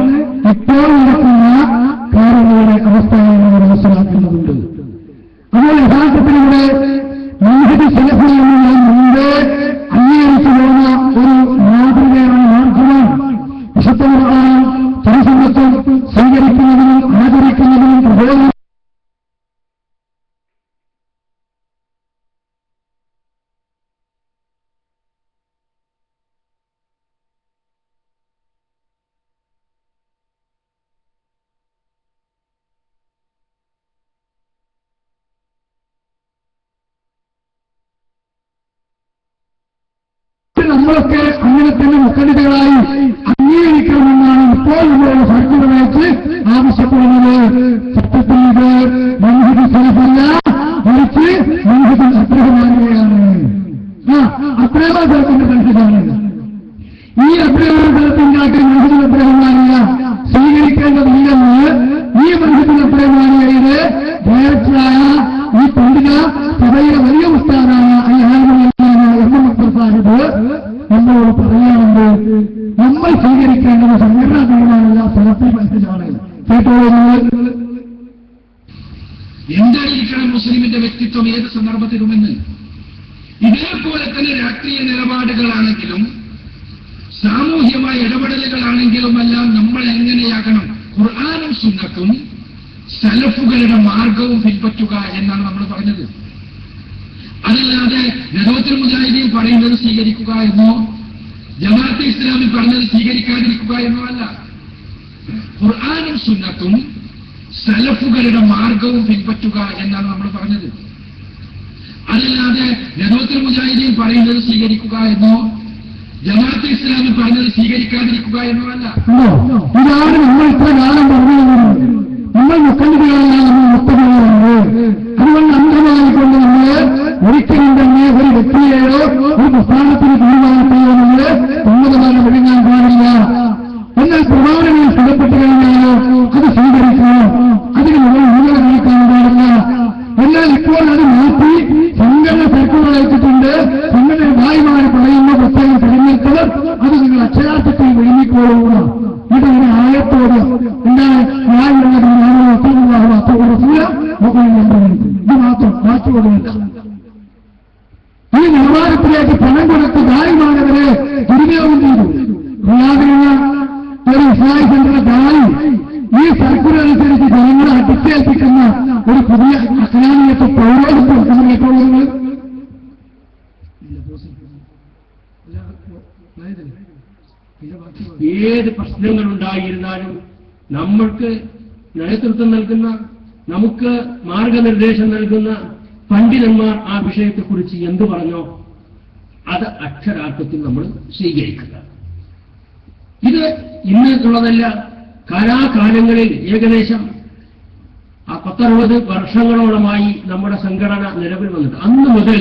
ഇപ്പോൾ നടക്കുന്ന കാര്യങ്ങളുടെ അവസ്ഥയായി നമ്മൾ മനസ്സിലാക്കേണ്ടതുണ്ട്. അപ്പോൾ യഥാർത്ഥത്തിലൂടെ മൻഹജ് സലഫിൽ നിന്നുള്ള മുമ്പേ അംഗീകരിച്ചു പോകുന്ന ഒരു മാതൃകയാണ് മാർഗം. വിശുദ്ധ ഖുർആൻ പരിസരത്തും സ്വീകരിക്കുന്നതിനും ആചരിക്കുന്നതിനും പ്രബോധനം നമ്മളൊക്കെ അങ്ങനെ തന്നെ മുഖ്യതകളായി അംഗീകരിക്കണമെന്നാണ് ഇപ്പോൾ നമ്മളോട് സർക്കാർ വെച്ച് ആവശ്യപ്പെടുന്നത്. സത്യത്തിൽ ഇത് മൻഹജ് സലഫല്ല, മറിച്ച് മൻഹജ് അബ്രഹ്മാനിയാണ്. അബ്രഹ്മാന്റെ മൻഹജാണ്. ഈ അബ്രഹ്മാനത്തിനാക്കി മൻഹജ് അബ്രഹ്മാനിയ സ്വീകരിക്കേണ്ടതില്ലെന്ന് ഈ മൻഹജ് അബ്രഹ്മാനിയയുടെ ഡയറക്ടറായ ഈ പണ്ഡിത സഭയിലെ വലിയ ഉസ്താദായ സാഹിബ് നമ്മളോട് പറയാറുണ്ട്, നമ്മൾ സ്വീകരിക്കേണ്ടത് സംഘടനാ തീരുമാനമല്ല, സലഫി മൻഹജാണ്. കേട്ടോളൂ. എന്തായിരിക്കണം മുസ്ലിമിന്റെ വ്യക്തിത്വം ഏത് സന്ദർഭത്തിലുമെന്ന്. ഇതേപോലെ തന്നെ രാഷ്ട്രീയ നിലപാടുകളാണെങ്കിലും സാമൂഹ്യമായ ഇടപെടലുകളാണെങ്കിലും എല്ലാം നമ്മൾ എങ്ങനെയാകണം? ഖുർആനും സുന്നത്തും സലഫുകളുടെ മാർഗവും പിൻപറ്റുക എന്നാണ് നമ്മൾ പറഞ്ഞത്. അതല്ലാതെ നദവത്തുൽ മുജാഹിദീൻ പറയുന്നത് സ്വീകരിക്കുക എന്നോ ജമാഅത്തെ ഇസ്ലാമി പറഞ്ഞത് സ്വീകരിക്കാതിരിക്കുക എന്നോ അല്ല. ഖുർആനും സുന്നത്തും സലഫുകളുടെ മാർഗവും പിൻപറ്റുക എന്നാണ് നമ്മൾ പറഞ്ഞത്. അതല്ലാതെ നദവത്തുൽ മുജാഹിദീൻ പറയുന്നത് സ്വീകരിക്കുക എന്നോ ജമാഅത്തെ ഇസ്ലാമി പറഞ്ഞത് സ്വീകരിക്കാതിരിക്കുക എന്നോ അല്ല. ഇതാണ് നമ്മൾ ഇത്ര കാലം പറഞ്ഞത്. നമ്മൾ മുഖ്യമന്ത്രികളാണ്, നമ്മൾ മുത്തകളാണ്. അതുകൊണ്ട് അന്ധമായിക്കൊണ്ട് നമ്മൾ ഒരിക്കലും തന്നെ ഒരു വ്യക്തിയെയോ ഒരു പ്രസ്ഥാനത്തിന് തീരുമാനത്തെയോ നമ്മൾ സമ്മതമായി വിഴുങ്ങാൻ പാടില്ല. എന്നാൽ പ്രമാണങ്ങൾ സ്ഥിരപ്പെട്ട് കഴിഞ്ഞാലോ അത് സ്വീകരിക്കണം. അതിന് മുകളിൽ ഊഴൽ കാണിക്കാൻ പാടില്ല. എന്നാൽ ഇപ്പോൾ അത് മാറ്റി സംഘടന സർക്കുലർ അയച്ചിട്ടുണ്ട്. സംഘടന ഭായിമാർ പറയുന്ന പ്രത്യേകം തിരഞ്ഞെടുത്തവർ അത് നിങ്ങൾ അക്ഷരാർത്ഥത്തിൽ വിഴുങ്ങിക്കോളുക. ഇതൊരു ആയത്തോട് എന്താണ് ന്യായമുള്ളത്? ഇത് മാത്രം മാറ്റുകൊടുമില്ല. ഈ നിലവാരത്തിലേക്ക് പണം കൊടുത്ത് ദാരിമാനവരെ ദുരുപയോഗം ചെയ്തു. റിയാദിലുള്ള ഒരു ഇസ്ലാമിക് സെന്ററിലെ ദാരി ഈ സർക്കുലർ അനുസരിച്ച് ജനങ്ങളെ അടിച്ചേൽപ്പിക്കുന്ന ഒരു പുതിയ അക്രാമിയത്തെ പൗരോഹിത്യം എന്ന് കേട്ടോളുന്നത്. ഏത് പ്രശ്നങ്ങളുണ്ടായിരുന്നാലും നമ്മൾക്ക് നേതൃത്വം നൽകുന്ന, നമുക്ക് മാർഗനിർദ്ദേശം നൽകുന്ന പണ്ഡിതന്മാർ ആ വിഷയത്തെക്കുറിച്ച് എന്തു പറഞ്ഞോ അത് അക്ഷരാർത്ഥത്തിൽ നമ്മൾ സ്വീകരിക്കുക. ഇത് ഇന്നുള്ളതല്ല. കാലാകാലങ്ങളിൽ ഏകദേശം 10-60 വർഷങ്ങളോളമായി നമ്മുടെ സംഘടന നിലവിൽ വന്നിട്ട് അന്ന് മുതൽ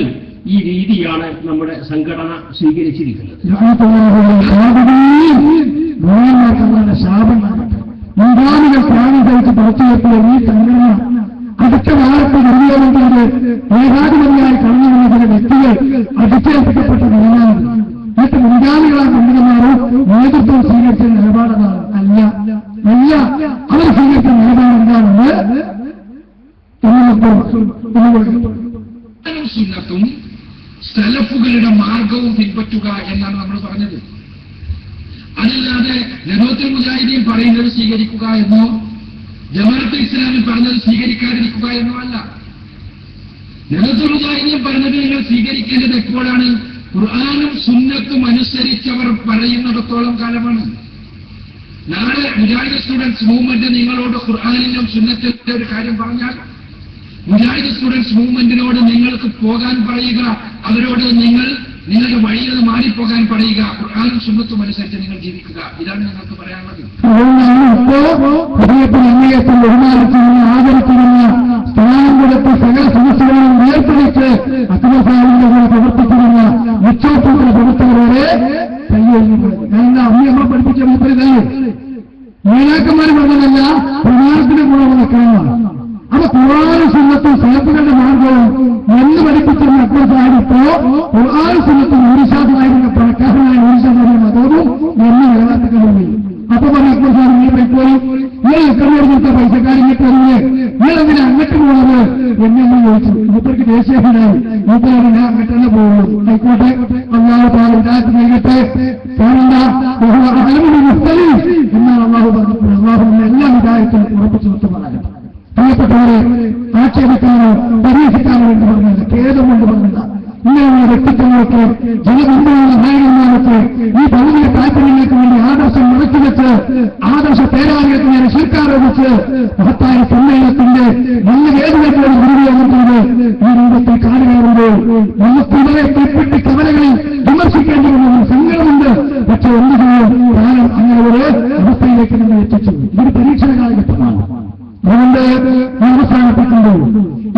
ഈ രീതിയാണ് നമ്മുടെ സംഘടന സ്വീകരിച്ചിരിക്കുന്നത്. മുൻഗാമികൾ പ്രാണി കഴിച്ച് പുറത്തുവെത്തിയ ഈ സംഘടന അടുത്ത കാലത്ത് നിർമ്മിക്കുന്നത് ഏകാധിപതിയായി കടന്നു വന്ന ചില വ്യക്തികൾ അടിച്ചേൽപ്പിക്കപ്പെട്ട നിലപാട്. എന്നിട്ട് മുൻഗാമികളായ പണ്ഡിതന്മാരോ നേതൃത്വം സ്വീകരിച്ച നിലപാടെന്നാണ്. അല്ല അവർ സ്വീകരിച്ച നിലപാട് എന്താണെന്ന് സുന്നത്തും സലഫുകളുടെ മാർഗവും പിൻപറ്റുക എന്നാണ് നമ്മൾ പറഞ്ഞത്. അതല്ലാതെ നദവത്തുൽ മുജാഹിദീൻ പറയുന്നത് സ്വീകരിക്കുക എന്നോ ജമാഅത്തെ ഇസ്ലാമി പറഞ്ഞത് സ്വീകരിക്കാതിരിക്കുക എന്നോ അല്ല. നബിയും പറഞ്ഞത് നിങ്ങൾ സ്വീകരിക്കേണ്ടത് എപ്പോഴാണ്? ഖുർആനും സുന്നത്തും അനുസരിച്ചവർ പറയുന്നിടത്തോളം കാലമാണ്. നാളെ മുജാഹിദ് സ്റ്റുഡൻസ് മൂവ്മെന്റ് നിങ്ങളോട് ഖുർആനിലും സുന്നത്തിന്റെ ഒരു കാര്യം പറഞ്ഞാൽ മുജാഹിദ് സ്റ്റുഡൻസ് മൂവ്മെന്റിനോട് നിങ്ങൾക്ക് പോകാൻ പറയുക, അവരോട് നിങ്ങളുടെ വഴിയിൽ നിന്ന് മാറിപ്പോകാൻ പറയുക, ഖുർആനും സുന്നത്തും അനുസരിച്ച് നിങ്ങൾ ജീവിക്കുക. ഇതാണ് നിങ്ങൾക്ക് പറയാനുള്ളത്. അങ്ങേയത്തിൽ ബഹുമാനിക്കുന്ന ആദരിക്കുന്ന സ്ഥാനം കൊടുത്ത് സകല സമസ്യകളും വേർതിരിച്ച് അഖിലസാഹിന്റെ കൂടെ പ്രവർത്തിക്കുന്ന ഉച്ചോട്ടുള്ള പ്രവർത്തകരെ എന്താ അമ്മയമ്മ പഠിപ്പിച്ച മൂപ്പരിതല്ലേ നേതാക്കന്മാർ പറഞ്ഞതല്ല, പ്രധാനത്തിന്റെ ഗുണമെന്ന ക്രമമാണ്. അപ്പൊ ഖുർആനും സുന്നത്തും സലഫുകളുടെ മാർഗവും എന്ന് പഠിപ്പിച്ചിരുന്ന അഖിലസാഹിപ്പോ ഖുർആനും സുന്നത്തും ഒരിശാദമായിരുന്ന പ്രക്കാരനായ ഒരിശാദമായ മതവും എന്ന് നിലനിർത്തുകയും അപ്പൊ പറഞ്ഞ അഖിലസാഹി നീ പോയിപ്പോയി, നിങ്ങൾ കറിയെടുത്ത പൈസക്കാരിങ്ങോട്ട് വരില്ലേ, നിങ്ങളെങ്ങനെ അങ്ങോട്ട് പോകുന്നത് എന്നൊന്നും ചോദിച്ചു. മൂപ്പർക്ക് ദേശീയനായി മൂപ്പരാണ് ഞാൻ അങ്ങോട്ട് തന്നെ പോകുള്ളൂ. ആയിക്കോട്ടെ, അള്ളാഹു താഴെ വിടാത്ത് നൽകട്ടെ. കാരണം എന്നാണ് അള്ളാഹു പറഞ്ഞപ്പോൾ അള്ളാഹുവിന്റെ എല്ലാ വിധായത്തും ഉറപ്പിച്ചു നിർത്തുവാനാണ്. പ്രിയപ്പെട്ടവരെ, ആക്ഷേപിക്കാനോ പരീക്ഷിക്കാനോ വേണ്ടി പറഞ്ഞില്ല, ഖേദം കൊണ്ട് പറഞ്ഞില്ല. ഇങ്ങനെയുള്ള വ്യക്തിത്വങ്ങൾക്ക് ജനബന്ധമുള്ള നായകന്മാർക്ക് ഈ ഭൗതിക താല്പര്യങ്ങൾക്ക് വേണ്ടി ആദർശം മറച്ചുവെച്ച് ആദർശ പേരാളികൾക്ക് നേരെ ശിർക്കാരോപിച്ച് മഹത്തായ സമ്മേളനത്തിന്റെ നല്ല വേദികൾക്കുള്ള ദുരുപയോഗത്തിലൂടെ ഈ രൂപത്തിൽ കാണുകയുമ്പോൾ നമുക്ക് ഇവരെ കീഴ്പ്പെട്ടി കവലകളിൽ വിമർശിക്കേണ്ടി വരുന്ന സങ്കടമുണ്ട്. പക്ഷെ എന്ത് ചെയ്യും, കാലം അങ്ങനെ ഒരു അവസ്ഥയിലേക്ക് നമ്മൾ എത്തിച്ചു. ഇതൊരു പരീക്ഷണ കാലഘട്ടമാണ്. അതുകൊണ്ട് അവസാനിപ്പിക്കുമ്പോൾ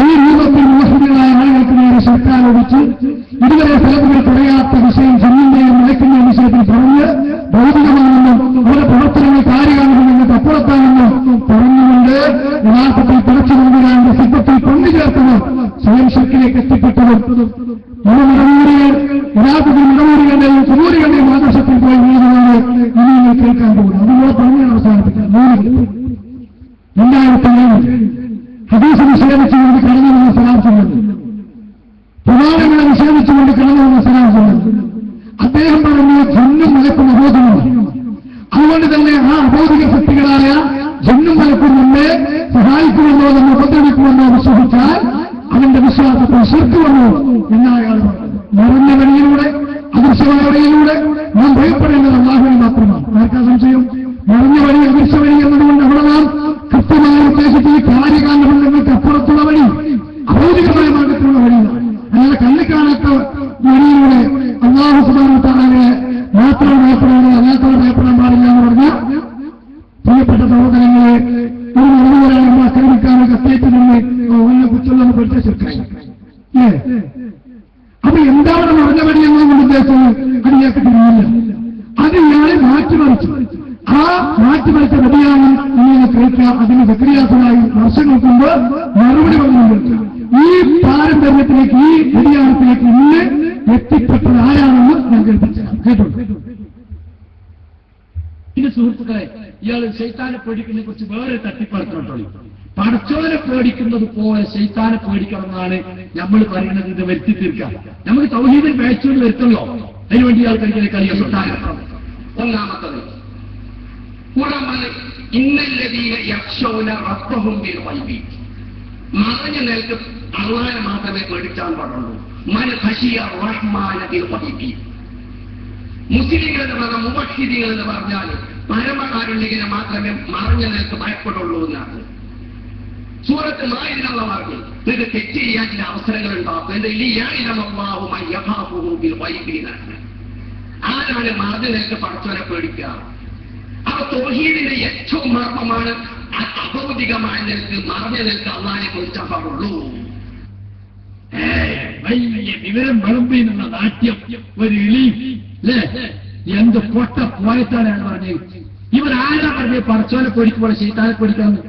ഈ രൂപത്തിൽ മോശങ്ങളായ ആളുകൾക്ക് നേരെ ശിർക്കാരോപിച്ച് ഇതുവരെ സ്ഥലത്തുകൾ പറയാത്ത വിഷയം ജന്മിന്റെയും മയക്കുന്ന വിഷയത്തിൽ പറഞ്ഞ് ഭൗതികമാണെന്നും അവരുടെ പ്രവർത്തനങ്ങൾ കാര്യകാലമെന്ന് അപ്പുറത്താണെന്നും പറഞ്ഞുകൊണ്ട് യഥാർത്ഥത്തിൽ പറിച്ചു നൽകുകയാണ് സിദ്ധത്തിൽ പങ്കുചേർത്തവർ സ്വയം ശക്തിയിലേക്ക് എത്തിപ്പെട്ടവർ യഥാർത്ഥത്തിൽ മുടമൂരികളുടെയും കുമൂരികളുടെയും ആദർശത്തിൽ പോയി വീഴുന്നതാണ് ഇനി നിങ്ങൾ കേൾക്കാൻ പോകുന്നത്. അതുപോലെ പറഞ്ഞാൽ അവസാനിപ്പിക്കാം. 2007 ഹദീസ് നിഷേധിച്ചുകൊണ്ട് കടന്നു വന്ന സലാം ചെയ്യുന്നത്, പ്രമാണങ്ങളെ നിഷേധിച്ചുകൊണ്ട് കടന്നു വന്ന സലാം ചെയ്യുന്നത്. അദ്ദേഹം പറഞ്ഞു ജന്നും മലക്കും അബോധമാണ്. അതുകൊണ്ട് തന്നെ ആ അബോധിക ശക്തികളായ ജന്നും മലക്കും നമ്മെ സഹായിക്കുമെന്നോ നമ്മെ ഉപദ്രവിക്കുമെന്നോ വിശ്വസിച്ചാൽ അവന്റെ വിശ്വാസത്തിൽ ശിർക്ക് വന്നു എന്നാണ് അയാൾ പറഞ്ഞത്. നിറഞ്ഞ വഴിയിലൂടെ അദൃശ്യമായ വഴിയിലൂടെ നാം ഭയപ്പെടേണ്ടത് അല്ലാഹുവിനെ മാത്രമാണ്. ആർക്കാ സംശയം? നിറഞ്ഞ വഴി അദൃശ്യ വഴി എന്നതുകൊണ്ട് അവിടെ നാം കൃത്യമായ ഉദ്ദേശത്തിൽ കാര്യകാലബന്ധങ്ങൾക്ക് അപ്പുറത്തുള്ള വഴി അഭൗതികമായ മാർഗത്തിലുള്ള വഴിയാണ്. അല്ലാതെ കണ്ണിക്കാണാത്ത വഴിയിലൂടെ അല്ലാഹു സുബ്ഹാനഹു വ തആലയെ മാത്രം ഭയപ്പെടാതെ അല്ലാത്തവരെ ഭയപ്പെടാൻ പാടില്ല എന്ന് പറഞ്ഞ പ്രിയപ്പെട്ട സഹോദരങ്ങളെ, ഒരു മറുപടിയാണ് ആക്രമിക്കാനോ കത്തേറ്റ് നിന്ന് ഒന്നെ കുത്തുള്ളതെന്ന് പഠിച്ച ശിർക്കായി. അപ്പൊ എന്താണ് നിറഞ്ഞ വഴി എന്നതുകൊണ്ട് ഉദ്ദേശിച്ചത് അത് ഇയാൾക്ക് തിരിഞ്ഞില്ല. അത് ഇയാളെ മാറ്റിമറിച്ചു. ആ മാറ്റിമറിച്ച വ്യതിയാനം ഇങ്ങനെ കേൾക്കുക, അതിന് സക്രിയാസനായി വർഷങ്ങൾക്ക് മുമ്പ് മറുപടി പറഞ്ഞു. ഈ പാരമ്പര്യത്തിലേക്ക്, ഈ വ്യതിയാനത്തിലേക്ക് ഇന്ന് എത്തിപ്പെട്ടത് ആരാണെന്ന് ഞാൻ കേൾപ്പിച്ചതാണ്. കേട്ടോ ഇത് സുഹൃത്തുക്കളെ, ഇയാൾ ശൈത്താനെ പേടിക്കുന്നതിനെ കുറിച്ച് വേറെ തട്ടിപ്പറത്തോളി. പടച്ചോനെ പേടിക്കുന്നത് പോലെ ശൈത്താനെ പേടിക്കണമെന്നാണ് നമ്മൾ പറയുന്നത്. ഇത് വരുത്തി തീർക്കാം. നമുക്ക് തൗഹീദിൽ പേച്ചുകൊണ്ട് വരുത്തല്ലോ, അതിനുവേണ്ടി ഇയാൾ കളിക്കുന്ന കളിയാണ്. ഒന്നാമത്തത് മറഞ്ഞ നിലക്ക് അള്ളാനെ മാത്രമേ പേടിച്ചാൻ പാടുള്ളൂ. മുസ്ലിങ്ങൾ എന്ന് പറഞ്ഞ മുബശ്ശിരീങ്ങൾ എന്ന് പറഞ്ഞാൽ പരമകാരുണ്യനെ മാത്രമേ മറഞ്ഞ നിലക്ക് ഭയപ്പെടുള്ളൂ എന്നാണ്. സൂറത്ത് മാഇദയിൽ പറഞ്ഞു ഇത് തെറ്റ് ചെയ്യാൻ ചില അവസരങ്ങൾ ഉണ്ടാക്കും. ആരാണ് മറഞ്ഞ നിലക്ക് പടച്ചവനെ പേടിക്കുക? അപ്പൊ തൗഹീദിന്റെ ഏറ്റവും മർമ്മമാണ് അഭൗതികമായ നിലക്ക് മറഞ്ഞ നിലക്ക് അള്ളാനെ കുറിച്ചാൻ പാടുള്ളൂ. വലിയ വിവരം വിളമ്പിനുള്ള നാട്യം, ഒരു ഇളി അല്ലേ, എന്ത് പൊട്ട പോയത്താനാണ് പറഞ്ഞത്. ഇവരാരാ പറഞ്ഞത് പടച്ചോനെ പേടിക്കുമ്പോൾ ശൈത്താനെ പേടിക്കാന്ന്?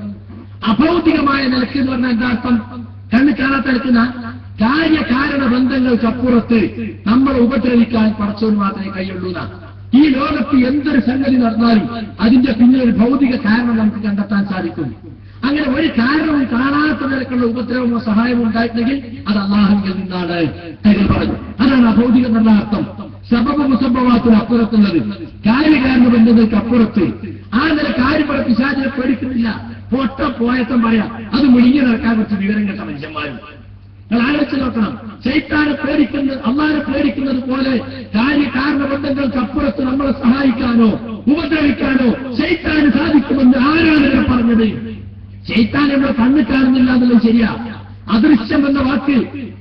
അഭൗതികമായ നിലക്ക് എന്ന് പറഞ്ഞാൽ എന്താ അർത്ഥം? കണ്ണ് കാണാത്ത നിൽക്കുന്ന കാര്യകാരണ ബന്ധങ്ങൾക്കപ്പുറത്ത് നമ്മളെ ഉപദ്രവിക്കാൻ പടച്ചോന് മാത്രമേ കഴിയുള്ളൂ. ഈ ലോകത്ത് എന്തൊരു സംഗതി നടന്നാലും അതിന്റെ പിന്നിൽ ഒരു ഭൗതിക കാരണം നമുക്ക് കണ്ടെത്താൻ സാധിക്കും. അങ്ങനെ ഒരു കാരണവും കാണാത്ത നിലക്കുള്ള ഉപദ്രവമോ സഹായമോ ഉണ്ടായിട്ടുണ്ടെങ്കിൽ അത് അല്ലാഹുവിൽ നിന്നാണ് എന്ന് പറഞ്ഞു. അതാണ് അഭൗതികം എന്നുള്ള അർത്ഥം. സബബ മുസബവാത്തിന് അപ്പുറത്തുള്ളത്, കാര്യകാരണ ബന്ധങ്ങൾക്ക് അപ്പുറത്ത്. ആ നില കാര്യമുള്ള പിശാചിനെ പേടിക്കുന്നില്ല. പൊട്ട പോയത്തം പറയാം, അത് മുടിഞ്ഞു നടക്കാൻ കുറച്ച് വിവരം കേട്ട മനുഷ്യന്മാരും നിങ്ങൾ ആലോചിച്ച് നോക്കണം. ശൈത്താനെ പേടിക്കുന്നത് അള്ളാനെ പേടിക്കുന്നത് പോലെ കാര്യകാരണബന്ധങ്ങൾക്കപ്പുറത്ത് നമ്മളെ സഹായിക്കാനോ ഉപദ്രവിക്കാനോ ശൈത്താന് സാധിക്കുമെന്ന് ആരാണ് പറഞ്ഞത്? ശൈത്താൻ നമ്മളെ കണ്ണ് കാണുന്നില്ല എന്നുള്ളത് ശരിയാ. അദൃശ്യം എന്ന വാക്ക്,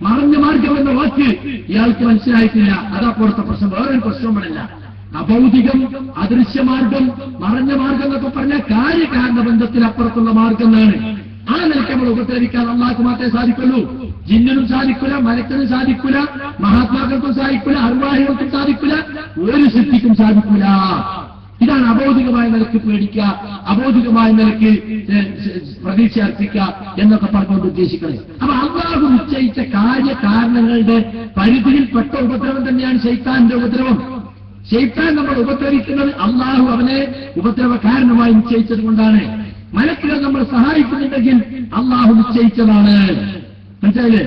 മറഞ്ഞ മാർഗം എന്ന വാക്ക് ഇയാൾക്ക് മനസ്സിലായിട്ടില്ല. അതപ്പുറത്തെ പ്രശ്നം. വേറൊരു പ്രശ്നമല്ല. അഭൗതികം, അദൃശ്യമാർഗം, മറഞ്ഞ മാർഗം എന്നൊക്കെ പറഞ്ഞാൽ കാര്യകാരണ ബന്ധത്തിനപ്പുറത്തുള്ള മാർഗം എന്നാണ്. ആ നിലയ്ക്ക് നമ്മൾ ഉപദ്രവിക്കാൻ അള്ളാഹ്ക്ക് മാത്രമേ സാധിക്കുള്ളൂ. ജിന്നിനും സാധിക്കില്ല, മലക്കിനും സാധിക്കില്ല, മഹാത്മാക്കൾക്കും സാധിക്കില്ല, അർവാഹികൾക്കും സാധിക്കില്ല, ഒരു സിദ്ധിക്കും സാധിക്കില്ല. ഇതാണ് അബോധികമായ നിലയ്ക്ക് പേടിക്കുക, അബോധികമായ നിലയ്ക്ക് പ്രതീക്ഷ അർപ്പിക്കുക എന്നൊക്കെ പറഞ്ഞുകൊണ്ട് ഉദ്ദേശിക്കുന്നത്. അപ്പൊ അള്ളാഹു നിശ്ചയിച്ച കാര്യകാരണങ്ങളുടെ പരിധിയിൽപ്പെട്ട ഉപദ്രവം തന്നെയാണ് ശൈത്താന്റെ ഉപദ്രവം. ശൈത്താൻ നമ്മൾ ഉപദ്രവിക്കുന്നത് അള്ളാഹു അവനെ ഉപദ്രവ കാരണമായി നിശ്ചയിച്ചത് കൊണ്ടാണ്. മലക്കുകൾ നമ്മൾ സഹായിക്കുന്നുണ്ടെങ്കിൽ അള്ളാഹു നിശ്ചയിച്ചതാണ്. മനസ്സിലായില്ലേ?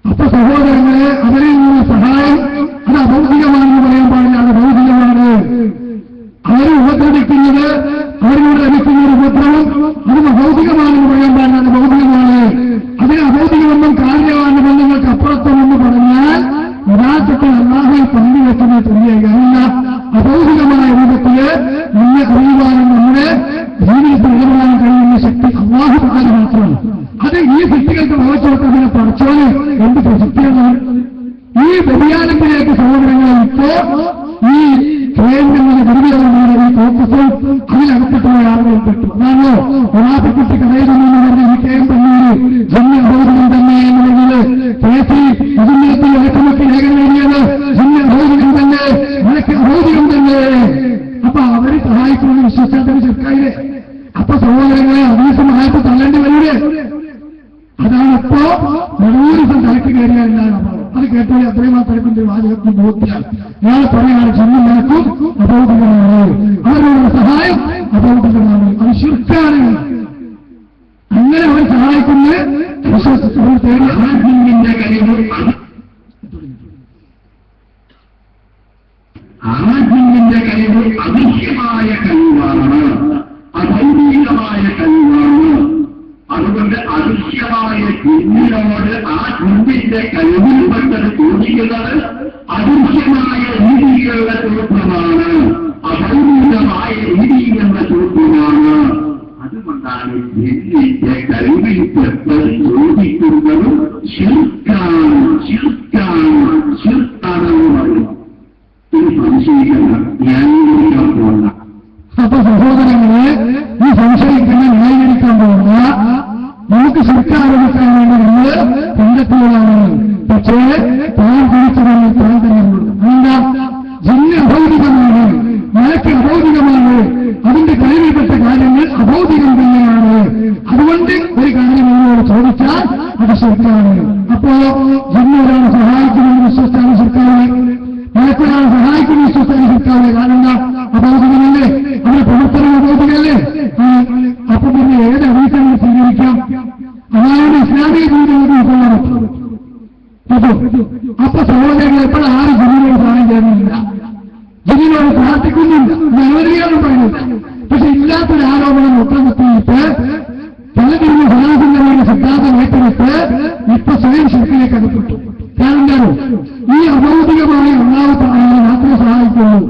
അപ്പൊ സഹോദരങ്ങളെ, അവരിൽ നിന്ന് സഹായം അത് അഭൗതികമാണെന്ന് പറയാൻ പാടില്ല, അത് ഭൗതികമാണ്. അവരെ ഉപദ്രവിക്കുന്നത്, അവരിലൂടെ ലഭിക്കുന്ന ഒരു ഉപദ്രവം അത് അഭൗതികമാണെന്ന് പറയാൻ പാടില്ല, അത് ഭൗതികമാണ്. അതിന് അഭൗതികമെന്നും കാര്യമാണ് ബന്ധങ്ങൾക്ക് അപ്പുറത്തുമെന്ന് പറഞ്ഞാൽ യഥാർത്ഥത്തിൽ അല്ലാഹുവിൽ പങ്കുവെക്കുന്ന തുല്യല്ല. അഭൗതികമായ രൂപത്തില് നിന്നെ അറിയുവാനും നമ്മുടെ ജീവിതത്തിൽ ഇടപെടാൻ കഴിയുന്ന ശക്തി അല്ലാഹു തആല മാത്രമാണ്. അത് ഈ സൃഷ്ടികൾക്ക് ഭവിച്ചോട്ടതിനെ പഠിച്ചോന് എന്ത് പ്രസിദ്ധിയാണ്. ഈ വ്യതിയാനത്തിലേക്ക് സഹോദരങ്ങളെ ഇപ്പോ ഈ കേന്ദ്രങ്ങളുടെ ഗുരുതരമായ ഫോക്കസും അതിലകപ്പെട്ടുള്ള ആളുകൾ പെട്ടു. ഞാനോ ഒരാപെട്ടി കഥയിലെന്ന് പറഞ്ഞ ഈ കേന്ദ്രങ്ങളിൽ ജന്മ അഭൗതികം തന്നെ എന്നുള്ളത് കേസി അതിനകത്ത് ഇറക്കുമൊക്കെ രേഖകൾ എഴുതിയത് ജന്മ അഭൗതികം തന്നെ, നിനക്ക് അഭൗതികം തന്നെ. അപ്പൊ അവരെ സഹായിക്കുമെന്ന് വിശ്വസിച്ചാൽ ചെറുക്കായില്ലേ? അപ്പൊ സഹോദരങ്ങളെ അതിനെ സഹായത്തെ തള്ളേണ്ടി വരില്ലേ? അതാണ് ഇപ്പോ 100 ദിവസം തലക്ക് കയറിയാൽ എന്താണ് അഭാവം. അത് കേട്ടാൽ അത്രയും തലത്തിന്റെ വാചകത്തിന് ബോധ്യമാണ്. ഞാൻ പറയുകയാണ്, ജന്മം നിനക്കും അഭൗതികമാണ്, അവരുടെ സഹായം അഭൗതികമാണ്, അത് ശിർക്കാണ്. അങ്ങനെ അവർ സഹായിക്കുന്ന വിശ്വസിച്ചവർ തേടി ആത്മീയന്റെ കഴിവ്, ആത്മീയന്റെ കഴിവ് അദൃശ്യമായ കഴിവാണ്, അഭൗതികമായ കഴിവാണ്. അതുകൊണ്ട് അദൃശ്യമായ ജിന്നിനോട് ആ ജിന്നിന്റെ കഴിവിൽപ്പെട്ടത് ചോദിക്കുന്നത് അദൃശ്യമായ രീതികളുടെ ചോദ്യമാണ്, അഭൗതികമായ രീതികളുടെ ചോദ്യമാണ്. അതുകൊണ്ടാണ് ജിന്നിന്റെ കഴിവിൽപ്പെട്ടത് ചോദിക്കുന്നതും ശിർക്കാണ്, ശിർക്കാണ്, ശിർക്കാണെന്ന് പറയും. ഇത് സംശയിക്കുന്ന ന്യായീകരിക്കാൻ പോകുന്ന. അപ്പൊ സഹോദരങ്ങളെ, ഈ സംശയിക്കുന്ന ന്യായീകരിക്കാൻ പോകുന്ന നമുക്ക് ശിർക്ക് ആരോപിക്കാൻ വേണ്ടി നമ്മൾ കണ്ടെത്തുകയാണ്. പക്ഷേ താൻ തിരിച്ചറിഞ്ഞ താൻ തന്നെയുള്ളൂ. എന്താ? ജിന്ന് അഭൗതികമാണ്, മലക്ക് അഭൗതികമാണ്, അതിന്റെ കഴിവിൽപ്പെട്ട കാര്യങ്ങൾ അഭൗതികം തന്നെയാണ്. അതുകൊണ്ട് ഒരു കാര്യം എന്നോട് ചോദിച്ചാൽ അത് ശിർക്കാണ്. അപ്പോ ജിന്ന് ഒരാളെ സഹായിക്കുമെന്ന് വിശ്വസിച്ചാണ് ശിർക്കാണ്, മലക്കൊരാളെ സഹായിക്കുന്ന വിശ്വസിച്ചാണ് ശിർക്കാണ്. കാരണം എന്താ? അഭൗതികമല്ലേ, അവരെ പ്രവർത്തനം അഭൗതികമല്ലേ. അപ്പൊ പിന്നെ ഏത് അഭീഷണം സ്വീകരിക്കാം? അതായത് ഇസ്ലാമിക ജീവിതം ഉൾക്കൊള്ളാൻ പറ്റും. അപ്പൊ സഹോദരങ്ങൾ എപ്പോഴും ആരും ജിന്നിനോട് സഹായം ചെയ്യുന്നില്ല, ജിന്നിനോട് പ്രാർത്ഥിക്കുന്നില്ല, അനുവദിക്കാനും പറയുന്നില്ല. പക്ഷെ ഇല്ലാത്തൊരു ആരോപണം ഒറ്റമുത്തിയിട്ട് പലതിരുന്ന സഹാസിന്റെ സിദ്ധാന്തം ഏറ്റെടുത്ത് ഇപ്പൊ സ്വയം ശക്തിയിലേക്ക് അകപ്പെട്ടു. കാരണം എന്താണ്? ഈ അഭൗതികമായ ഒന്നാമത്തെ ആളുകൾ മാത്രമേ സഹായിക്കുള്ളൂ.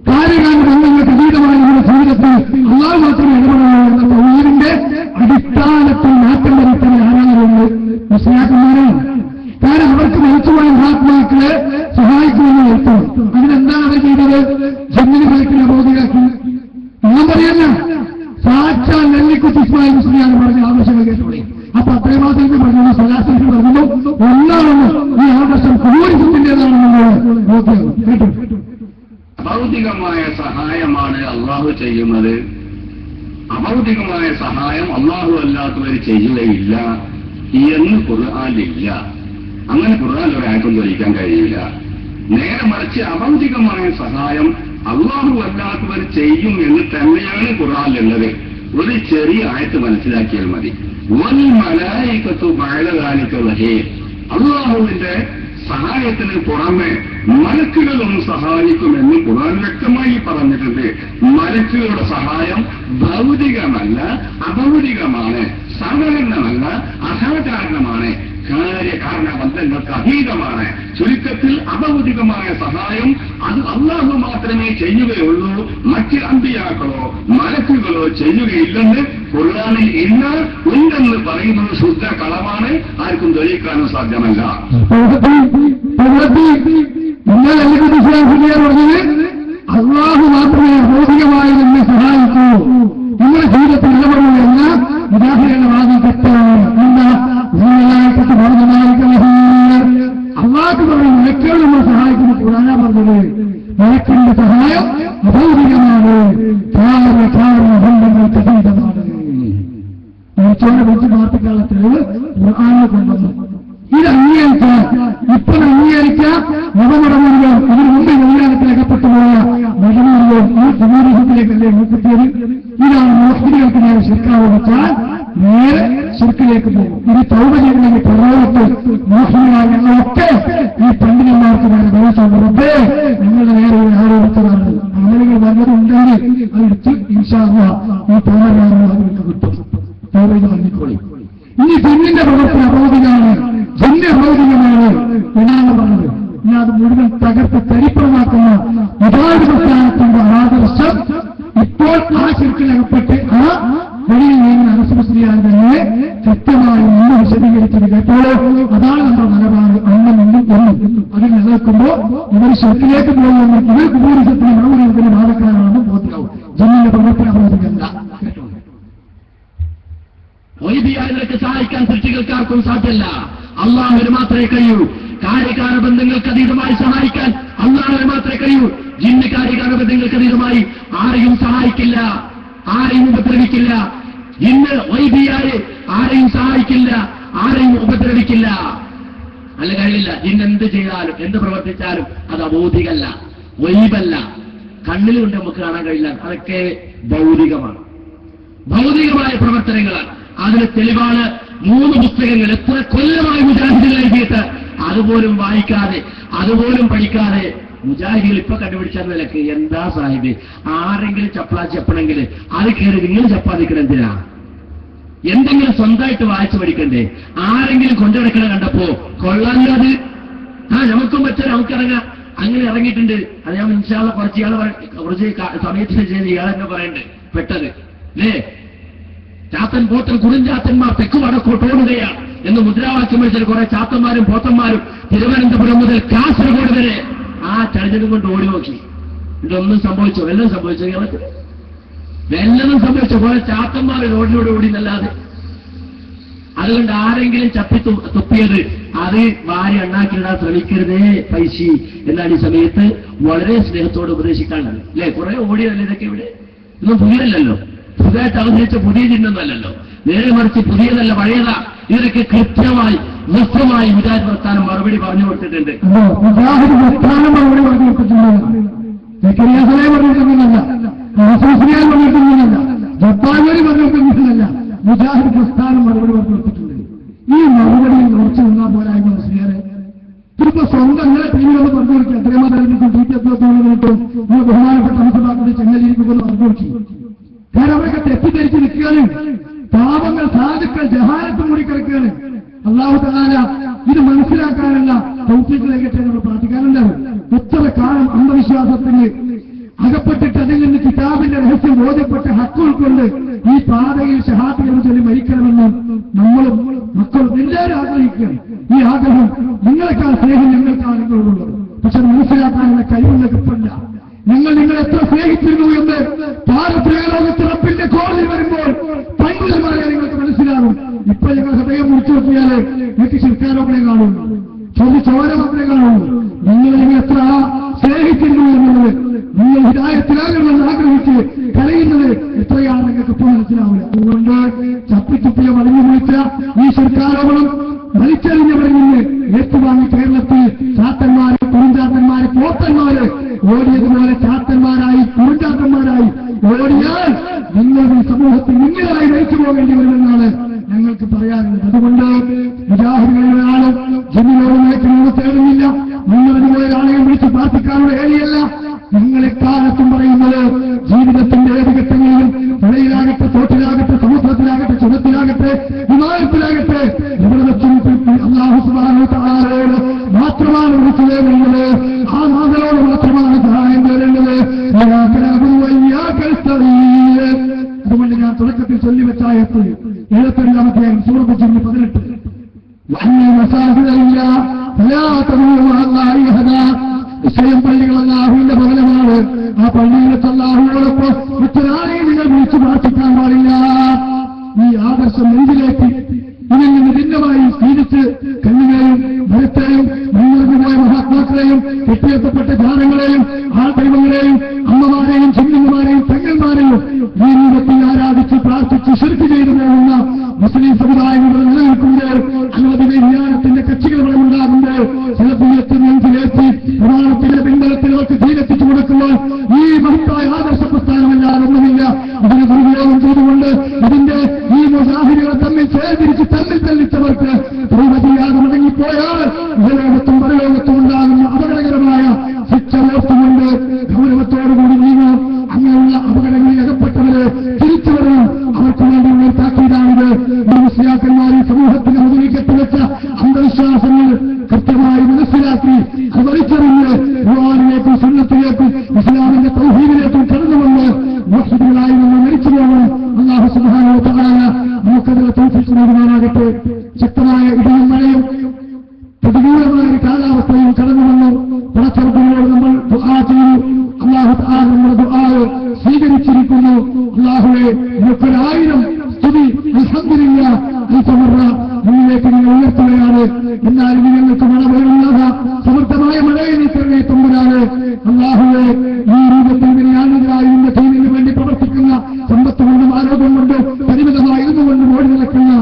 കാര്യകാല ബന്ധങ്ങൾക്ക് അതീതമായ നമ്മുടെ ജീവിതത്തിൽ അള്ളാഹു മാത്രമേ ഇടപെടുള്ളൂ എന്ന തൗഹീദിന്റെ അടിസ്ഥാനത്തിൽ മാറ്റം വരുത്താൻ ആരാധനയുണ്ട് മുസ്ലിയാക്കന്മാരാണ്. കാരണം അവർക്ക് മരിച്ചുപോയ മഹാത്മാക്കളെ സഹായിക്കുമെന്ന് വരുത്തണം. അതിനെന്താണ് അവർ ചെയ്തത്? ജന്മിന് കളിക്കുന്ന അബോധിയാക്കി. ഞാൻ പറയല്ല, സാക്ഷാൽ നെല്ലിക്കുത്തി ഇസ്മായിൽ മുസ്ലിയാണ് പറഞ്ഞ ആവശ്യങ്ങൾ കേട്ടോളി. അപ്പൊ അത്രയും മാസത്തിൽ പറഞ്ഞു, സലാസിന് പറഞ്ഞു ഒന്നാണെന്ന് ഈ ആദർശം കമ്മ്യൂണിസത്തിന്റേതാണെന്നുള്ളത് നോക്കിയാണ് കേട്ടു. അഭൗതികമായ സഹായമാണ് അള്ളാഹു ചെയ്യുന്നത്. അഭൗതികമായ സഹായം അള്ളാഹു അല്ലാത്തവർ ചെയ്യുകയില്ല എന്ന് ഖുർആനിലില്ല. അങ്ങനെ ഖുർആൻ ഒരാൾക്കും ധരിക്കാൻ കഴിയില്ല. നേരെ മറിച്ച് അഭൗതികമായ സഹായം അള്ളാഹു അല്ലാത്തവർ ചെയ്യും എന്ന് തന്നെയാണ് ഖുർആനിലുള്ളത്. ഒരു ചെറിയ ആയത്ത് മനസ്സിലാക്കിയാൽ മതി. വൽ മലായികത്തു ബഅദ ദാലിക വഹീർ. അള്ളാഹുവിന്റെ സഹായത്തിന് പുറമെ മലക്കുകളും സഹായിക്കുമെന്ന് ഖുർആൻ വ്യക്തമായി പറഞ്ഞിട്ടുണ്ട്. മലക്കുകളുടെ സഹായം ഭൗതികമല്ല, അഭൗതികമാണ്, സാധാരണമല്ല, അസാധാരണമാണ്. കാര്യകാരണ ബന്ധങ്ങൾക്ക് അതീതമാണ്. ചുരുക്കത്തിൽ അഭൗതികമായ സഹായം അത് അല്ലാഹു മാത്രമേ ചെയ്യുകയുള്ളൂ, മറ്റ് അമ്പിയാക്കളോ മലക്കുകളോ ചെയ്യുകയില്ലെന്ന് ഖുർആനിൽ ഇല്ല. ഉണ്ടെന്ന് പറയുന്നത് ശുദ്ധ കളവാണ്, ആർക്കും തെളിയിക്കാനും സാധ്യമല്ല. അള്ളാഹു മാത്രമേ ഭൗതികമായി നമ്മെ സഹായിക്കൂ. നിങ്ങളുടെ ജീവിതത്തിൽ ഇടപെടൂ എന്ന ഉദാഹരണ വാദം തെറ്റാണ്. അള്ളാഹ് പറയും മലക്കുകൾ നമ്മൾ സഹായിക്കുന്നു. ഖുർആനാ പറഞ്ഞത് മലക്കിന്റെ സഹായം അഭൗതികമാണ്, ബന്ധങ്ങൾക്ക് അതീതമാണ്. മരിച്ചവരെ കുറിച്ച് പ്രാർത്ഥിക്കാനുള്ള തെളിവ് ഖുർആനിൽ കൊണ്ടുവന്നു. ഇത് അംഗീകരിച്ചാൽ ഇപ്പോൾ അംഗീകരിക്കാം. നവമടമുറിയോ ഇതിനു മുമ്പ് കല്യാണത്തിൽ അകപ്പെട്ടുപോയ മടമുറിയോ ഈ സമാധാനത്തിലേക്കല്ലേ നോക്കിയത്. ഇതാണ് മോഹിനികൾക്ക് നേരെ ശിർക്കാവുവെച്ചാൽ നേരെ ശിർക്കിലേക്ക് പോകും. ഇനി തൗബ ചെയ്യണമെങ്കിൽ പ്രലോഭത്തിൽ മോഹിനിയായ ഞങ്ങളൊക്കെ ഈ പണ്ഡിതന്മാർക്ക് നേരെ ദോഷമുറപ്പേ ഞങ്ങളുടെ നേരെ ആരോപിച്ചതാണ്. അമലുകൾ വന്നതുണ്ടെങ്കിൽ അതെടുത്ത് ഇൻഷാ അല്ലാഹ് ഈ പൗരന്മാരും അതിലേക്ക് കിട്ടും. തൗബയിൽ വന്നിക്കോളി. ഇനി ജിന്നിന്റെ പ്രവർത്തനം അഭൗതികമാണ്, ജിന്ന് അഭൗതികമാണ് എന്നാണ് പറഞ്ഞത്. ഇനി അത് മുഴുവൻ തകർത്ത് തരിപ്പണമാക്കുന്ന മുജാഹിദ് പ്രസ്ഥാനത്തിന്റെ ആദർശം ഇപ്പോൾ ആ ശിർക്കിലകപ്പെട്ട് ആ വഴിയിൽ നീങ്ങുന്ന അനസുമുസ്ലിയാൻ തന്നെ കൃത്യമായി മുമ്പ് വിശദീകരിച്ചത് കേട്ടോളൂ. അതാണ് നമ്മുടെ നിലപാട്. അന്നും ഇന്നും എന്നും അതിൽ നിലനിൽക്കുമ്പോൾ ഇവർ ശിർക്കിലേക്ക് പോകുമെന്ന് ഇവർ കുബൂരിസത്തിന് മറുപടിയത്തിന് ബാധക്കാരാണെന്ന് ബോധ്യമാവും. ജിന്നിന്റെ പ്രവർത്തനം അഭൗതികമല്ല. വൈദികർക്ക് സഹായിക്കാൻ സൃഷ്ടികൾക്കാർക്കും സാധ്യമല്ല. അള്ളാഹുവിന് മാത്രമേ കഴിയൂ. കാര്യകാല ബന്ധങ്ങൾക്ക് അതീതമായി സഹായിക്കാൻ അള്ളാഹുവിന് മാത്രമേ കഴിയൂ. ജിന്ന് കാര്യകാല ബന്ധങ്ങൾക്ക് അതീതമായി ആരെയും സഹായിക്കില്ല, ആരെയും ഉപദ്രവിക്കില്ല. ജിന്ന് വൈദികര് ആരെയും സഹായിക്കില്ല, ആരെയും ഉപദ്രവിക്കില്ല. അല്ല, കഴിയില്ല. ജിന്ന് എന്ത് ചെയ്താലും എന്ത് പ്രവർത്തിച്ചാലും അത് അബോധികല്ല, വൈബല്ല, കണ്ണിലുണ്ട് നമുക്ക് കാണാൻ കഴിയില്ല. അതൊക്കെ ഭൗതികമാണ്, ഭൗതികമായ പ്രവർത്തനങ്ങളാണ്. അതിന് തെളിവാണ് 3 പുസ്തകങ്ങൾ. എത്ര കൊല്ലമായി മുജാഹിദുകൾ എഴുതിയിട്ട് അതുപോലും വായിക്കാതെ അതുപോലും പഠിക്കാതെ മുജാഹിദുകൾ ഇപ്പൊ കണ്ടുപിടിച്ച നിലക്ക് എന്താ സാഹിബ്, ആരെങ്കിലും ചപ്പാത്തി ചപ്പണമെങ്കിൽ അത് കയറി നിങ്ങൾ ചപ്പാത്തിക്കണം എന്തിനാ? എന്തെങ്കിലും സ്വന്തമായിട്ട് വായിച്ചു പഠിക്കണ്ടേ? ആരെങ്കിലും കൊണ്ടുനടക്കണ കണ്ടപ്പോ കൊള്ളാലോ അത്, നമുക്കും പറ്റും, നമുക്കിറങ്ങാം. അങ്ങനെ ഇറങ്ങിയിട്ടുണ്ട്. അത് ഞാൻ ഇൻഷാള്ള കുറച്ച് സമയത്തിന് ചെയ്ത് ഇയാളെന്നെ പറയണ്ടേ പെട്ടത് അല്ലേ? ചാത്തൻ പോത്തൻ കുറുഞ്ചാത്തന്മാർ തെക്ക് വടക്കോട്ട് ഓടുകയാണ് എന്ന് മുദ്രാവാക്യം വെച്ചാൽ കുറെ ചാത്തന്മാരും പോത്തന്മാരും തിരുവനന്തപുരം മുതൽ കാസർഗോഡ് വരെ ആ ചരിചനും കൊണ്ട് ഓടി നോക്കി. ഇതൊന്നും സംഭവിച്ചോ? വല്ലതും സംഭവിച്ചോ? കേരളത്തിൽ വല്ലതും സംഭവിച്ചോ? കുറെ ചാത്തന്മാർ റോഡിലൂടെ ഓടിയെന്നല്ലാതെ. അതുകൊണ്ട് ആരെങ്കിലും തുപ്പിയത് അത് വാരി എണ്ണാക്കിയിടാൻ ശ്രമിക്കരുതേ പൈസി എന്നാണ് ഈ സമയത്ത് വളരെ സ്നേഹത്തോട് ഉപദേശിക്കാനുള്ളത്. അല്ലെ, കുറെ ഓടിയതല്ലേ ഇതൊക്കെ? ഇവിടെ ഇതൊന്നും പുതിയതല്ലല്ലോ, പുതിയതായിട്ട് അവതരിച്ച പുതിയ ചിഹ്നമല്ലല്ലോ. നേരെ മറിച്ച് പുതിയതല്ല, പഴയതാ. ഇതിനൊക്കെ കൃത്യമായി വ്യക്തമായി മുജാഹിദ് പ്രസ്ഥാനം മറുപടി പറഞ്ഞു കൊടുത്തിട്ടുണ്ട്. മുജാഹിദ് പ്രസ്ഥാനം മറുപടി പറഞ്ഞു കൊടുത്തിട്ടുണ്ടെന്നല്ല, പറഞ്ഞിട്ടുണ്ടെന്നല്ല, പറഞ്ഞിട്ടുണ്ടെന്നല്ല, ജപ്പാൻവരി പറഞ്ഞിട്ടുണ്ടെന്നല്ല, മുജാഹിദ് പ്രസ്ഥാനം മറുപടി പറഞ്ഞു കൊടുത്തിട്ടുണ്ട്. ഈ മറുപടിയിൽ ഉറച്ചു നിന്നാൽ പോരായ്മ മുസ്ലിയാരെ. ഇതിപ്പോ സ്വന്തം അങ്ങനെ പിന്നീട് പറഞ്ഞു കൊടുക്കുക. എത്രയും കിട്ടും ബഹുമാനപ്പെട്ട മനസ്സിലാക്കുന്ന ചെങ്ങലിരിക്കുമെന്ന് പറഞ്ഞു കൊടുക്കി. കാരണം അവരൊക്കെ തെറ്റിദ്ധരിച്ച് നിൽക്കുകയാണ്. പാപങ്ങൾ, സാധുക്കൾ ജഹാനത്ത് മൂടിക്കിടക്കുകയാണ്. അല്ലാഹു തആല ഇത് മനസ്സിലാക്കാനല്ല തൗഫീഖ് നൽകട്ടെ എന്ന് പ്രാർത്ഥിക്കാനുണ്ടാവും. എത്ര കാലം അന്ധവിശ്വാസത്തിന് അകപ്പെട്ടിട്ട് അതിൽ നിന്ന് കിതാബിന്റെ രഹസ്യം ബോധ്യപ്പെട്ട ഹക്ക് ഉൾക്കൊണ്ട് ഈ പാതയിൽ ഷഹാദത്ത് എന്ന് ചൊല്ലി മരിക്കണമെന്ന് നമ്മളും മക്കളും എല്ലാവരും ആഗ്രഹിക്കുകയാണ്. ഈ ആഗ്രഹം നിങ്ങളെക്കാൾ സ്നേഹം ഞങ്ങൾക്കാണ് നിങ്ങളുള്ളത്. പക്ഷെ മനസ്സിലാക്കാനുള്ള കഴിവുള്ള കിട്ടില്ല. നിങ്ങൾ എത്ര സ്നേഹിച്ചിരുന്നു എന്ന് പാരപ്രലോകത്തിറപ്പിന്റെ കോടതി വരുമ്പോൾ പണ്ഡിതന്മാരെ നിങ്ങൾക്ക് മനസ്സിലാകും. ഇപ്പൊ നിങ്ങൾ ഹൃദയം മുറിച്ചു നോക്കിയാൽ നിങ്ങൾക്ക് ശിർക്കാരോപനെ കാണുന്നു, ചോരമോപനെ കാണുന്നു. നിങ്ങൾ എത്ര സ്നേഹിച്ചിരുന്നു എന്നുള്ളത്, നിങ്ങൾ ഹിദായത്തിലാകണമെന്ന് ആഗ്രഹിച്ച് കരയുന്നത് എത്രയാണ് നിങ്ങൾക്ക് ഇപ്പോൾ മനസ്സിലാവില്ല. അതുകൊണ്ട് ചപ്പിച്ചുപ്പിയ വളഞ്ഞു വിളിച്ച ഈ ശിർക്കാരോപണം വലിച്ചെറിഞ്ഞവരിൽ നിന്ന് ഏറ്റുവാങ്ങി കേരളത്തിൽ ചാത്തന്മാര്, കുറുഞ്ചാത്തന്മാര്, പോത്തന്മാര് ഓടിയതുപോലെ ചാത്തന്മാരായി, കുറുഞ്ചാത്തന്മാരായി ഓടിയാൽ നിങ്ങളുടെ സമൂഹത്തിൽ നിങ്ങളായി നയിച്ചു പോകേണ്ടി വരുമെന്നാണ് ഞങ്ങൾക്ക് പറയാനുള്ളത്. അതുകൊണ്ട് മുജാഹിദുകളിലൊരാളും ജനങ്ങളോട് നിങ്ങൾ തേടുന്നില്ല. നിങ്ങളിതുപോലെ ആളുകൾ വിളിച്ച് പ്രാർത്ഥിക്കാനുള്ള ഏരിയല്ല. ഞങ്ങളെക്കാലത്തും പറയുന്നത് ജീവിതത്തിന്റെ ഏത് ഘട്ടങ്ങളിലും പുഴയിലാകട്ടെ, തോട്ടിലാകട്ടെ, സമുദ്രത്തിലാകട്ടെ, ചുരത്തിലാകട്ടെ, വിമാനത്തിലാകട്ടെ, എവിടെ വെച്ചും അള്ളാഹു സുബ്ഹാനഹു തആലയോട് മാത്രമാണ് വിളിച്ചു തേടേണ്ടത്. ആ നാഥനോട് മാത്രമാണ് സഹായം തേടേണ്ടത്. അതുകൊണ്ട് ഞാൻ തുടക്കത്തിൽ ചൊല്ലിവെച്ചായത്ത് 73 സൂറത്ത് 18 നിശ്ചയം പള്ളികൾ അല്ലാഹുവിന്റെ ഭവനമാണ്. ആ പള്ളിയിലത്തെ അല്ലാഹുവിനോടൊപ്പം മറ്റൊരാളെയും നിങ്ങൾ വിളിച്ചു പ്രാർത്ഥിക്കാൻ പാടില്ല. ഈ ആദർശം നെഞ്ചിലേറ്റി ഇതിൽ നിന്ന് ഭിന്നമായി സ്വീകരിച്ച് കണ്ണിനെയും ഭരത്തെയും മുന്നോട്ടുപോയ മഹാത്മാക്കളെയും കെട്ടിയെത്തപ്പെട്ട ജാനങ്ങളെയും ആൾദൈവങ്ങളെയും അമ്മമാരെയും ചിഹ്നന്മാരെയും പെങ്ങന്മാരെയും ഈ രൂപത്തിൽ ആരാധിച്ച് പ്രാർത്ഥിച്ച് ശിർക്ക് ചെയ്തു പോകുന്ന മുസ്ലിം സമുദായം ഇവിടെ നിലനിൽക്കുമ്പോൾ അനവധി വിജ്ഞാനത്തിന്റെ കക്ഷികൾ ഇവിടെ ഉണ്ടാകുമ്പോൾ ചിലപ്പോൾ നെഞ്ചിലേറ്റി പ്രമാണത്തിന്റെ പിൻബലത്തിൽ അവർക്ക് ധീരെത്തിച്ചു കൊടുക്കുമ്പോൾ ഈ മഹത്തായ ആദർശ പ്രസ്ഥാനമല്ലാതൊന്നുമില്ല. ഇതിന് ദുരുപയോഗം ചെയ്തുകൊണ്ട് ഇതിന്റെ ഈ മുജാഹിദുകളെ തമ്മിൽ ചേർതിരിച്ച് തമ്മിൽ തല്ലിച്ചവർക്ക് പ്രവചിയാതെ മടങ്ങിപ്പോയാൽ ലോകത്തും പരലോകത്തും ഉണ്ടാകുന്ന അപകടകരമായ ശിക്ഷ ഓർത്തുകൊണ്ട് ഗൗരവത്തോടുകൂടി നീങ്ങും. അങ്ങനെയുള്ള അപകടങ്ങളിൽ അകപ്പെട്ടവര് തിരിച്ചു വരണം. അവർക്ക് വേണ്ടിയുള്ള താക്കീതാണിത്. മനസ്സിലാക്കന്മാർ ഈ സമൂഹത്തിന് മുന്നിൽ കെട്ടിവെച്ച അന്ധവിശ്വാസങ്ങൾ കൃത്യമായി മനസ്സിലാക്കി അത് വലിച്ചെറിഞ്ഞ് ഖുർആനിലേക്കും സുന്നത്തിലേക്കും ഇസ്ലാമിന്റെ തൗഹീദിലേക്കും കടന്നുവന്ന് മുഹ്സിനുകളായി നമ്മൾ മരിച്ചു പോകണം. അല്ലാഹു സുബ്ഹാനഹു വ തആല നമുക്കതിനെ തൗഫീഖ് നൽകുമാറാകട്ടെ. ശക്തമായ ഇടിയും മഴയും പ്രതികൂലമായ ഒരു കാലാവസ്ഥയും കടന്നു വന്നു. പടച്ചറപ്പിനോട് നമ്മൾ ദുആ ചെയ്തു. അല്ലാഹു തആല നമ്മുടെ ദുആ സ്വീകരിച്ചിരിക്കുന്നു. അല്ലാഹുവേ നമുക്കൊരു 1000 സ്തുതി അൽഹംദുലില്ലാഹ് അൽഫമറ മുന്നിലേക്ക് നിങ്ങൾ ഉയർത്തുകയാണ്. എന്നാലും നിങ്ങൾക്ക് മഴ പെയ്യുന്നത് സമൃദ്ധമായ മഴയെ നീക്കണേ തമ്പുരാന്. അല്ലാഹുവേ ഈ രൂപത്തിൽ വിനയാനിതരായി നിന്റെ ദീനിന് വേണ്ടി പ്രവർത്തിക്കുന്ന സമ്പത്ത് കൊണ്ടും ആരോഗ്യം കൊണ്ടും പരിമിതമായി ഇരുന്നുകൊണ്ടും ഓടി നടക്കുന്ന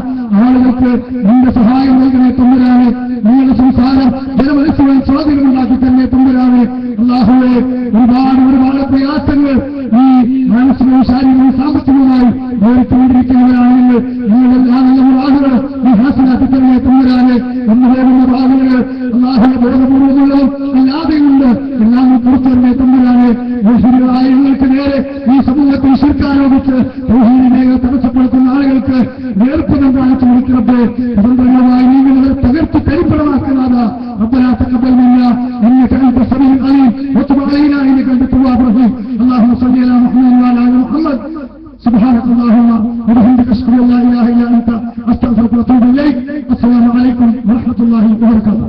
ആളുകൾക്ക് നിന്റെ സഹായം നൽകണേ തമ്പുരാന്. നിങ്ങളുടെ സംസാരം ജനമനസ്സുകളിൽ സ്വാധീനമുണ്ടാക്കി തന്നെ തമ്പുരാന്. അല്ലാഹുവേ ഒരുപാട് പ്രയാസങ്ങൾ ഈ മാനസികവും ശാരീരികവും സാമ്പത്തികവുമായി നേരിട്ടുകൊണ്ടിരിക്കുന്നവരാണെങ്കിൽ നിങ്ങളെല്ലാം നല്ല ആളുകൾ ഈ ഹാസിലാക്കി തന്നെ തമ്പുരാന്. ഒന്നുപോലുള്ള ഭാഗങ്ങൾ അല്ലാഹുവെ ബോധപൂർവ്വമുള്ളതും അല്ലാതെയുണ്ട് എല്ലാം പുറത്തു തന്നെ തമ്പുരാന്. മുസ്ലിങ്ങളായ നിങ്ങൾക്ക് നേരെ ഈ സമൂഹത്തിൽ ശിർക്കാരോപിച്ച് തൗഹീദിനെ തടസ്സപ്പെടുത്തുന്ന ആളുകൾക്ക് നേർപ്പുനം കാണിച്ചു കൊടുക്കുന്നത് സ്വതന്ത്രമായി നീങ്ങുന്നവർ തകർത്ത് കരിപ്പണമാക്കുന്നത് ربنا تقبل منا انك انت السميع العليم وتب علينا انك انت التواب الرحيم. اللهم صل على محمد وعلى ال محمد. سبحانك اللهم وبحمدك اشهد ان لا اله الا انت استغفرك واتوب اليك. السلام عليكم ورحمه الله وبركاته.